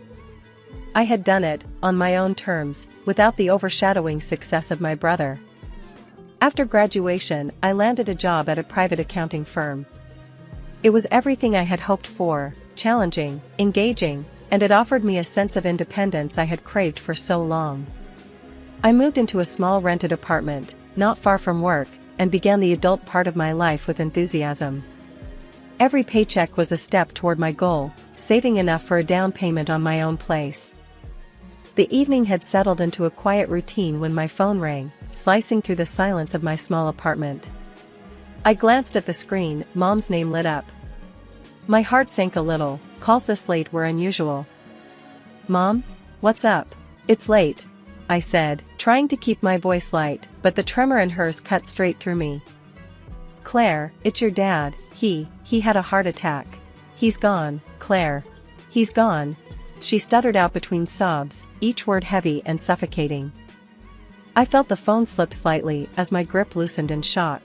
I had done it, on my own terms, without the overshadowing success of my brother. After graduation, I landed a job at a private accounting firm. It was everything I had hoped for, challenging, engaging, and it offered me a sense of independence I had craved for so long. I moved into a small rented apartment, not far from work, and began the adult part of my life with enthusiasm. Every paycheck was a step toward my goal, saving enough for a down payment on my own place. The evening had settled into a quiet routine when my phone rang, slicing through the silence of my small apartment. I glanced at the screen. Mom's name lit up. My heart sank a little. Calls this late were unusual. "Mom? What's up?" "It's late," I said, trying to keep my voice light, but the tremor in hers cut straight through me. "Claire, it's your dad. He had a heart attack. He's gone, Claire. He's gone." She stuttered out between sobs, each word heavy and suffocating. I felt the phone slip slightly as my grip loosened in shock.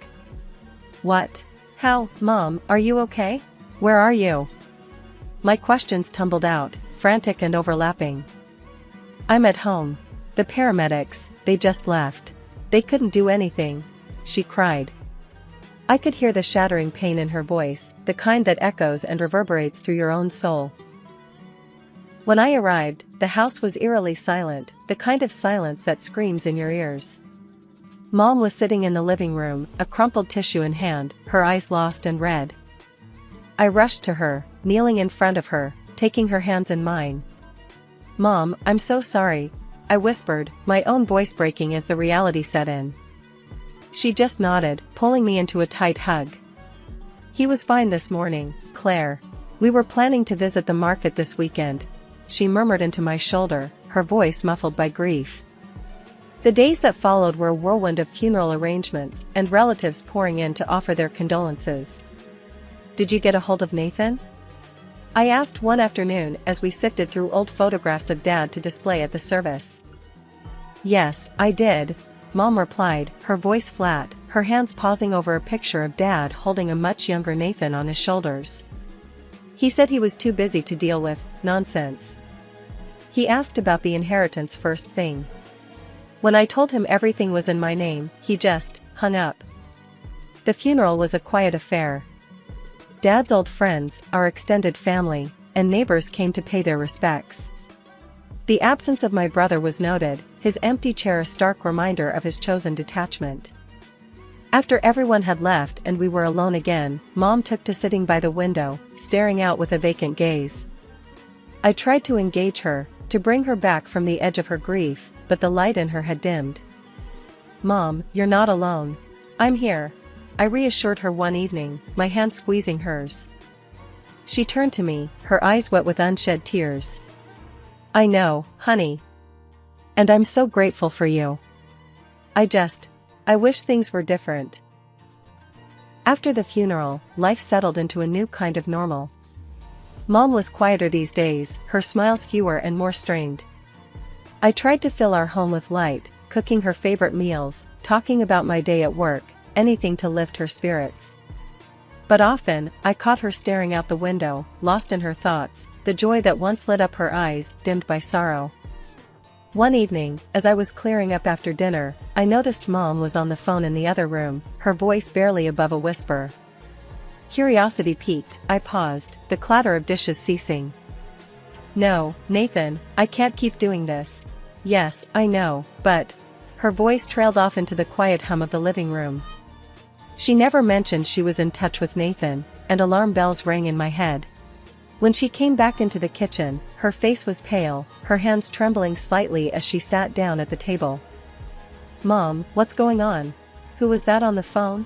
"What? How? Mom, are you okay? Where are you?" My questions tumbled out, frantic and overlapping. "I'm at home. The paramedics, they just left. They couldn't do anything," she cried. I could hear the shattering pain in her voice, the kind that echoes and reverberates through your own soul. When I arrived, the house was eerily silent, the kind of silence that screams in your ears. Mom was sitting in the living room, a crumpled tissue in hand, her eyes lost and red. I rushed to her, kneeling in front of her, taking her hands in mine. "Mom, I'm so sorry," I whispered, my own voice breaking as the reality set in. She just nodded, pulling me into a tight hug. "He was fine this morning, Claire. We were planning to visit the market this weekend," she murmured into my shoulder, her voice muffled by grief. The days that followed were a whirlwind of funeral arrangements and relatives pouring in to offer their condolences. "Did you get a hold of Nathan?" I asked one afternoon as we sifted through old photographs of Dad to display at the service. "Yes, I did," Mom replied, her voice flat, her hands pausing over a picture of Dad holding a much younger Nathan on his shoulders. "He said he was too busy to deal with nonsense. He asked about the inheritance first thing. When I told him everything was in my name, he just hung up." The funeral was a quiet affair. Dad's old friends, our extended family, and neighbors came to pay their respects. The absence of my brother was noted, his empty chair a stark reminder of his chosen detachment. After everyone had left and we were alone again, Mom took to sitting by the window, staring out with a vacant gaze. I tried to engage her, to bring her back from the edge of her grief, but the light in her had dimmed. "Mom, you're not alone. I'm here," I reassured her one evening, my hand squeezing hers. She turned to me, her eyes wet with unshed tears. "I know, honey. And I'm so grateful for you. I wish things were different." After the funeral, life settled into a new kind of normal. Mom was quieter these days, her smiles fewer and more strained. I tried to fill our home with light, cooking her favorite meals, talking about my day at work, anything to lift her spirits. But often, I caught her staring out the window, lost in her thoughts, the joy that once lit up her eyes, dimmed by sorrow. One evening, as I was clearing up after dinner, I noticed Mom was on the phone in the other room, her voice barely above a whisper. Curiosity piqued, I paused, the clatter of dishes ceasing. "No, Nathan, I can't keep doing this." "Yes, I know, but..." Her voice trailed off into the quiet hum of the living room. She never mentioned she was in touch with Nathan, and alarm bells rang in my head. When she came back into the kitchen, her face was pale, her hands trembling slightly as she sat down at the table. "Mom, what's going on? Who was that on the phone?"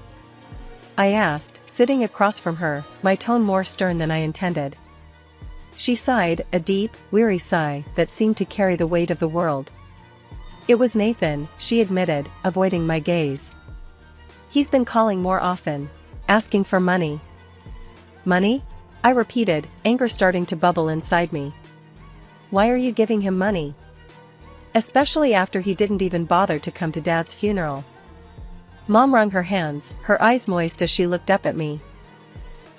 I asked, sitting across from her, my tone more stern than I intended. She sighed, a deep, weary sigh that seemed to carry the weight of the world. "It was Nathan," she admitted, avoiding my gaze. "He's been calling more often, asking for money." "Money?" I repeated, anger starting to bubble inside me. "Why are you giving him money? Especially after he didn't even bother to come to Dad's funeral." Mom wrung her hands, her eyes moist as she looked up at me.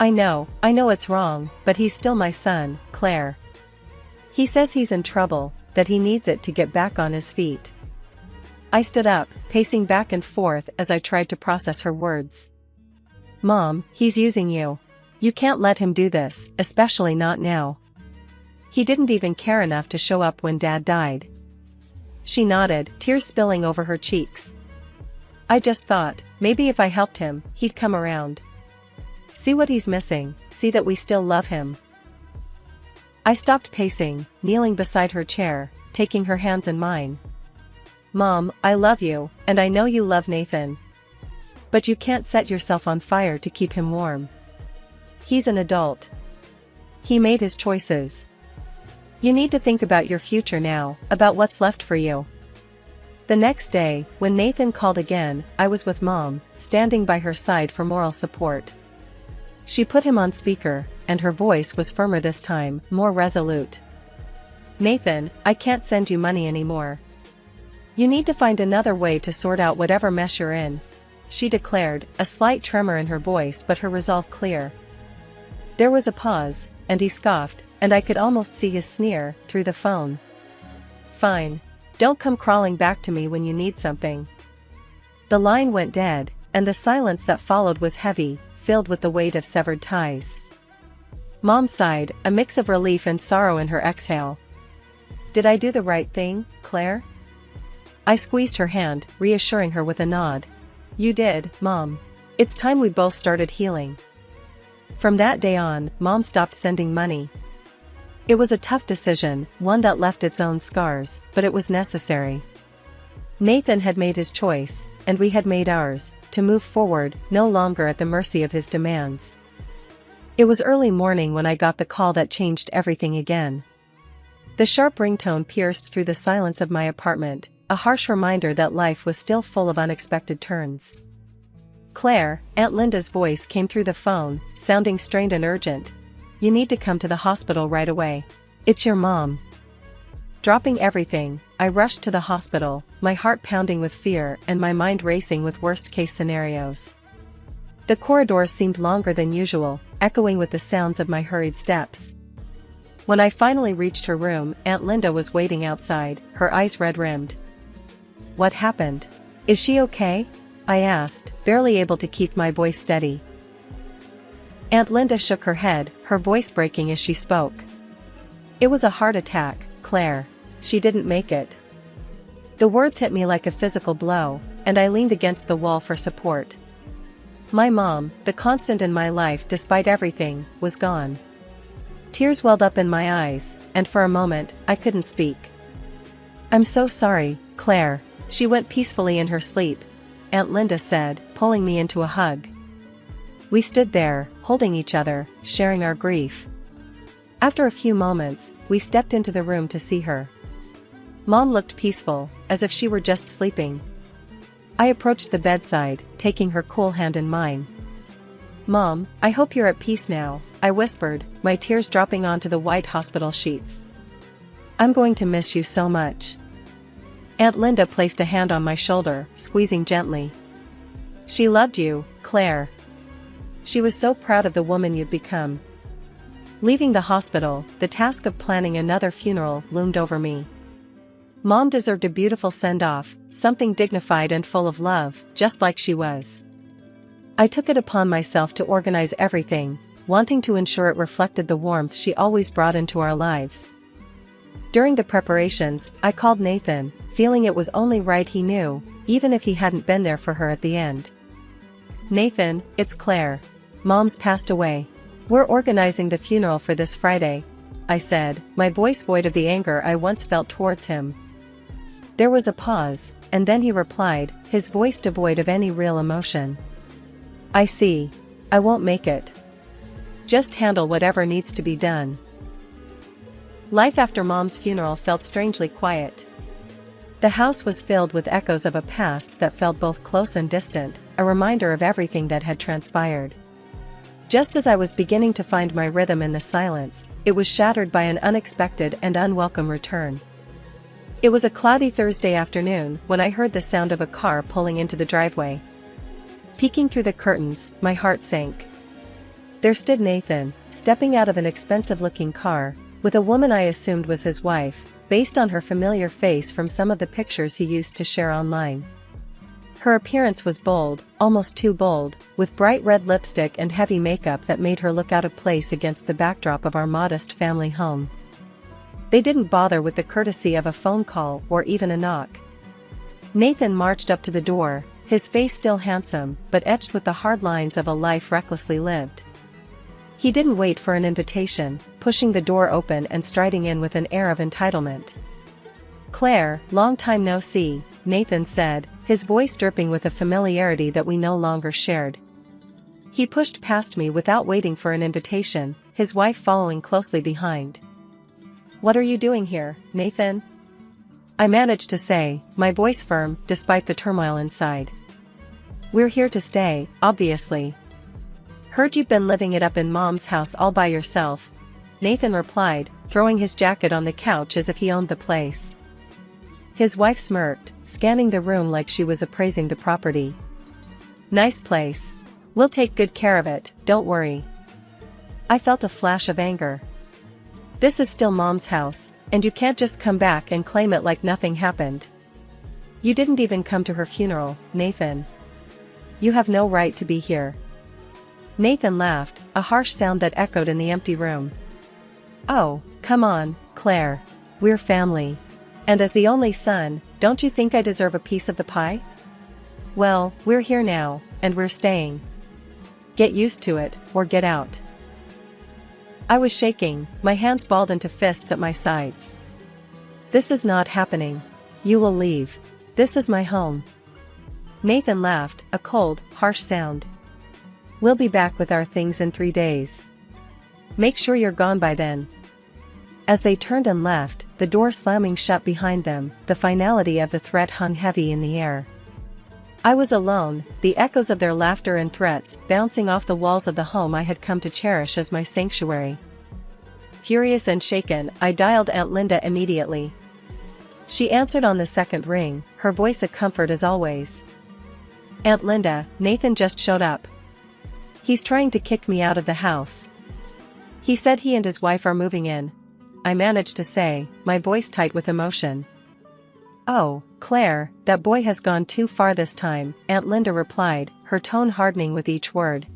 I know it's wrong, but he's still my son, Claire. He says he's in trouble, that he needs it to get back on his feet." I stood up, pacing back and forth as I tried to process her words. "Mom, he's using you. You can't let him do this, especially not now. He didn't even care enough to show up when Dad died." She nodded, tears spilling over her cheeks. "I just thought, maybe if I helped him, he'd come around. See what he's missing, see that we still love him." I stopped pacing, kneeling beside her chair, taking her hands in mine. "Mom, I love you, and I know you love Nathan. But you can't set yourself on fire to keep him warm. He's an adult. He made his choices. You need to think about your future now, about what's left for you." The next day, when Nathan called again, I was with Mom, standing by her side for moral support. She put him on speaker, and her voice was firmer this time, more resolute. "Nathan, I can't send you money anymore. You need to find another way to sort out whatever mess you're in," she declared, a slight tremor in her voice but her resolve clear. There was a pause, and he scoffed, and I could almost see his sneer through the phone. "Fine. Don't come crawling back to me when you need something." The line went dead, and the silence that followed was heavy, filled with the weight of severed ties. Mom sighed, a mix of relief and sorrow in her exhale. "Did I do the right thing, Claire?" I squeezed her hand, reassuring her with a nod. "You did, Mom. It's time we both started healing." From that day on, Mom stopped sending money. It was a tough decision, one that left its own scars, but it was necessary. Nathan had made his choice, and we had made ours, to move forward, no longer at the mercy of his demands. It was early morning when I got the call that changed everything again. The sharp ringtone pierced through the silence of my apartment, a harsh reminder that life was still full of unexpected turns. "Claire," Aunt Linda's voice came through the phone, sounding strained and urgent. "You need to come to the hospital right away. It's your mom." Dropping everything, I rushed to the hospital, my heart pounding with fear and my mind racing with worst-case scenarios. The corridors seemed longer than usual, echoing with the sounds of my hurried steps. When I finally reached her room, Aunt Linda was waiting outside, her eyes red-rimmed. "What happened? Is she okay?" I asked, barely able to keep my voice steady. Aunt Linda shook her head, her voice breaking as she spoke. "It was a heart attack, Claire. She didn't make it." The words hit me like a physical blow, and I leaned against the wall for support. My mom, the constant in my life despite everything, was gone. Tears welled up in my eyes, and for a moment, I couldn't speak. "I'm so sorry, Claire." She went peacefully in her sleep, Aunt Linda said, pulling me into a hug. We stood there, holding each other, sharing our grief. After a few moments, we stepped into the room to see her. Mom looked peaceful, as if she were just sleeping. I approached the bedside, taking her cool hand in mine. "Mom, I hope you're at peace now," I whispered, my tears dropping onto the white hospital sheets. "I'm going to miss you so much." Aunt Linda placed a hand on my shoulder, squeezing gently. "She loved you, Claire. She was so proud of the woman you'd become." Leaving the hospital, the task of planning another funeral loomed over me. Mom deserved a beautiful send-off, something dignified and full of love, just like she was. I took it upon myself to organize everything, wanting to ensure it reflected the warmth she always brought into our lives. During the preparations, I called Nathan, feeling it was only right he knew, even if he hadn't been there for her at the end. "Nathan, it's Claire. Mom's passed away. We're organizing the funeral for this Friday," I said, my voice void of the anger I once felt towards him. There was a pause, and then he replied, his voice devoid of any real emotion. "I see. I won't make it. Just handle whatever needs to be done." Life after Mom's funeral felt strangely quiet. The house was filled with echoes of a past that felt both close and distant, a reminder of everything that had transpired. Just as I was beginning to find my rhythm in the silence, it was shattered by an unexpected and unwelcome return. It was a cloudy Thursday afternoon when I heard the sound of a car pulling into the driveway. Peeking through the curtains, my heart sank. There stood Nathan, stepping out of an expensive-looking car, with a woman I assumed was his wife, based on her familiar face from some of the pictures he used to share online. Her appearance was bold, almost too bold, with bright red lipstick and heavy makeup that made her look out of place against the backdrop of our modest family home. They didn't bother with the courtesy of a phone call or even a knock. Nathan marched up to the door, his face still handsome, but etched with the hard lines of a life recklessly lived. He didn't wait for an invitation, pushing the door open and striding in with an air of entitlement. Claire, long time no see, Nathan said, his voice dripping with a familiarity that we no longer shared. He pushed past me without waiting for an invitation, his wife following closely behind. "What are you doing here, Nathan?" I managed to say, my voice firm despite the turmoil inside. "We're here to stay, obviously." "Heard you've been living it up in Mom's house all by yourself," Nathan replied, throwing his jacket on the couch as if he owned the place. His wife smirked, scanning the room like she was appraising the property. "Nice place. We'll take good care of it, don't worry." I felt a flash of anger. "This is still Mom's house, and you can't just come back and claim it like nothing happened. You didn't even come to her funeral, Nathan. You have no right to be here." Nathan laughed, a harsh sound that echoed in the empty room. "Oh, come on, Claire. We're family. And as the only son, don't you think I deserve a piece of the pie? Well, we're here now, and we're staying. Get used to it, or get out." I was shaking, my hands balled into fists at my sides. "This is not happening. You will leave. This is my home." Nathan laughed, a cold, harsh sound. "We'll be back with our things in 3 days. Make sure you're gone by then." As they turned and left, the door slamming shut behind them, the finality of the threat hung heavy in the air. I was alone, the echoes of their laughter and threats bouncing off the walls of the home I had come to cherish as my sanctuary. Furious and shaken, I dialed Aunt Linda immediately. She answered on the second ring, her voice a comfort as always. "Aunt Linda, Nathan just showed up. He's trying to kick me out of the house. He said he and his wife are moving in," I managed to say, my voice tight with emotion. "Oh, Claire, that boy has gone too far this time," Aunt Linda replied, her tone hardening with each word.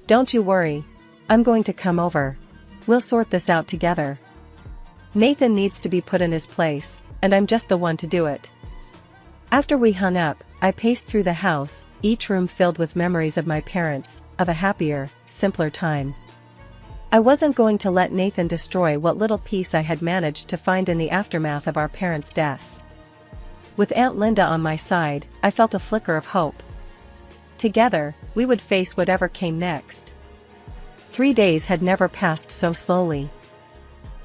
"Don't you worry. I'm going to come over. We'll sort this out together. Nathan needs to be put in his place, and I'm just the one to do it." After we hung up, I paced through the house, each room filled with memories of my parents, of a happier, simpler time. I wasn't going to let Nathan destroy what little peace I had managed to find in the aftermath of our parents' deaths. With Aunt Linda on my side, I felt a flicker of hope. Together, we would face whatever came next. 3 days had never passed so slowly.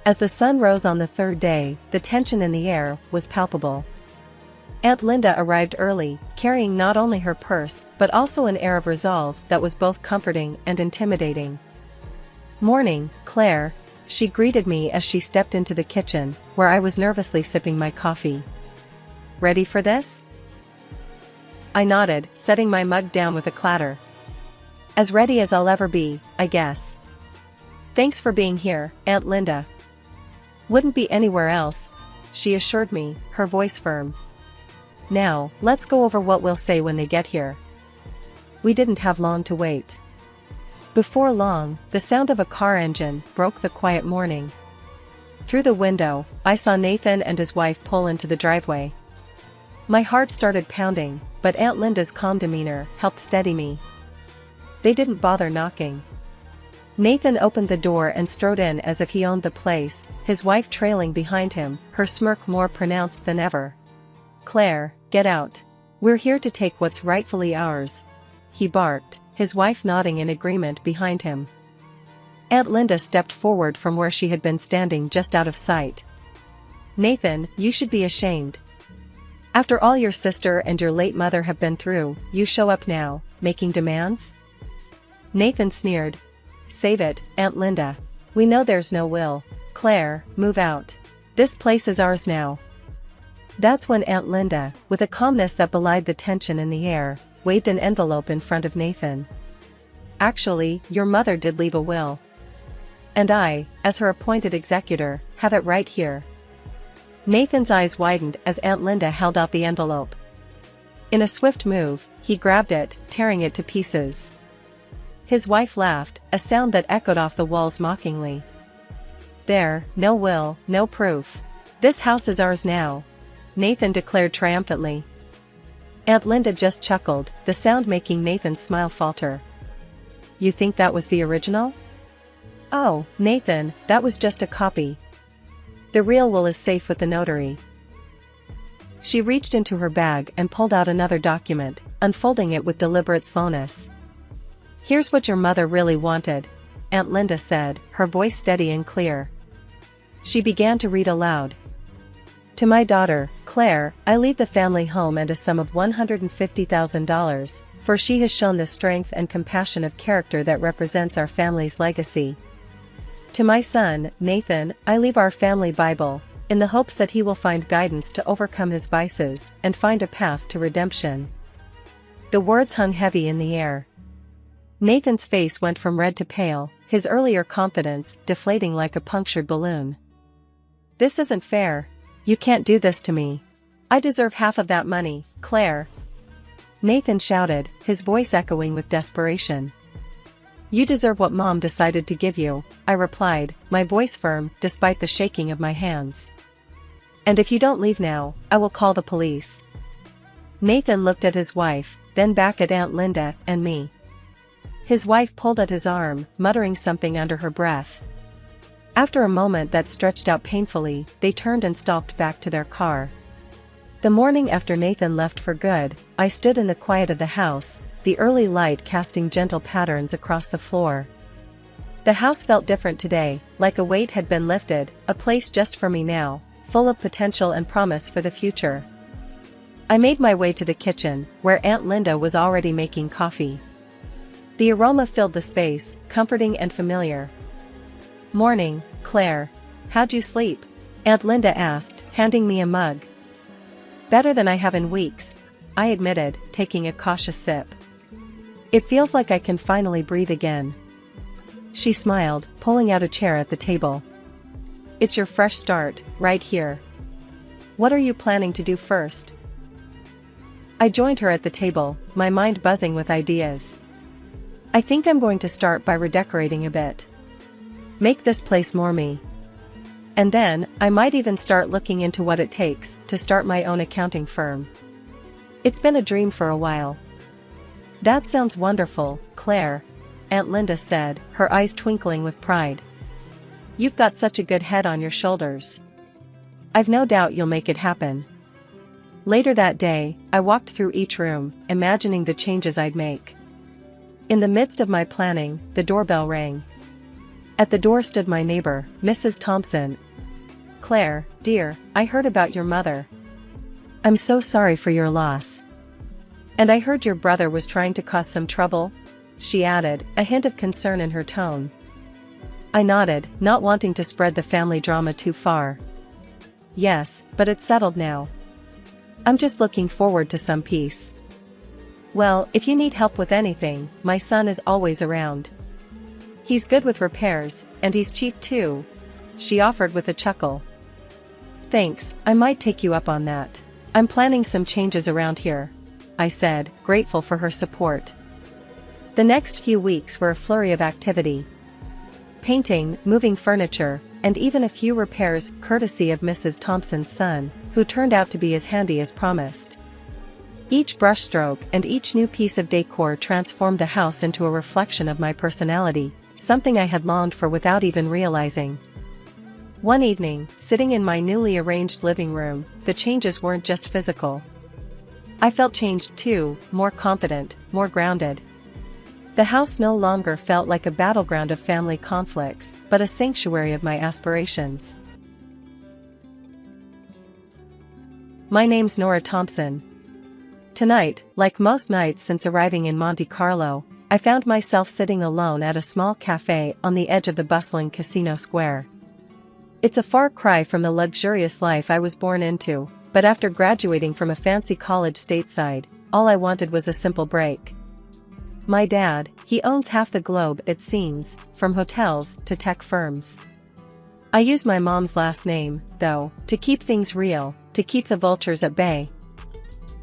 As the sun rose on the third day, the tension in the air was palpable. Aunt Linda arrived early, carrying not only her purse but also an air of resolve that was both comforting and intimidating. "Morning, Claire," she greeted me as she stepped into the kitchen, where I was nervously sipping my coffee. "Ready for this?" I nodded, setting my mug down with a clatter. "As ready as I'll ever be, I guess. Thanks for being here, Aunt Linda." "Wouldn't be anywhere else," she assured me, her voice firm. "Now, let's go over what we'll say when they get here." We didn't have long to wait. Before long, the sound of a car engine broke the quiet morning. Through the window, I saw Nathan and his wife pull into the driveway. My heart started pounding, but Aunt Linda's calm demeanor helped steady me. They didn't bother knocking. Nathan opened the door and strode in as if he owned the place, his wife trailing behind him, her smirk more pronounced than ever. "Claire, get out. We're here to take what's rightfully ours," he barked, his wife nodding in agreement behind him. Aunt Linda stepped forward from where she had been standing just out of sight. "Nathan, you should be ashamed. After all your sister and your late mother have been through, you show up now, making demands?" Nathan sneered. "Save it, Aunt Linda. We know there's no will. Claire, move out. This place is ours now." That's when Aunt Linda, with a calmness that belied the tension in the air, waved an envelope in front of Nathan. "Actually, your mother did leave a will. And I, as her appointed executor, have it right here." Nathan's eyes widened as Aunt Linda held out the envelope. In a swift move, he grabbed it, tearing it to pieces. His wife laughed, a sound that echoed off the walls mockingly. "There, no will, no proof. This house is ours now," Nathan declared triumphantly. Aunt Linda just chuckled, the sound making Nathan's smile falter. "You think that was the original?" "Oh, Nathan, that was just a copy. The real will is safe with the notary." She reached into her bag and pulled out another document, unfolding it with deliberate slowness. "Here's what your mother really wanted," Aunt Linda said, her voice steady and clear. She began to read aloud. "To my daughter, Claire, I leave the family home and a sum of $150,000, for she has shown the strength and compassion of character that represents our family's legacy. To my son, Nathan, I leave our family Bible, in the hopes that he will find guidance to overcome his vices and find a path to redemption." The words hung heavy in the air. Nathan's face went from red to pale, his earlier confidence deflating like a punctured balloon. "This isn't fair. You can't do this to me. I deserve half of that money, Claire," Nathan shouted, his voice echoing with desperation. "You deserve what Mom decided to give you," I replied, my voice firm despite the shaking of my hands. "And if you don't leave now, I will call the police." Nathan looked at his wife, then back at Aunt Linda and me. His wife pulled at his arm, muttering something under her breath. After a moment that stretched out painfully, they turned and stalked back to their car. The morning after Nathan left for good, I stood in the quiet of the house, the early light casting gentle patterns across the floor. The house felt different today, like a weight had been lifted, a place just for me now, full of potential and promise for the future. I made my way to the kitchen, where Aunt Linda was already making coffee. The aroma filled the space, comforting and familiar. "Morning, Claire. How'd you sleep?" Aunt Linda asked, handing me a mug. "Better than I have in weeks," I admitted, taking a cautious sip. "It feels like I can finally breathe again." She smiled, pulling out a chair at the table. "It's your fresh start, right here. What are you planning to do first?" I joined her at the table, my mind buzzing with ideas. "I think I'm going to start by redecorating a bit. Make this place more me. And then, I might even start looking into what it takes to start my own accounting firm. It's been a dream for a while." "That sounds wonderful, Claire," Aunt Linda said, her eyes twinkling with pride. "You've got such a good head on your shoulders. I've no doubt you'll make it happen." Later that day, I walked through each room, imagining the changes I'd make. In the midst of my planning, the doorbell rang. At the door stood my neighbor, Mrs. Thompson. "Claire, dear, I heard about your mother. I'm so sorry for your loss. And I heard your brother was trying to cause some trouble," she added, a hint of concern in her tone. I nodded, not wanting to spread the family drama too far. "Yes, but it's settled now. I'm just looking forward to some peace. Well, if you need help with anything, my son is always around. He's good with repairs, and he's cheap too," she offered with a chuckle. "Thanks, I might take you up on that. I'm planning some changes around here," I said, grateful for her support. The next few weeks were a flurry of activity. Painting, moving furniture, and even a few repairs courtesy of Mrs. Thompson's son, who turned out to be as handy as promised. Each brushstroke and each new piece of decor transformed the house into a reflection of my personality, something I had longed for without even realizing. One evening, sitting in my newly arranged living room, the changes weren't just physical. I felt changed too, more confident, more grounded. The house no longer felt like a battleground of family conflicts, but a sanctuary of my aspirations. My name's Nora Thompson. Tonight, like most nights since arriving in Monte Carlo, I found myself sitting alone at a small cafe on the edge of the bustling casino square. It's a far cry from the luxurious life I was born into, but after graduating from a fancy college stateside, all I wanted was a simple break. My dad, he owns half the globe it seems, from hotels to tech firms. I use my mom's last name, though, to keep things real, to keep the vultures at bay.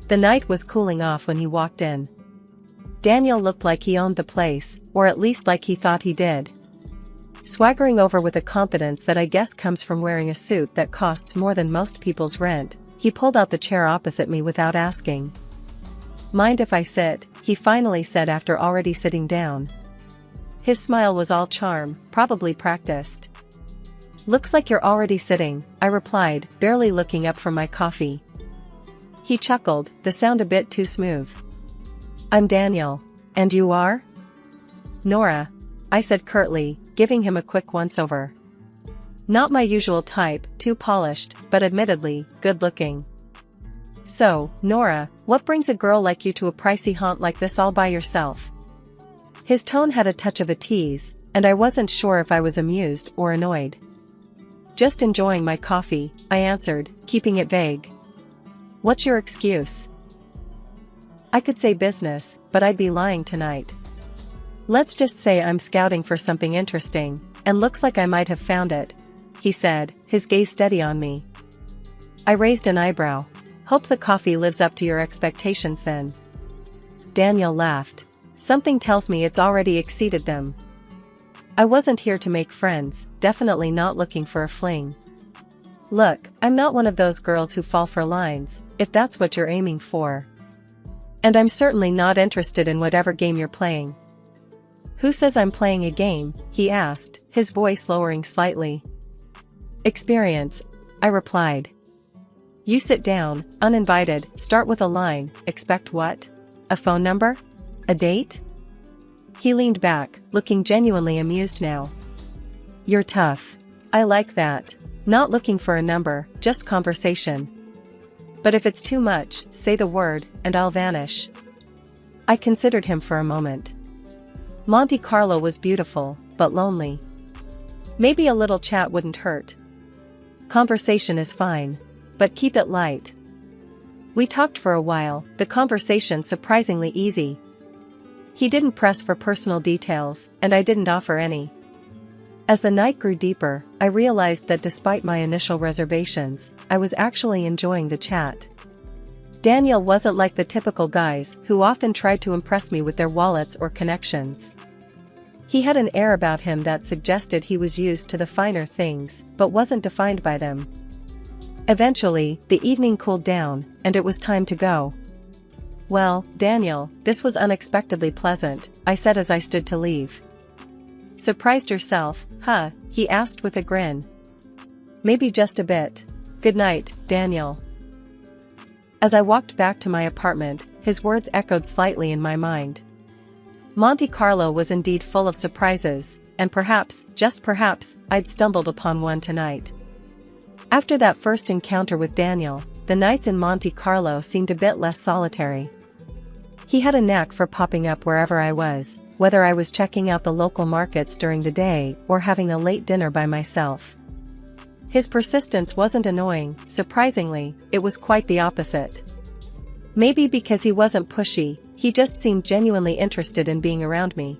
The night was cooling off when he walked in. Daniel looked like he owned the place, or at least like he thought he did. Swaggering over with a confidence that I guess comes from wearing a suit that costs more than most people's rent, he pulled out the chair opposite me without asking. "Mind if I sit?" he finally said after already sitting down. His smile was all charm, probably practiced. "Looks like you're already sitting," I replied, barely looking up from my coffee. He chuckled, the sound a bit too smooth. I'm Daniel. And you are? Nora, I said curtly, giving him a quick once-over. Not my usual type, too polished, but admittedly, good-looking. So, Nora, what brings a girl like you to a pricey haunt like this all by yourself? His tone had a touch of a tease, and I wasn't sure if I was amused or annoyed. Just enjoying my coffee, I answered, keeping it vague. What's your excuse? I could say business, but I'd be lying tonight. Let's just say I'm scouting for something interesting, and looks like I might have found it, he said, his gaze steady on me. I raised an eyebrow. Hope the coffee lives up to your expectations then. Daniel laughed. Something tells me it's already exceeded them. I wasn't here to make friends, definitely not looking for a fling. Look, I'm not one of those girls who fall for lines, if that's what you're aiming for. And I'm certainly not interested in whatever game you're playing. Who says I'm playing a game? He asked, his voice lowering slightly. Experience, I replied. You sit down, uninvited, start with a line, expect what? A phone number? A date? He leaned back, looking genuinely amused now. You're tough. I like that. Not looking for a number, just conversation. But if it's too much, say the word, and I'll vanish. I considered him for a moment. Monte Carlo was beautiful, but lonely. Maybe a little chat wouldn't hurt. Conversation is fine. But keep it light. We talked for a while, the conversation surprisingly easy. He didn't press for personal details, and I didn't offer any. As the night grew deeper, I realized that despite my initial reservations, I was actually enjoying the chat. Daniel wasn't like the typical guys who often tried to impress me with their wallets or connections. He had an air about him that suggested he was used to the finer things, but wasn't defined by them. Eventually, the evening cooled down, and it was time to go. Well, Daniel, this was unexpectedly pleasant, I said as I stood to leave. Surprised yourself, huh? He asked with a grin. Maybe just a bit. Good night, Daniel. As I walked back to my apartment, his words echoed slightly in my mind. Monte Carlo was indeed full of surprises, and perhaps, just perhaps, I'd stumbled upon one tonight. After that first encounter with Daniel, the nights in Monte Carlo seemed a bit less solitary. He had a knack for popping up wherever I was, whether I was checking out the local markets during the day or having a late dinner by myself. His persistence wasn't annoying, surprisingly, it was quite the opposite. Maybe because he wasn't pushy, he just seemed genuinely interested in being around me.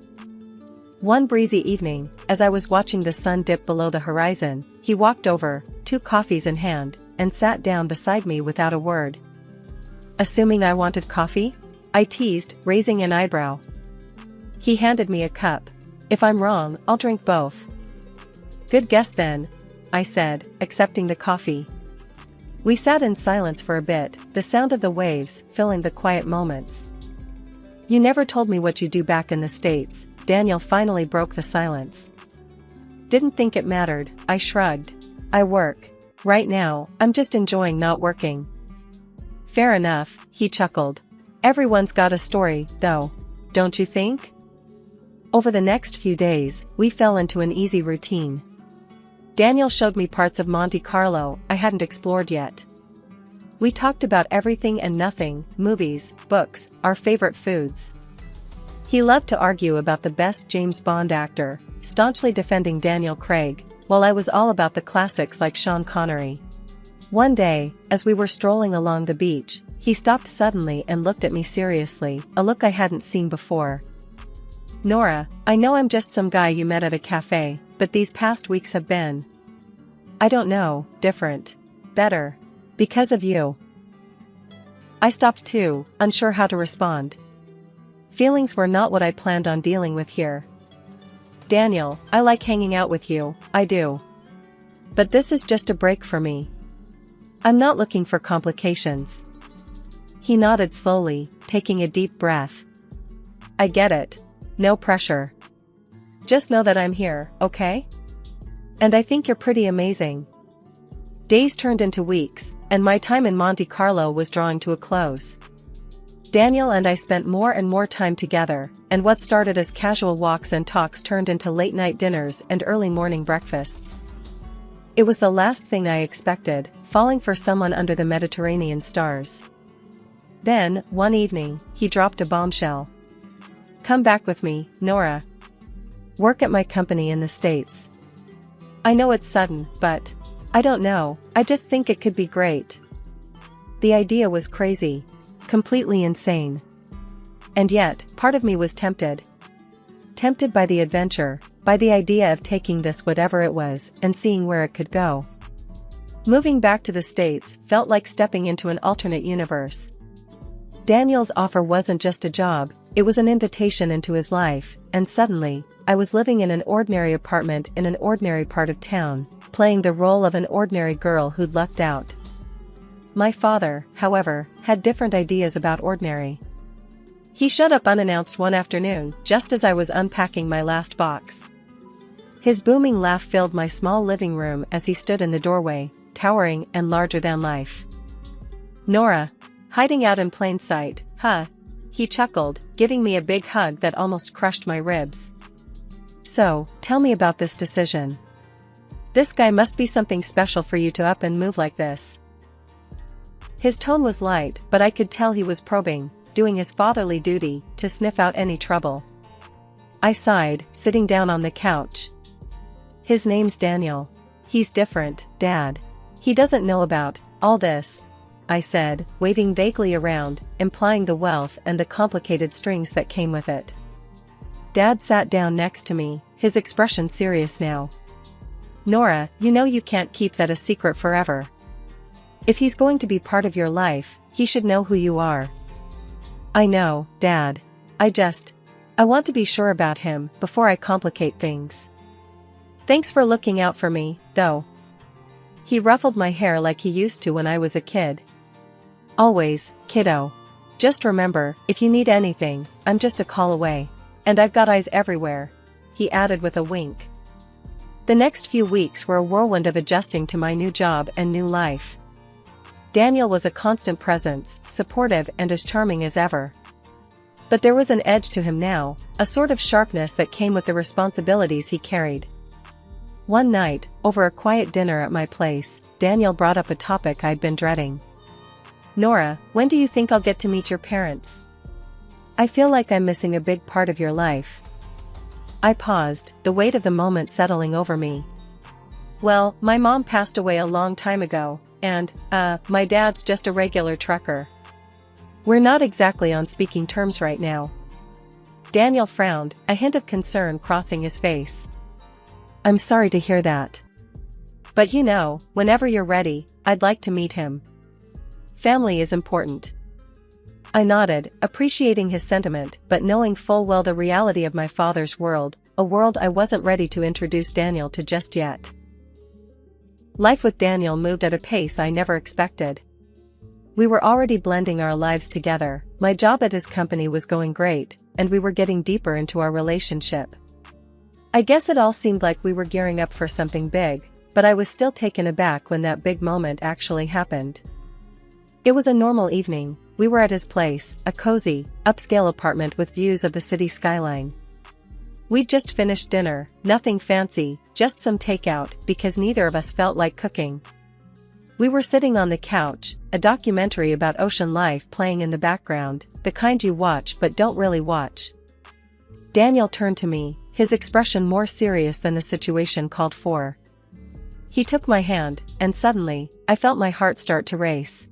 One breezy evening, as I was watching the sun dip below the horizon, he walked over, 2 coffees in hand, and sat down beside me without a word. Assuming I wanted coffee? I teased, raising an eyebrow. He handed me a cup. If I'm wrong, I'll drink both. Good guess then, I said, accepting the coffee. We sat in silence for a bit, the sound of the waves filling the quiet moments. You never told me what you do back in the States. Daniel finally broke the silence. Didn't think it mattered, I shrugged. I work. Right now, I'm just enjoying not working. Fair enough, he chuckled. Everyone's got a story, though. Don't you think? Over the next few days, we fell into an easy routine. Daniel showed me parts of Monte Carlo I hadn't explored yet. We talked about everything and nothing, movies, books, our favorite foods. He loved to argue about the best James Bond actor, staunchly defending Daniel Craig, while I was all about the classics like Sean Connery. One day, as we were strolling along the beach, he stopped suddenly and looked at me seriously, a look I hadn't seen before. Nora, I know I'm just some guy you met at a cafe, but these past weeks have been, I don't know, different. Better. Because of you. I stopped too, unsure how to respond. Feelings were not what I planned on dealing with here. Daniel, I like hanging out with you, I do. But this is just a break for me. I'm not looking for complications. He nodded slowly, taking a deep breath. I get it. No pressure. Just know that I'm here, okay? And I think you're pretty amazing. Days turned into weeks, and my time in Monte Carlo was drawing to a close. Daniel and I spent more and more time together, and what started as casual walks and talks turned into late-night dinners and early morning breakfasts. It was the last thing I expected, falling for someone under the Mediterranean stars. Then, one evening, he dropped a bombshell. "Come back with me, Nora. Work at my company in the States. I know it's sudden, but I don't know, I just think it could be great." The idea was crazy. Completely insane. And yet, part of me was tempted. Tempted by the adventure, by the idea of taking this whatever it was and seeing where it could go. Moving back to the States felt like stepping into an alternate universe. Daniel's offer wasn't just a job, it was an invitation into his life, and suddenly, I was living in an ordinary apartment in an ordinary part of town, playing the role of an ordinary girl who'd lucked out. My father, however, had different ideas about ordinary. He showed up unannounced one afternoon, just as I was unpacking my last box. His booming laugh filled my small living room as he stood in the doorway, towering and larger than life. "Nora. Hiding out in plain sight, huh?" He chuckled, giving me a big hug that almost crushed my ribs. "So, tell me about this decision. This guy must be something special for you to up and move like this." His tone was light, but I could tell he was probing, doing his fatherly duty, to sniff out any trouble. I sighed, sitting down on the couch. "His name's Daniel. He's different, Dad. He doesn't know about all this," I said, waving vaguely around, implying the wealth and the complicated strings that came with it. Dad sat down next to me, his expression serious now. "Nora, you know you can't keep that a secret forever. If he's going to be part of your life, he should know who you are." "I know, Dad. I want to be sure about him before I complicate things. Thanks for looking out for me, though." He ruffled my hair like he used to when I was a kid. "Always, kiddo. Just remember, if you need anything, I'm just a call away. And I've got eyes everywhere," he added with a wink. The next few weeks were a whirlwind of adjusting to my new job and new life. Daniel was a constant presence, supportive and as charming as ever. But there was an edge to him now, a sort of sharpness that came with the responsibilities he carried. One night, over a quiet dinner at my place, Daniel brought up a topic I'd been dreading. "Nora, when do you think I'll get to meet your parents? I feel like I'm missing a big part of your life." I paused, the weight of the moment settling over me. "Well, my mom passed away a long time ago, and, my dad's just a regular trucker. We're not exactly on speaking terms right now." Daniel frowned, a hint of concern crossing his face. "I'm sorry to hear that. But you know, whenever you're ready, I'd like to meet him. Family is important." I nodded, appreciating his sentiment but knowing full well the reality of my father's world, a world I wasn't ready to introduce Daniel to just yet. Life with Daniel moved at a pace I never expected. We were already blending our lives together, my job at his company was going great, and we were getting deeper into our relationship. I guess it all seemed like we were gearing up for something big, but I was still taken aback when that big moment actually happened. It was a normal evening. We were at his place, a cozy, upscale apartment with views of the city skyline. We'd just finished dinner, nothing fancy, just some takeout, because neither of us felt like cooking. We were sitting on the couch, a documentary about ocean life playing in the background, the kind you watch but don't really watch. Daniel turned to me, his expression more serious than the situation called for. He took my hand, and suddenly, I felt my heart start to race.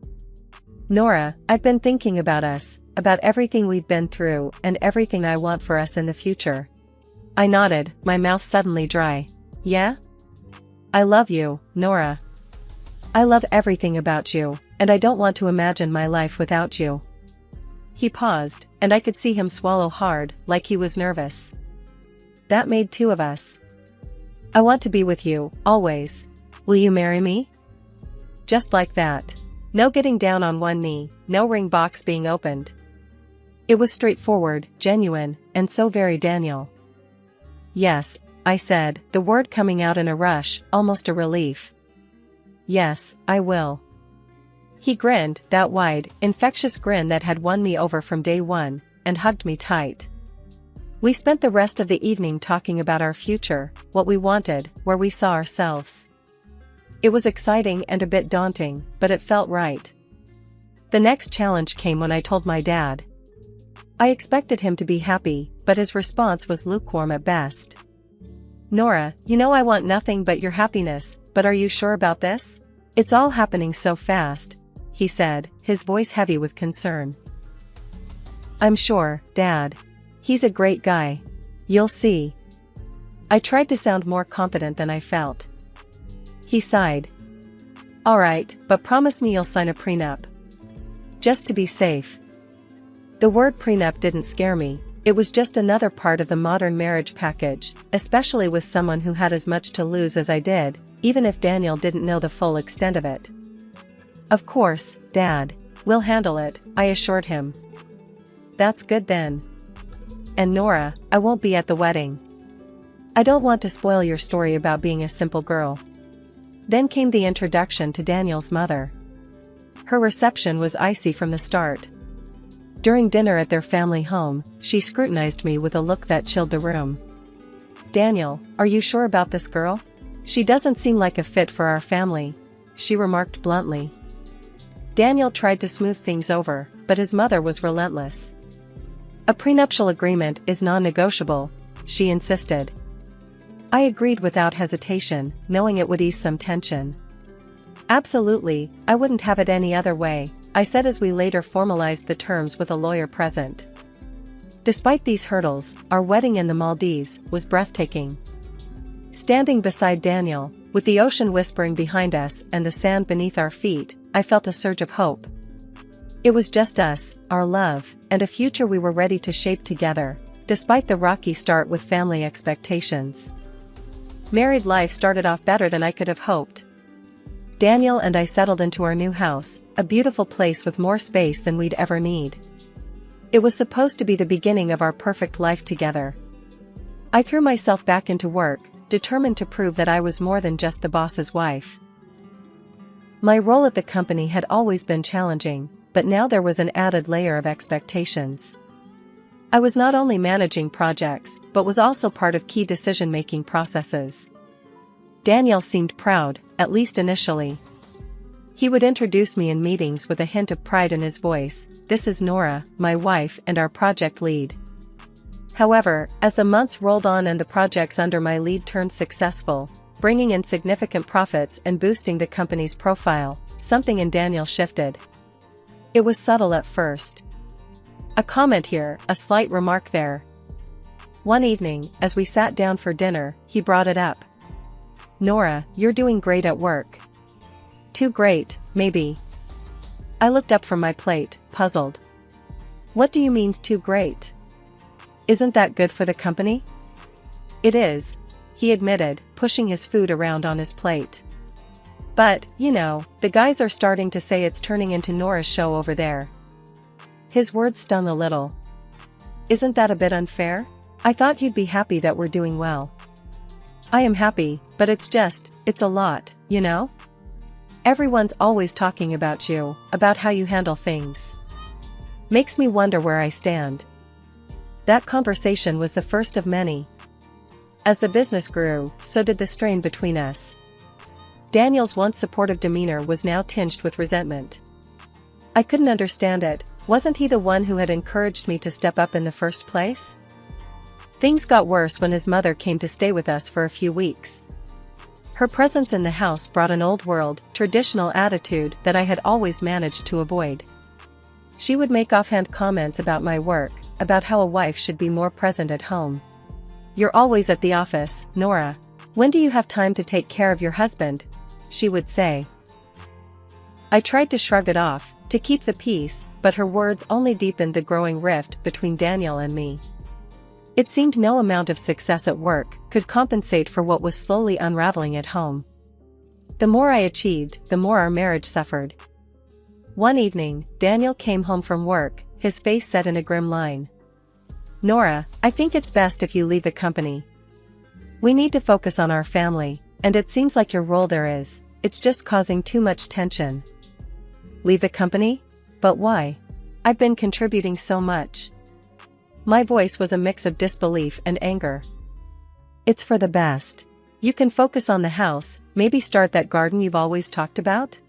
"Nora, I've been thinking about us, about everything we've been through and everything I want for us in the future." I nodded, my mouth suddenly dry. "Yeah? I love you, Nora. I love everything about you, and I don't want to imagine my life without you." He paused, and I could see him swallow hard, like he was nervous. "That made two of us. I want to be with you, always. Will you marry me?" Just like that. No getting down on one knee, no ring box being opened. It was straightforward, genuine, and so very Daniel. "Yes," I said, the word coming out in a rush, almost a relief. "Yes, I will." He grinned, that wide, infectious grin that had won me over from day one, and hugged me tight. We spent the rest of the evening talking about our future, what we wanted, where we saw ourselves. It was exciting and a bit daunting, but it felt right. The next challenge came when I told my dad. I expected him to be happy, but his response was lukewarm at best. "Nora, you know I want nothing but your happiness, but are you sure about this? It's all happening so fast," he said, his voice heavy with concern. "I'm sure, Dad. He's a great guy. You'll see." I tried to sound more confident than I felt. He sighed. "All right, but promise me you'll sign a prenup. Just to be safe." The word prenup didn't scare me. It was just another part of the modern marriage package, especially with someone who had as much to lose as I did, even if Daniel didn't know the full extent of it. "Of course, Dad. We'll handle it," I assured him. "That's good then. And Nora, I won't be at the wedding. I don't want to spoil your story about being a simple girl." Then came the introduction to Daniel's mother. Her reception was icy from the start. During dinner at their family home, she scrutinized me with a look that chilled the room. "Daniel, are you sure about this girl? She doesn't seem like a fit for our family," she remarked bluntly. Daniel tried to smooth things over, but his mother was relentless. "A prenuptial agreement is non-negotiable," she insisted. I agreed without hesitation, knowing it would ease some tension. "Absolutely, I wouldn't have it any other way," I said as we later formalized the terms with a lawyer present. Despite these hurdles, our wedding in the Maldives was breathtaking. Standing beside Daniel, with the ocean whispering behind us and the sand beneath our feet, I felt a surge of hope. It was just us, our love, and a future we were ready to shape together, despite the rocky start with family expectations. Married life started off better than I could have hoped. Daniel and I settled into our new house, a beautiful place with more space than we'd ever need. It was supposed to be the beginning of our perfect life together. I threw myself back into work, determined to prove that I was more than just the boss's wife. My role at the company had always been challenging, but now there was an added layer of expectations. I was not only managing projects, but was also part of key decision-making processes. Daniel seemed proud, at least initially. He would introduce me in meetings with a hint of pride in his voice. "This is Nora, my wife and our project lead." However, as the months rolled on and the projects under my lead turned successful, bringing in significant profits and boosting the company's profile, something in Daniel shifted. It was subtle at first. A comment here, a slight remark there. One evening, as we sat down for dinner, he brought it up. "Nora, you're doing great at work." "Too great, maybe." I looked up from my plate, puzzled. "What do you mean, too great? Isn't that good for the company?" "It is," he admitted, pushing his food around on his plate. "But, you know, the guys are starting to say it's turning into Nora's show over there." His words stung a little. "Isn't that a bit unfair? I thought you'd be happy that we're doing well." "I am happy, but it's a lot, you know? Everyone's always talking about you, about how you handle things. Makes me wonder where I stand." That conversation was the first of many. As the business grew, so did the strain between us. Daniel's once supportive demeanor was now tinged with resentment. I couldn't understand it. Wasn't he the one who had encouraged me to step up in the first place? Things got worse when his mother came to stay with us for a few weeks. Her presence in the house brought an old-world, traditional attitude that I had always managed to avoid. She would make offhand comments about my work, about how a wife should be more present at home. "You're always at the office, Nora. When do you have time to take care of your husband?" she would say. I tried to shrug it off, to keep the peace, but her words only deepened the growing rift between Daniel and me. It seemed no amount of success at work could compensate for what was slowly unraveling at home. The more I achieved, the more our marriage suffered. One evening, Daniel came home from work, his face set in a grim line. "Nora, I think it's best if you leave the company. We need to focus on our family, and it seems like your role there it's just causing too much tension." Leave the company? But why? I've been contributing so much. My voice was a mix of disbelief and anger. It's for the best. You can focus on the house, maybe start that garden you've always talked about?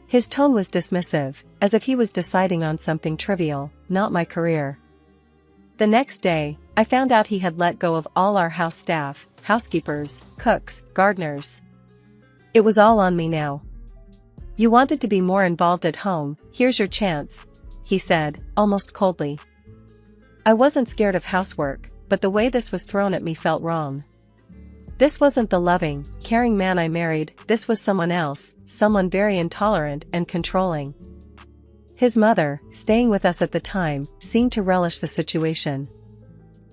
His tone was dismissive, as if he was deciding on something trivial, not my career. The next day, I found out he had let go of all our house staff, housekeepers, cooks, gardeners. It was all on me now. You wanted to be more involved at home, here's your chance, he said, almost coldly. I wasn't scared of housework, but the way this was thrown at me felt wrong. This wasn't the loving, caring man I married, this was someone else, someone very intolerant and controlling. His mother, staying with us at the time, seemed to relish the situation.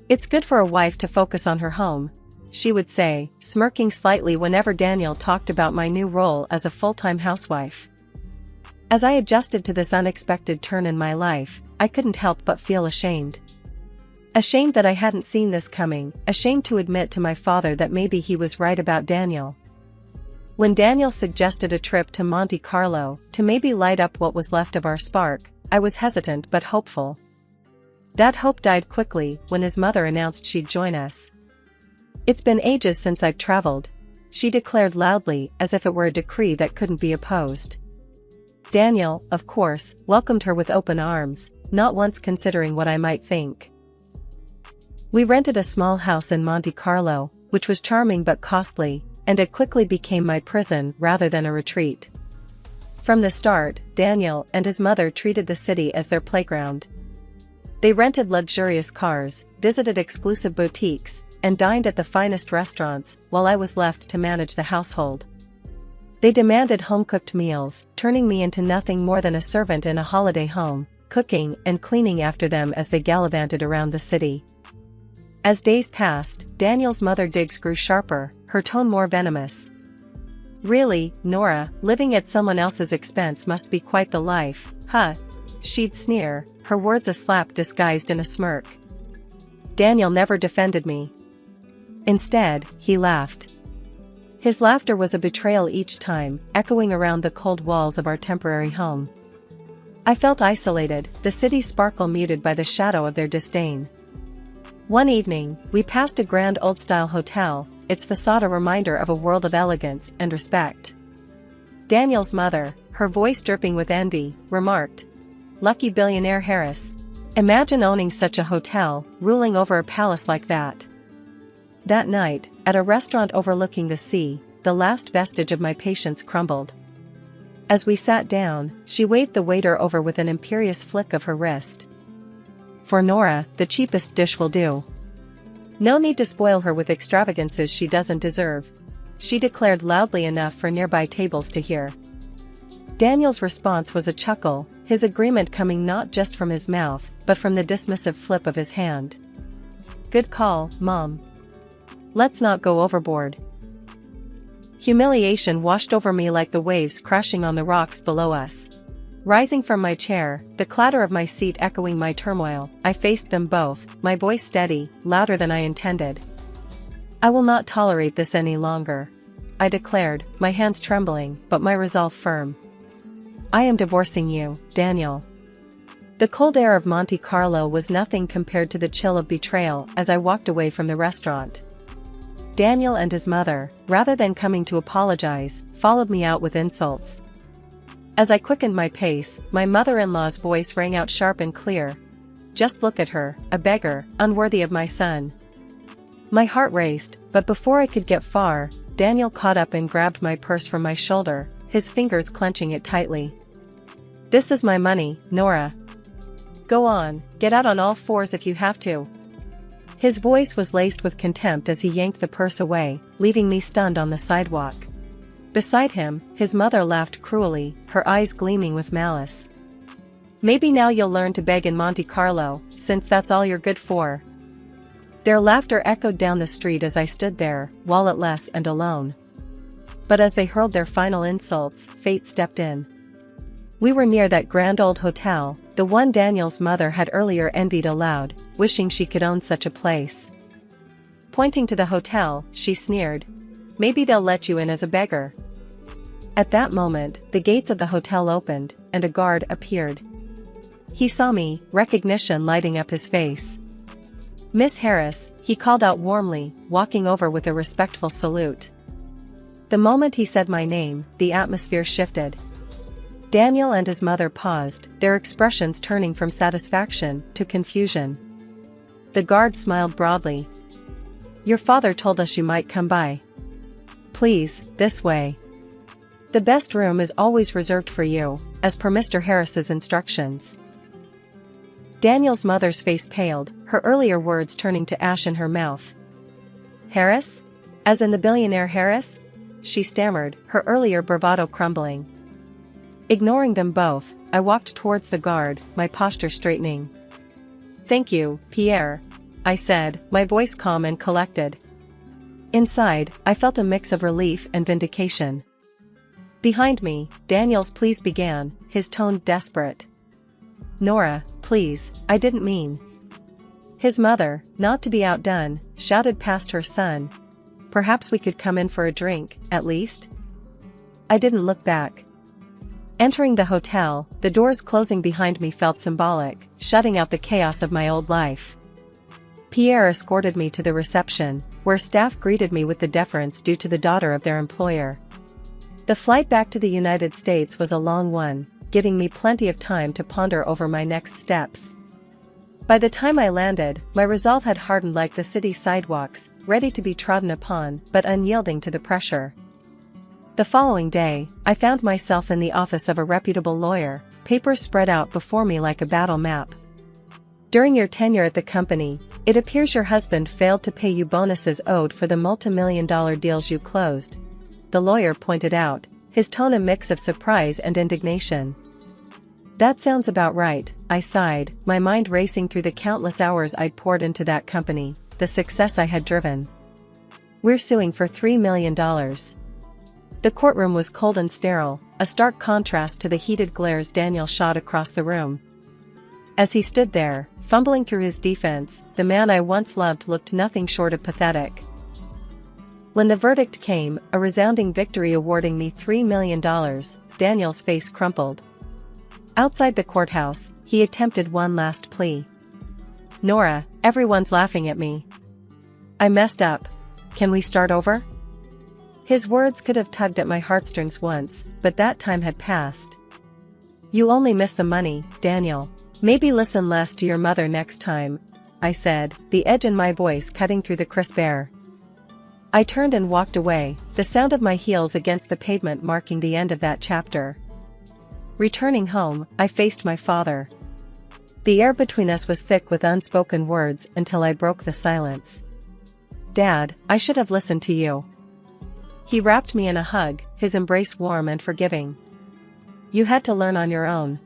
It's good for a wife to focus on her home, she would say, smirking slightly whenever Daniel talked about my new role as a full-time housewife. As I adjusted to this unexpected turn in my life, I couldn't help but feel ashamed. Ashamed that I hadn't seen this coming, ashamed to admit to my father that maybe he was right about Daniel. When Daniel suggested a trip to Monte Carlo, to maybe light up what was left of our spark, I was hesitant but hopeful. That hope died quickly when his mother announced she'd join us. It's been ages since I've traveled, she declared loudly as if it were a decree that couldn't be opposed. Daniel, of course, welcomed her with open arms, not once considering what I might think. We rented a small house in Monte Carlo, which was charming but costly, and it quickly became my prison rather than a retreat. From the start, Daniel and his mother treated the city as their playground. They rented luxurious cars, visited exclusive boutiques, and dined at the finest restaurants, while I was left to manage the household. They demanded home-cooked meals, turning me into nothing more than a servant in a holiday home, cooking and cleaning after them as they gallivanted around the city. As days passed, Daniel's mother digs grew sharper, her tone more venomous. Really, Nora, living at someone else's expense must be quite the life, huh? She'd sneer, her words a slap disguised in a smirk. Daniel never defended me. Instead, he laughed. His laughter was a betrayal each time, echoing around the cold walls of our temporary home. I felt isolated, the city's sparkle muted by the shadow of their disdain. One evening, we passed a grand old-style hotel, its facade a reminder of a world of elegance and respect. Daniel's mother, her voice dripping with envy, remarked, "Lucky billionaire Harris. Imagine owning such a hotel, ruling over a palace like that." That night, at a restaurant overlooking the sea, the last vestige of my patience crumbled. As we sat down, she waved the waiter over with an imperious flick of her wrist. "For Nora, the cheapest dish will do. No need to spoil her with extravagances she doesn't deserve," she declared loudly enough for nearby tables to hear. Daniel's response was a chuckle, his agreement coming not just from his mouth, but from the dismissive flip of his hand. "Good call, Mom. Let's not go overboard." Humiliation washed over me like the waves crashing on the rocks below us. Rising from my chair, the clatter of my seat echoing my turmoil, I faced them both, my voice steady, louder than I intended. "I will not tolerate this any longer," I declared, my hands trembling, but my resolve firm. "I am divorcing you, Daniel." The cold air of Monte Carlo was nothing compared to the chill of betrayal as I walked away from the restaurant. Daniel and his mother, rather than coming to apologize, followed me out with insults. As I quickened my pace, my mother-in-law's voice rang out sharp and clear. "Just look at her, a beggar, unworthy of my son." My heart raced, but before I could get far, Daniel caught up and grabbed my purse from my shoulder, his fingers clenching it tightly. "This is my money, Nora. Go on, get out on all fours if you have to." His voice was laced with contempt as he yanked the purse away, leaving me stunned on the sidewalk. Beside him, his mother laughed cruelly, her eyes gleaming with malice. "Maybe now you'll learn to beg in Monte Carlo, since that's all you're good for." Their laughter echoed down the street as I stood there, walletless and alone. But as they hurled their final insults, fate stepped in. We were near that grand old hotel, the one Daniel's mother had earlier envied aloud, wishing she could own such a place. Pointing to the hotel, she sneered, "Maybe they'll let you in as a beggar." At that moment, the gates of the hotel opened, and a guard appeared. He saw me, recognition lighting up his face. "Miss Harris," he called out warmly, walking over with a respectful salute. The moment he said my name, the atmosphere shifted. Daniel and his mother paused, their expressions turning from satisfaction to confusion. The guard smiled broadly. "Your father told us you might come by. Please, this way. The best room is always reserved for you, as per Mr. Harris's instructions." Daniel's mother's face paled, her earlier words turning to ash in her mouth. "Harris? As in the billionaire Harris?" she stammered, her earlier bravado crumbling. Ignoring them both, I walked towards the guard, my posture straightening. "Thank you, Pierre," I said, my voice calm and collected. Inside, I felt a mix of relief and vindication. Behind me, Daniel's pleas began, his tone desperate. "Nora, please, I didn't mean." His mother, not to be outdone, shouted past her son. "Perhaps we could come in for a drink, at least?" I didn't look back. Entering the hotel, the doors closing behind me felt symbolic, shutting out the chaos of my old life. Pierre escorted me to the reception, where staff greeted me with the deference due to the daughter of their employer. The flight back to the United States was a long one, giving me plenty of time to ponder over my next steps. By the time I landed, my resolve had hardened like the city sidewalks, ready to be trodden upon, but unyielding to the pressure. The following day, I found myself in the office of a reputable lawyer, papers spread out before me like a battle map. "During your tenure at the company, it appears your husband failed to pay you bonuses owed for the multi-million-dollar deals you closed," the lawyer pointed out, his tone a mix of surprise and indignation. "That sounds about right," I sighed, my mind racing through the countless hours I'd poured into that company, the success I had driven. "We're suing for $3 million. The courtroom was cold and sterile, a stark contrast to the heated glares Daniel shot across the room. As he stood there, fumbling through his defense, the man I once loved looked nothing short of pathetic. When the verdict came, a resounding victory awarding me $3 million, Daniel's face crumpled. Outside the courthouse, he attempted one last plea. "Nora, everyone's laughing at me. I messed up. Can we start over?" His words could have tugged at my heartstrings once, but that time had passed. "You only miss the money, Daniel. Maybe listen less to your mother next time," I said, the edge in my voice cutting through the crisp air. I turned and walked away, the sound of my heels against the pavement marking the end of that chapter. Returning home, I faced my father. The air between us was thick with unspoken words until I broke the silence. "Dad, I should have listened to you." He wrapped me in a hug, his embrace warm and forgiving. "You had to learn on your own.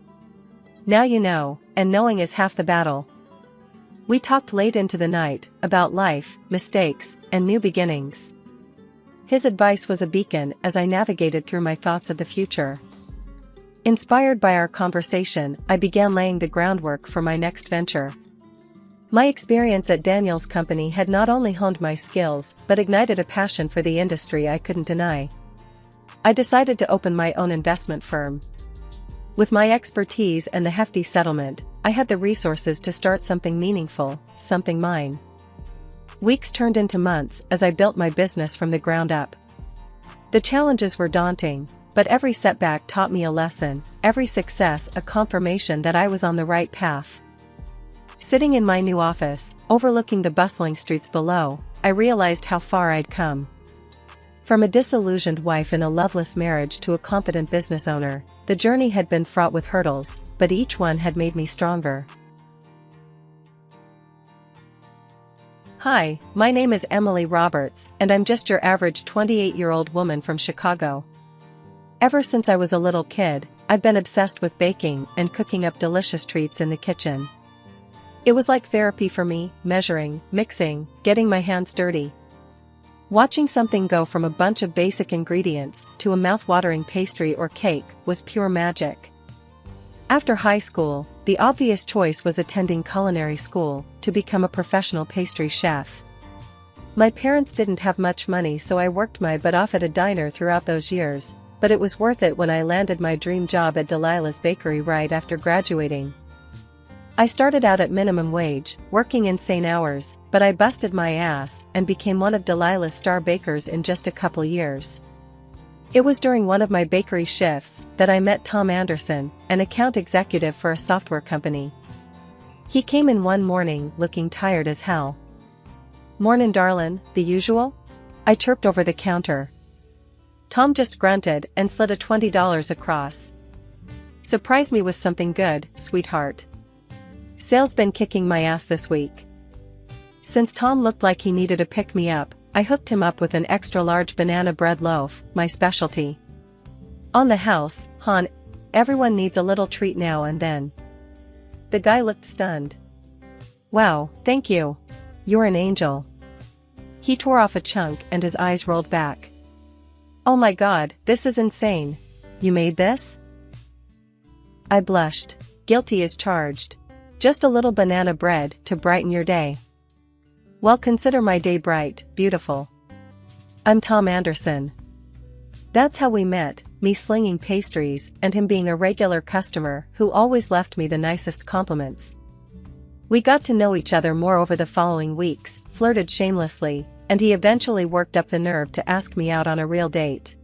Now you know, and knowing is half the battle." We talked late into the night, about life, mistakes, and new beginnings. His advice was a beacon as I navigated through my thoughts of the future. Inspired by our conversation, I began laying the groundwork for my next venture. My experience at Daniel's company had not only honed my skills, but ignited a passion for the industry I couldn't deny. I decided to open my own investment firm. With my expertise and the hefty settlement, I had the resources to start something meaningful, something mine. Weeks turned into months as I built my business from the ground up. The challenges were daunting, but every setback taught me a lesson, every success a confirmation that I was on the right path. Sitting in my new office, overlooking the bustling streets below, I realized how far I'd come. From a disillusioned wife in a loveless marriage to a competent business owner, the journey had been fraught with hurdles, but each one had made me stronger. Hi, my name is Emily Roberts, and I'm just your average 28-year-old woman from Chicago. Ever since I was a little kid, I've been obsessed with baking and cooking up delicious treats in the kitchen. It was like therapy for me, measuring, mixing, getting my hands dirty. Watching something go from a bunch of basic ingredients to a mouth-watering pastry or cake was pure magic. After high school, the obvious choice was attending culinary school to become a professional pastry chef. My parents didn't have much money, so I worked my butt off at a diner throughout those years, but it was worth it when I landed my dream job at Delilah's Bakery right after graduating. I started out at minimum wage, working insane hours, but I busted my ass and became one of Delilah's star bakers in just a couple years. It was during one of my bakery shifts that I met Tom Anderson, an account executive for a software company. He came in one morning looking tired as hell. "Mornin' darlin', the usual?" I chirped over the counter. Tom just grunted and slid a $20 across. "Surprise me with something good, sweetheart. Sales been kicking my ass this week." Since Tom looked like he needed a pick-me-up, I hooked him up with an extra-large banana bread loaf, my specialty. "On the house, hon, everyone needs a little treat now and then." The guy looked stunned. "Wow, thank you. You're an angel." He tore off a chunk and his eyes rolled back. "Oh my god, this is insane. You made this?" I blushed. Guilty as charged. Just a little banana bread to brighten your day. Well, consider my day bright, beautiful. I'm Tom Anderson. That's how we met, me slinging pastries and him being a regular customer who always left me the nicest compliments. We got to know each other more over the following weeks, flirted shamelessly, and he eventually worked up the nerve to ask me out on a real date.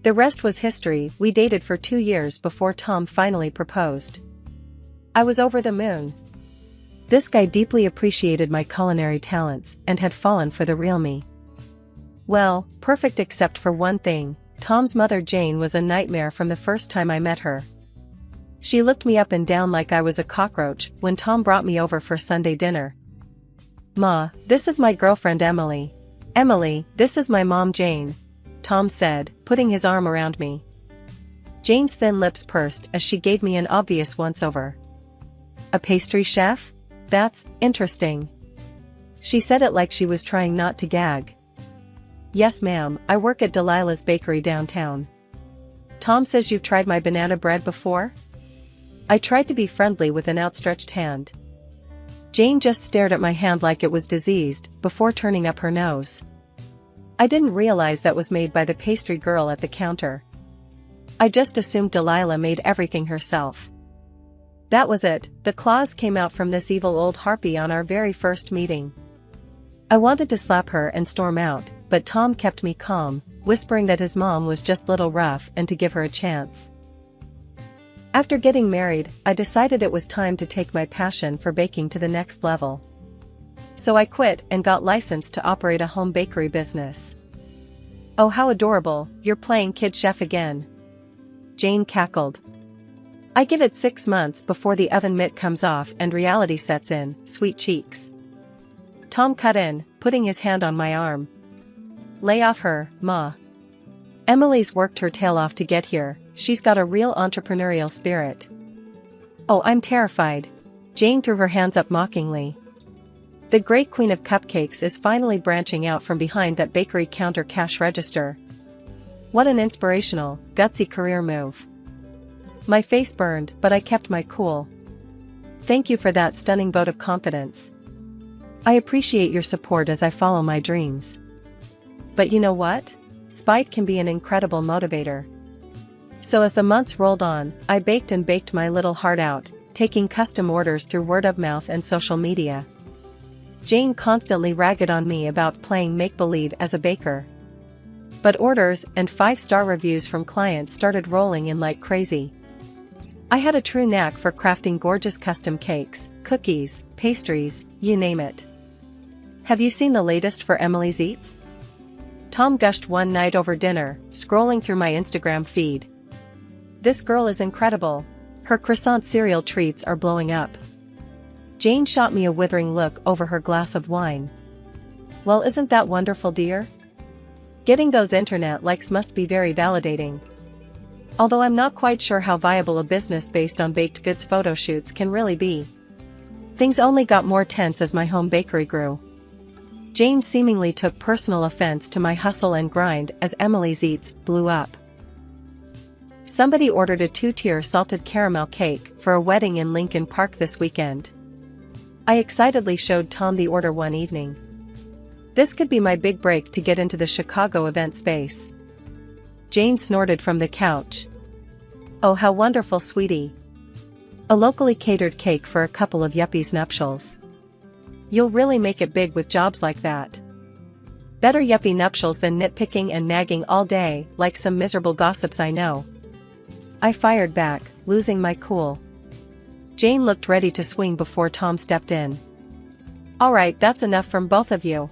The rest was history. We dated for 2 years before Tom finally proposed. I was over the moon. This guy deeply appreciated my culinary talents and had fallen for the real me. Well, perfect except for one thing. Tom's mother Jane was a nightmare from the first time I met her. She looked me up and down like I was a cockroach when Tom brought me over for Sunday dinner. "Ma, this is my girlfriend Emily. Emily, this is my mom Jane," Tom said, putting his arm around me. Jane's thin lips pursed as she gave me an obvious once-over. "A pastry chef? That's interesting." She said it like she was trying not to gag. "Yes ma'am, I work at Delilah's Bakery downtown." "Tom says you've tried my banana bread before?" I tried to be friendly with an outstretched hand. Jane just stared at my hand like it was diseased, before turning up her nose. I didn't realize that was made by the pastry girl at the counter. I just assumed Delilah made everything herself. That was it, the claws came out from this evil old harpy on our very first meeting. I wanted to slap her and storm out, but Tom kept me calm, whispering that his mom was just a little rough and to give her a chance. After getting married, I decided it was time to take my passion for baking to the next level. So I quit and got licensed to operate a home bakery business. "Oh how adorable, you're playing kid chef again." Jane cackled. "I give it 6 months before the oven mitt comes off and reality sets in, sweet cheeks." Tom cut in, putting his hand on my arm. "Lay off her, Ma. Emily's worked her tail off to get here, she's got a real entrepreneurial spirit." "Oh, I'm terrified." Jane threw her hands up mockingly. The great queen of cupcakes is finally branching out from behind that bakery counter cash register. What an inspirational, gutsy career move. My face burned, but I kept my cool. "Thank you for that stunning vote of confidence. I appreciate your support as I follow my dreams. But you know what? Spite can be an incredible motivator." So as the months rolled on, I baked and baked my little heart out, taking custom orders through word of mouth and social media. Jane constantly ragged on me about playing make-believe as a baker. But orders and 5-star reviews from clients started rolling in like crazy. I had a true knack for crafting gorgeous custom cakes, cookies, pastries, you name it. "Have you seen the latest for Emily's Eats?" Tom gushed one night over dinner, scrolling through my Instagram feed. "This girl is incredible. Her croissant cereal treats are blowing up." Jane shot me a withering look over her glass of wine. "Well, isn't that wonderful, dear? Getting those internet likes must be very validating." Although I'm not quite sure how viable a business based on baked goods photo shoots can really be. Things only got more tense as my home bakery grew. Jane seemingly took personal offense to my hustle and grind as Emily's Eats blew up. Somebody ordered a 2-tier salted caramel cake for a wedding in Lincoln Park this weekend. I excitedly showed Tom the order one evening. This could be my big break to get into the Chicago event space. Jane snorted from the couch. "Oh, how wonderful, sweetie. A locally catered cake for a couple of yuppies' nuptials. You'll really make it big with jobs like that. Better yuppie nuptials than nitpicking and nagging all day, like some miserable gossips I know." I fired back, losing my cool. Jane looked ready to swing before Tom stepped in. "All right, that's enough from both of you.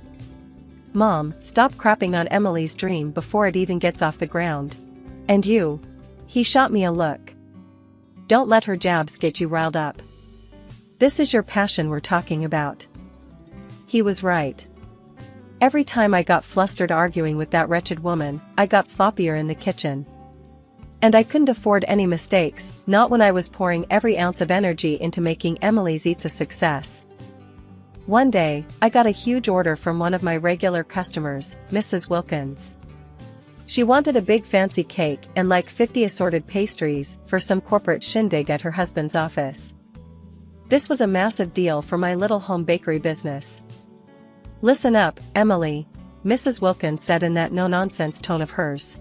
Mom, stop crapping on Emily's dream before it even gets off the ground. And you." He shot me a look. "Don't let her jabs get you riled up. This is your passion we're talking about." He was right. Every time I got flustered arguing with that wretched woman, I got sloppier in the kitchen. And I couldn't afford any mistakes, not when I was pouring every ounce of energy into making Emily's eats a success. One day, I got a huge order from one of my regular customers, Mrs. Wilkins. She wanted a big fancy cake and like 50 assorted pastries for some corporate shindig at her husband's office. This was a massive deal for my little home bakery business. "Listen up, Emily," Mrs. Wilkins said in that no-nonsense tone of hers.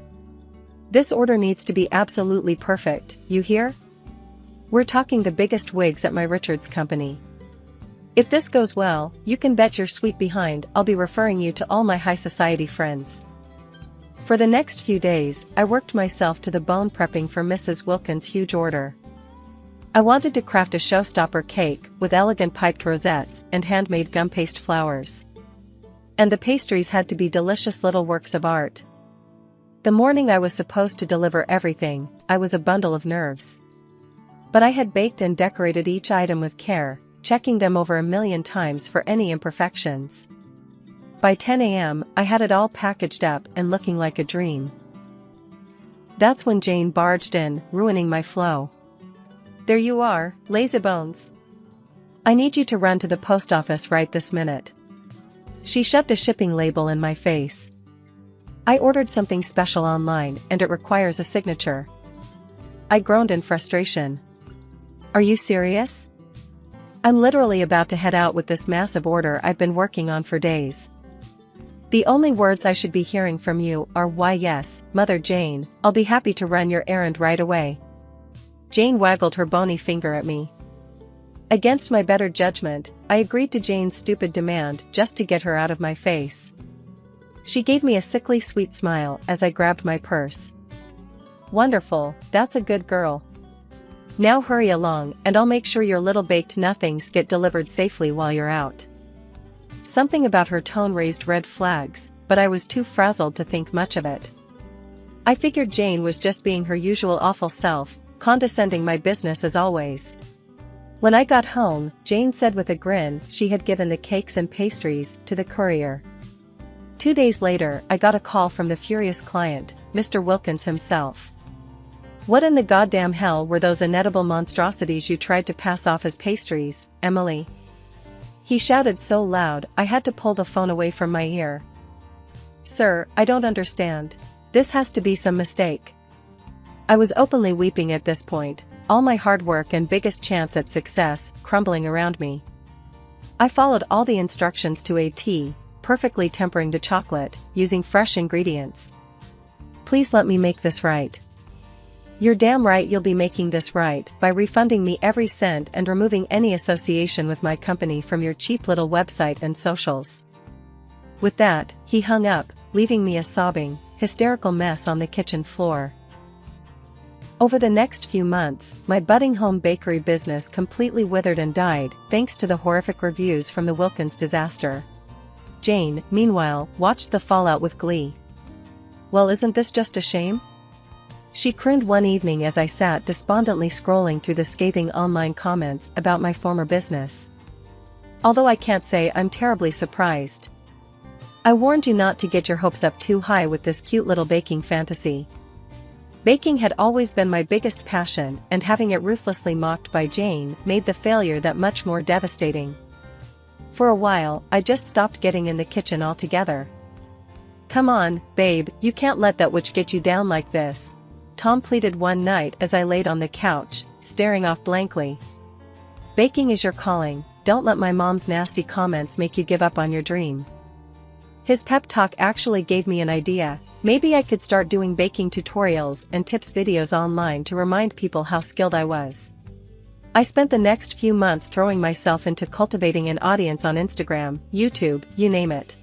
"This order needs to be absolutely perfect, you hear? We're talking the biggest wigs at my Richards company. If this goes well, you can bet your sweet behind I'll be referring you to all my high society friends." For the next few days, I worked myself to the bone prepping for Mrs. Wilkins' huge order. I wanted to craft a showstopper cake with elegant piped rosettes and handmade gum paste flowers. And the pastries had to be delicious little works of art. The morning I was supposed to deliver everything, I was a bundle of nerves. But I had baked and decorated each item with care, checking them over 1,000,000 times for any imperfections. By 10 a.m., I had it all packaged up and looking like a dream. That's when Jane barged in, ruining my flow. "There you are, lazybones. I need you to run to the post office right this minute." She shoved a shipping label in my face. "I ordered something special online and it requires a signature." I groaned in frustration. "Are you serious? I'm literally about to head out with this massive order I've been working on for days. The only words I should be hearing from you are 'Why yes, Mother Jane, I'll be happy to run your errand right away.'" Jane waggled her bony finger at me. Against my better judgment, I agreed to Jane's stupid demand just to get her out of my face. She gave me a sickly sweet smile as I grabbed my purse. "Wonderful, that's a good girl. Now hurry along and I'll make sure your little baked nothings get delivered safely while you're out." Something about her tone raised red flags, but I was too frazzled to think much of it. I figured Jane was just being her usual awful self, condescending my business as always. When I got home, Jane said with a grin she had given the cakes and pastries to the courier. 2 days later, I got a call from the furious client, Mr. Wilkins himself. "What in the goddamn hell were those inedible monstrosities you tried to pass off as pastries, Emily?" He shouted so loud I had to pull the phone away from my ear. "Sir, I don't understand. This has to be some mistake." I was openly weeping at this point, all my hard work and biggest chance at success crumbling around me. I followed all the instructions to a T, perfectly tempering the chocolate, using fresh ingredients. "Please let me make this right." "You're damn right you'll be making this right by refunding me every cent and removing any association with my company from your cheap little website and socials." With that, he hung up, leaving me a sobbing, hysterical mess on the kitchen floor. Over the next few months, my budding home bakery business completely withered and died thanks to the horrific reviews from the Wilkins disaster. Jane, meanwhile, watched the fallout with glee. "Well, isn't this just a shame?" she crooned one evening as I sat despondently scrolling through the scathing online comments about my former business. Although I can't say I'm terribly surprised. I warned you not to get your hopes up too high with this cute little baking fantasy. Baking had always been my biggest passion, and having it ruthlessly mocked by Jane made the failure that much more devastating. For a while, I just stopped getting in the kitchen altogether. "Come on, babe, you can't let that witch get you down like this," Tom pleaded one night as I laid on the couch, staring off blankly. "Baking is your calling, don't let my mom's nasty comments make you give up on your dream." His pep talk actually gave me an idea. Maybe I could start doing baking tutorials and tips videos online to remind people how skilled I was. I spent the next few months throwing myself into cultivating an audience on Instagram, YouTube, you name it.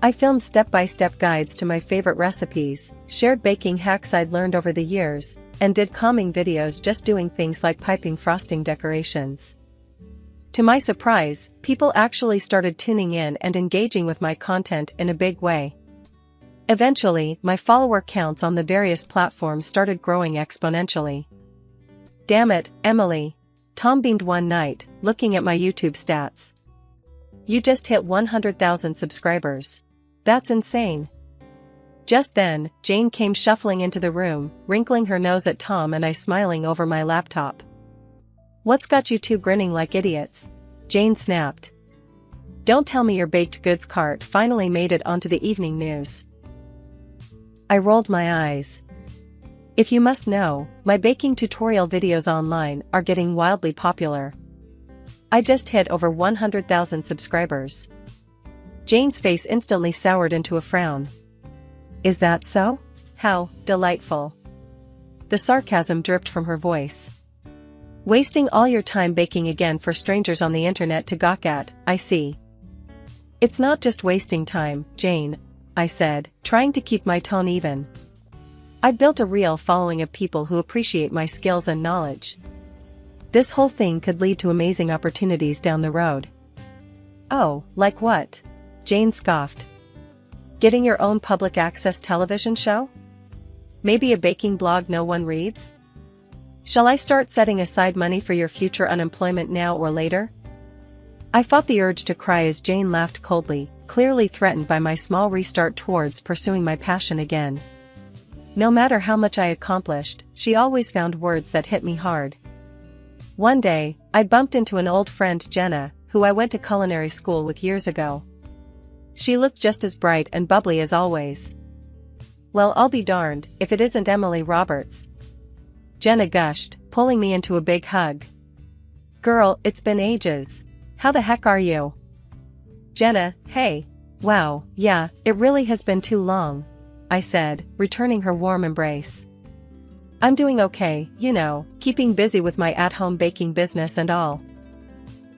I filmed step-by-step guides to my favorite recipes, shared baking hacks I'd learned over the years, and did calming videos just doing things like piping frosting decorations. To my surprise, people actually started tuning in and engaging with my content in a big way. Eventually, my follower counts on the various platforms started growing exponentially. "Damn it, Emily," Tom beamed one night, looking at my YouTube stats. "You just hit 100,000 subscribers. That's insane." Just then, Jane came shuffling into the room, wrinkling her nose at Tom and I smiling over my laptop. "What's got you two grinning like idiots?" Jane snapped. "Don't tell me your baked goods cart finally made it onto the evening news." I rolled my eyes. "If you must know, my baking tutorial videos online are getting wildly popular. I just hit over 100,000 subscribers." Jane's face instantly soured into a frown. "Is that so? How delightful." The sarcasm dripped from her voice. "Wasting all your time baking again for strangers on the internet to gawk at, I see." "It's not just wasting time, Jane," I said, trying to keep my tone even. "I've built a real following of people who appreciate my skills and knowledge. This whole thing could lead to amazing opportunities down the road." "Oh, like what?" Jane scoffed. "Getting your own public access television show? Maybe a baking blog no one reads? Shall I start setting aside money for your future unemployment now or later?" I fought the urge to cry as Jane laughed coldly, clearly threatened by my small restart towards pursuing my passion again. No matter how much I accomplished, she always found words that hit me hard. One day, I bumped into an old friend, Jenna, who I went to culinary school with years ago. She looked just as bright and bubbly as always. "Well, I'll be darned if it isn't Emily Roberts," Jenna gushed, pulling me into a big hug. "Girl, it's been ages. How the heck are you?" "Jenna, hey. Wow, yeah, it really has been too long," I said, returning her warm embrace. "I'm doing okay, you know, keeping busy with my at-home baking business and all."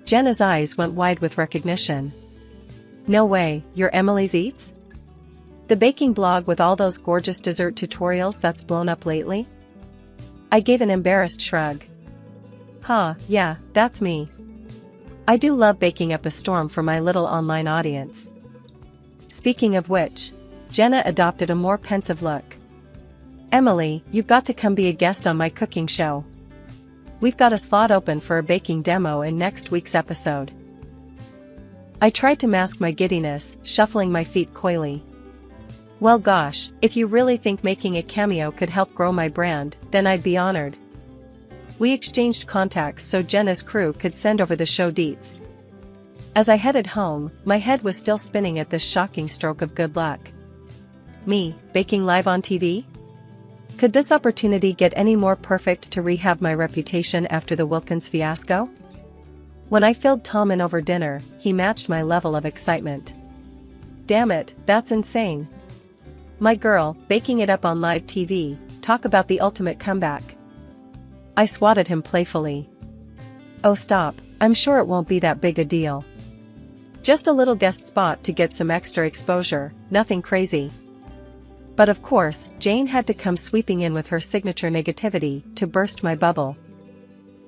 Jenna's eyes went wide with recognition. "No way, you're Emily's Eats? The baking blog with all those gorgeous dessert tutorials that's blown up lately?" I gave an embarrassed shrug. "Huh, yeah, that's me. I do love baking up a storm for my little online audience." Speaking of which, Jenna adopted a more pensive look. "Emily, you've got to come be a guest on my cooking show. We've got a slot open for a baking demo in next week's episode." I tried to mask my giddiness, shuffling my feet coyly. "Well gosh, if you really think making a cameo could help grow my brand, then I'd be honored." We exchanged contacts so Jenna's crew could send over the show deets. As I headed home, my head was still spinning at this shocking stroke of good luck. Me, baking live on TV? Could this opportunity get any more perfect to rehab my reputation after the Wilkins fiasco? When I filled Tom in over dinner, he matched my level of excitement. "Damn it, that's insane. My girl, baking it up on live TV, talk about the ultimate comeback." I swatted him playfully. "Oh stop, I'm sure it won't be that big a deal. Just a little guest spot to get some extra exposure, nothing crazy." But of course, Jane had to come sweeping in with her signature negativity to burst my bubble.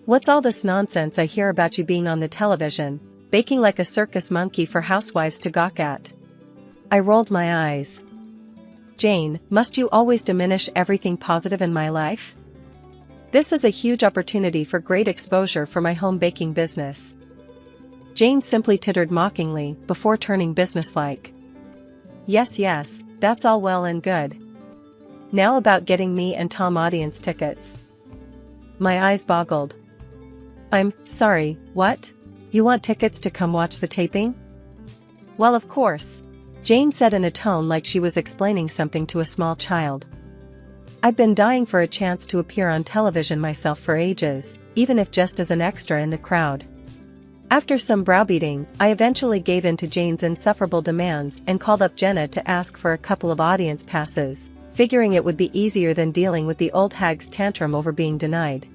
"What's all this nonsense I hear about you being on the television, baking like a circus monkey for housewives to gawk at?" I rolled my eyes. "Jane, must you always diminish everything positive in my life? This is a huge opportunity for great exposure for my home baking business." Jane simply tittered mockingly before turning businesslike. Yes, that's all well and good. Now about getting me and Tom audience tickets." My eyes boggled. "I'm sorry, what? You want tickets to come watch the taping?" "Well, of course," Jane said in a tone like she was explaining something to a small child. "I've been dying for a chance to appear on television myself for ages, even if just as an extra in the crowd. After some browbeating, I eventually gave in to Jane's insufferable demands and called up Jenna to ask for a couple of audience passes, figuring it would be easier than dealing with the old hag's tantrum over being denied.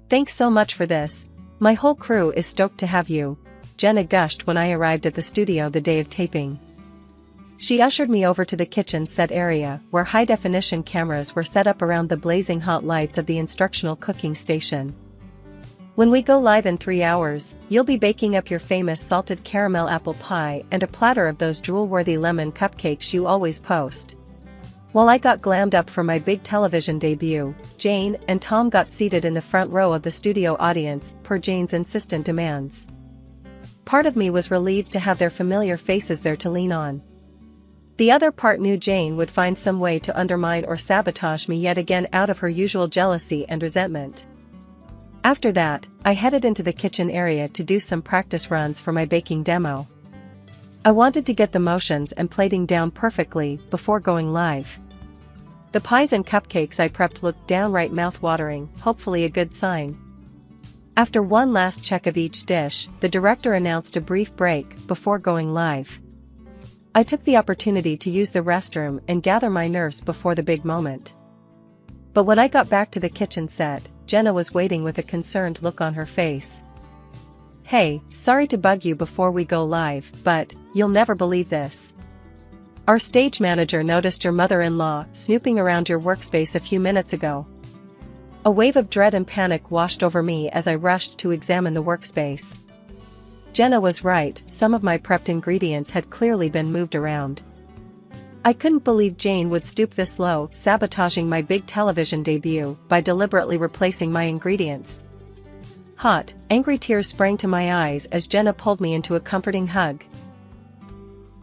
"Thanks so much for this. My whole crew is stoked to have you," Jenna gushed when I arrived at the studio the day of taping. She ushered me over to the kitchen set area, where high-definition cameras were set up around the blazing hot lights of the instructional cooking station. "When we go live in 3 hours, you'll be baking up your famous salted caramel apple pie and a platter of those drool-worthy lemon cupcakes you always post." While I got glammed up for my big television debut, Jane and Tom got seated in the front row of the studio audience per Jane's insistent demands. Part of me was relieved to have their familiar faces there to lean on. The other part knew Jane would find some way to undermine or sabotage me yet again out of her usual jealousy and resentment. After that, I headed into the kitchen area to do some practice runs for my baking demo. I wanted to get the motions and plating down perfectly before going live. The pies and cupcakes I prepped looked downright mouth-watering, hopefully a good sign. After one last check of each dish, the director announced a brief break before going live. I took the opportunity to use the restroom and gather my nerves before the big moment. But when I got back to the kitchen set, Jenna was waiting with a concerned look on her face. "Hey, sorry to bug you before we go live, but you'll never believe this. Our stage manager noticed your mother-in-law snooping around your workspace a few minutes ago." A wave of dread and panic washed over me as I rushed to examine the workspace. Jenna was right, some of my prepped ingredients had clearly been moved around. I couldn't believe Jane would stoop this low, sabotaging my big television debut by deliberately replacing my ingredients. Hot, angry tears sprang to my eyes as Jenna pulled me into a comforting hug.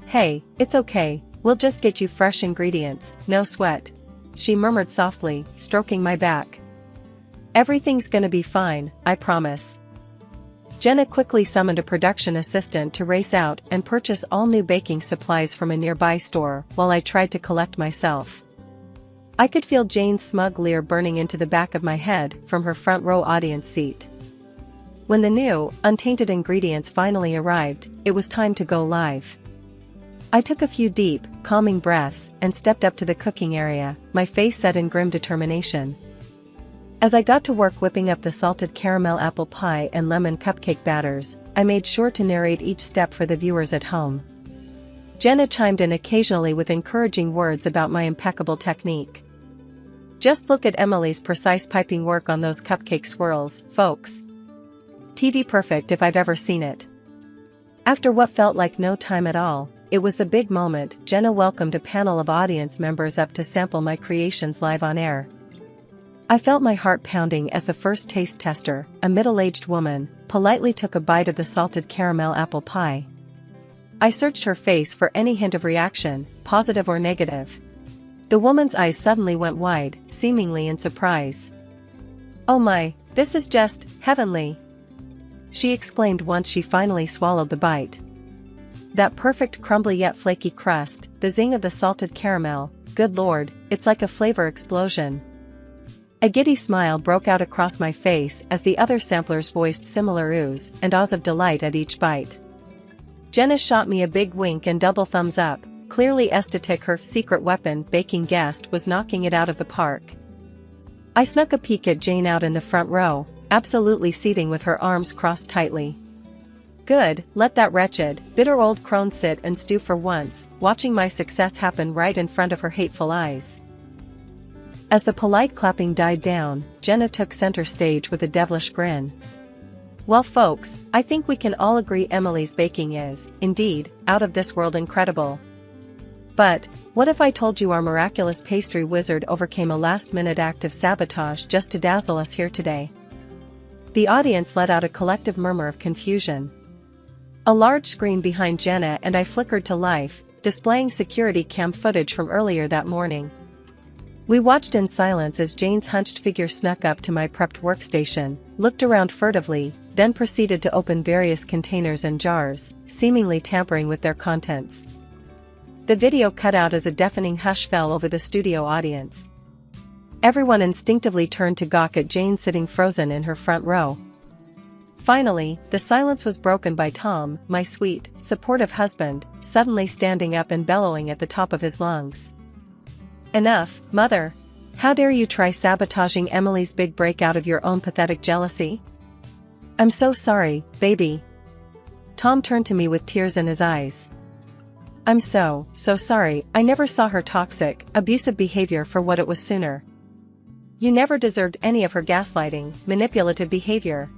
"Hey, it's okay, we'll just get you fresh ingredients, no sweat," she murmured softly, stroking my back. "Everything's gonna be fine, I promise." Jenna quickly summoned a production assistant to race out and purchase all new baking supplies from a nearby store while I tried to collect myself. I could feel Jane's smug leer burning into the back of my head from her front row audience seat. When the new, untainted ingredients finally arrived, it was time to go live. I took a few deep, calming breaths and stepped up to the cooking area, my face set in grim determination. As I got to work whipping up the salted caramel apple pie and lemon cupcake batters, I made sure to narrate each step for the viewers at home. Jenna chimed in occasionally with encouraging words about my impeccable technique. "Just look at Emily's precise piping work on those cupcake swirls, folks. TV perfect if I've ever seen it." After what felt like no time at all, it was the big moment. Jenna welcomed a panel of audience members up to sample my creations live on air. I felt my heart pounding as the first taste tester, a middle-aged woman, politely took a bite of the salted caramel apple pie. I searched her face for any hint of reaction, positive or negative. The woman's eyes suddenly went wide, seemingly in surprise. "Oh my, this is just heavenly!" she exclaimed once she finally swallowed the bite. That perfect crumbly yet flaky crust, the zing of the salted caramel, good lord, it's like a flavor explosion. A giddy smile broke out across my face as the other samplers voiced similar oohs and ahs of delight at each bite. Jenna shot me a big wink and double thumbs up, clearly ecstatic her secret weapon baking guest was knocking it out of the park. I snuck a peek at Jane out in the front row, absolutely seething with her arms crossed tightly. Good, let that wretched, bitter old crone sit and stew for once, watching my success happen right in front of her hateful eyes. As the polite clapping died down, Jenna took center stage with a devilish grin. "Well folks, I think we can all agree Emily's baking is, indeed, out of this world incredible. But, what if I told you our miraculous pastry wizard overcame a last-minute act of sabotage just to dazzle us here today?" The audience let out a collective murmur of confusion. A large screen behind Jenna and I flickered to life, displaying security cam footage from earlier that morning. We watched in silence as Jane's hunched figure snuck up to my prepped workstation, looked around furtively, then proceeded to open various containers and jars, seemingly tampering with their contents. The video cut out as a deafening hush fell over the studio audience. Everyone instinctively turned to gawk at Jane sitting frozen in her front row. Finally, the silence was broken by Tom, my sweet, supportive husband, suddenly standing up and bellowing at the top of his lungs. "Enough, Mother! How dare you try sabotaging Emily's big break out of your own pathetic jealousy? I'm so sorry, baby." Tom turned to me with tears in his eyes. "I'm so sorry. I never saw her toxic, abusive behavior for what it was sooner. You never deserved any of her gaslighting, manipulative behavior."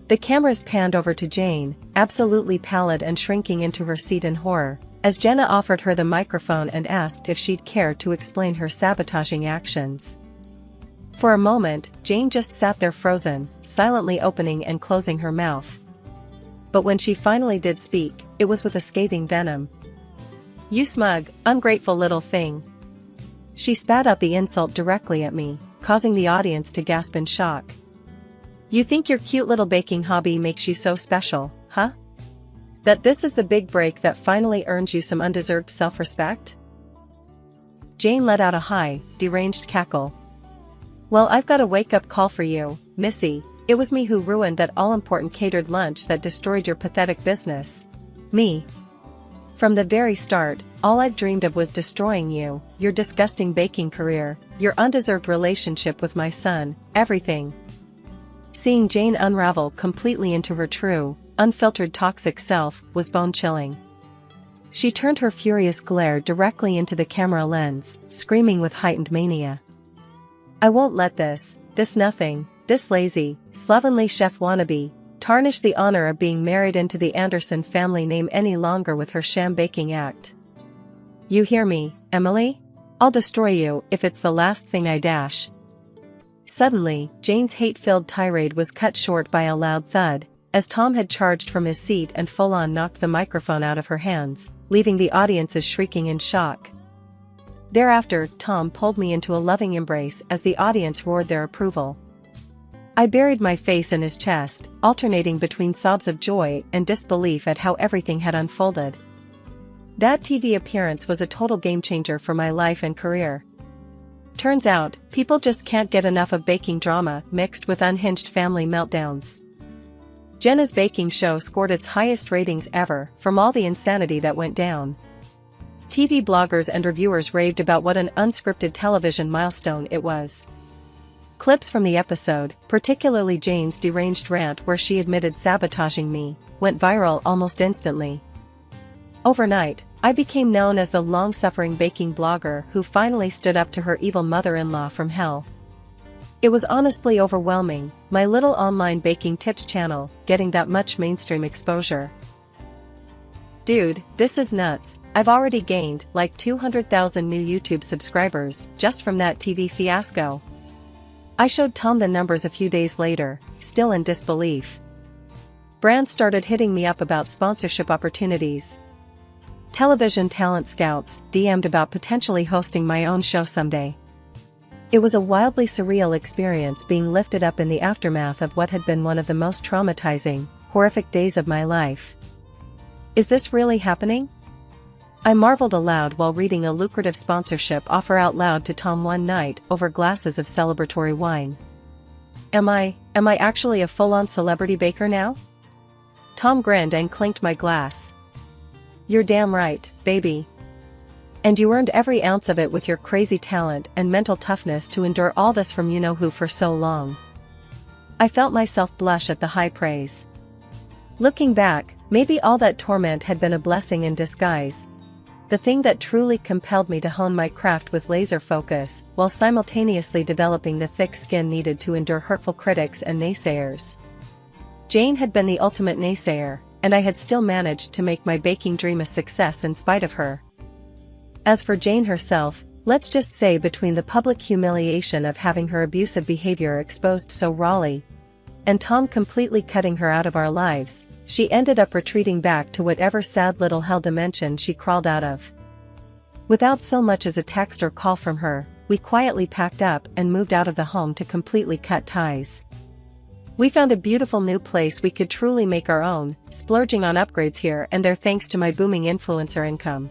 The cameras panned over to Jane, absolutely pallid and shrinking into her seat in horror, as Jenna offered her the microphone and asked if she'd care to explain her sabotaging actions. For a moment, Jane just sat there frozen, silently opening and closing her mouth. But when she finally did speak, it was with a scathing venom. "You smug, ungrateful little thing." She spat out the insult directly at me, causing the audience to gasp in shock. "You think your cute little baking hobby makes you so special, huh? That this is the big break that finally earns you some undeserved self-respect?" Jane let out a high, deranged cackle. "Well, I've got a wake-up call for you, Missy. It was me who ruined that all-important catered lunch that destroyed your pathetic business. Me. From the very start, all I've dreamed of was destroying you, your disgusting baking career, your undeserved relationship with my son, everything." Seeing Jane unravel completely into her true, unfiltered toxic self was bone-chilling. She turned her furious glare directly into the camera lens, screaming with heightened mania. "I won't let this nothing, this lazy, slovenly chef wannabe, tarnish the honor of being married into the Anderson family name any longer with her sham baking act. You hear me, Emily? I'll destroy you if it's the last thing I dash." Suddenly, Jane's hate-filled tirade was cut short by a loud thud, as Tom had charged from his seat and full-on knocked the microphone out of her hands, leaving the audiences shrieking in shock. Thereafter, Tom pulled me into a loving embrace as the audience roared their approval. I buried my face in his chest, alternating between sobs of joy and disbelief at how everything had unfolded. That TV appearance was a total game-changer for my life and career. Turns out, people just can't get enough of baking drama mixed with unhinged family meltdowns. Jenna's baking show scored its highest ratings ever from all the insanity that went down. TV bloggers and reviewers raved about what an unscripted television milestone it was. Clips from the episode, particularly Jane's deranged rant where she admitted sabotaging me, went viral almost instantly. Overnight, I became known as the long-suffering baking blogger who finally stood up to her evil mother-in-law from hell. It was honestly overwhelming, my little online baking tips channel getting that much mainstream exposure. Dude, this is nuts. I've already gained like 200,000 new YouTube subscribers just from that TV fiasco. I showed Tom the numbers a few days later, still in disbelief. Brands started hitting me up about sponsorship opportunities. Television talent scouts DM'd about potentially hosting my own show someday. It was a wildly surreal experience being lifted up in the aftermath of what had been one of the most traumatizing, horrific days of my life. Is this really happening? I marveled aloud while reading a lucrative sponsorship offer out loud to Tom one night over glasses of celebratory wine. Am I actually a full-on celebrity baker now? Tom grinned and clinked my glass. You're damn right, baby. And you earned every ounce of it with your crazy talent and mental toughness to endure all this from you-know-who for so long. I felt myself blush at the high praise. Looking back, maybe all that torment had been a blessing in disguise. The thing that truly compelled me to hone my craft with laser focus, while simultaneously developing the thick skin needed to endure hurtful critics and naysayers. Jane had been the ultimate naysayer, and I had still managed to make my baking dream a success in spite of her. As for Jane herself, let's just say between the public humiliation of having her abusive behavior exposed so rawly, and Tom completely cutting her out of our lives, she ended up retreating back to whatever sad little hell dimension she crawled out of. Without so much as a text or call from her, we quietly packed up and moved out of the home to completely cut ties. We found a beautiful new place we could truly make our own, splurging on upgrades here and there thanks to my booming influencer income.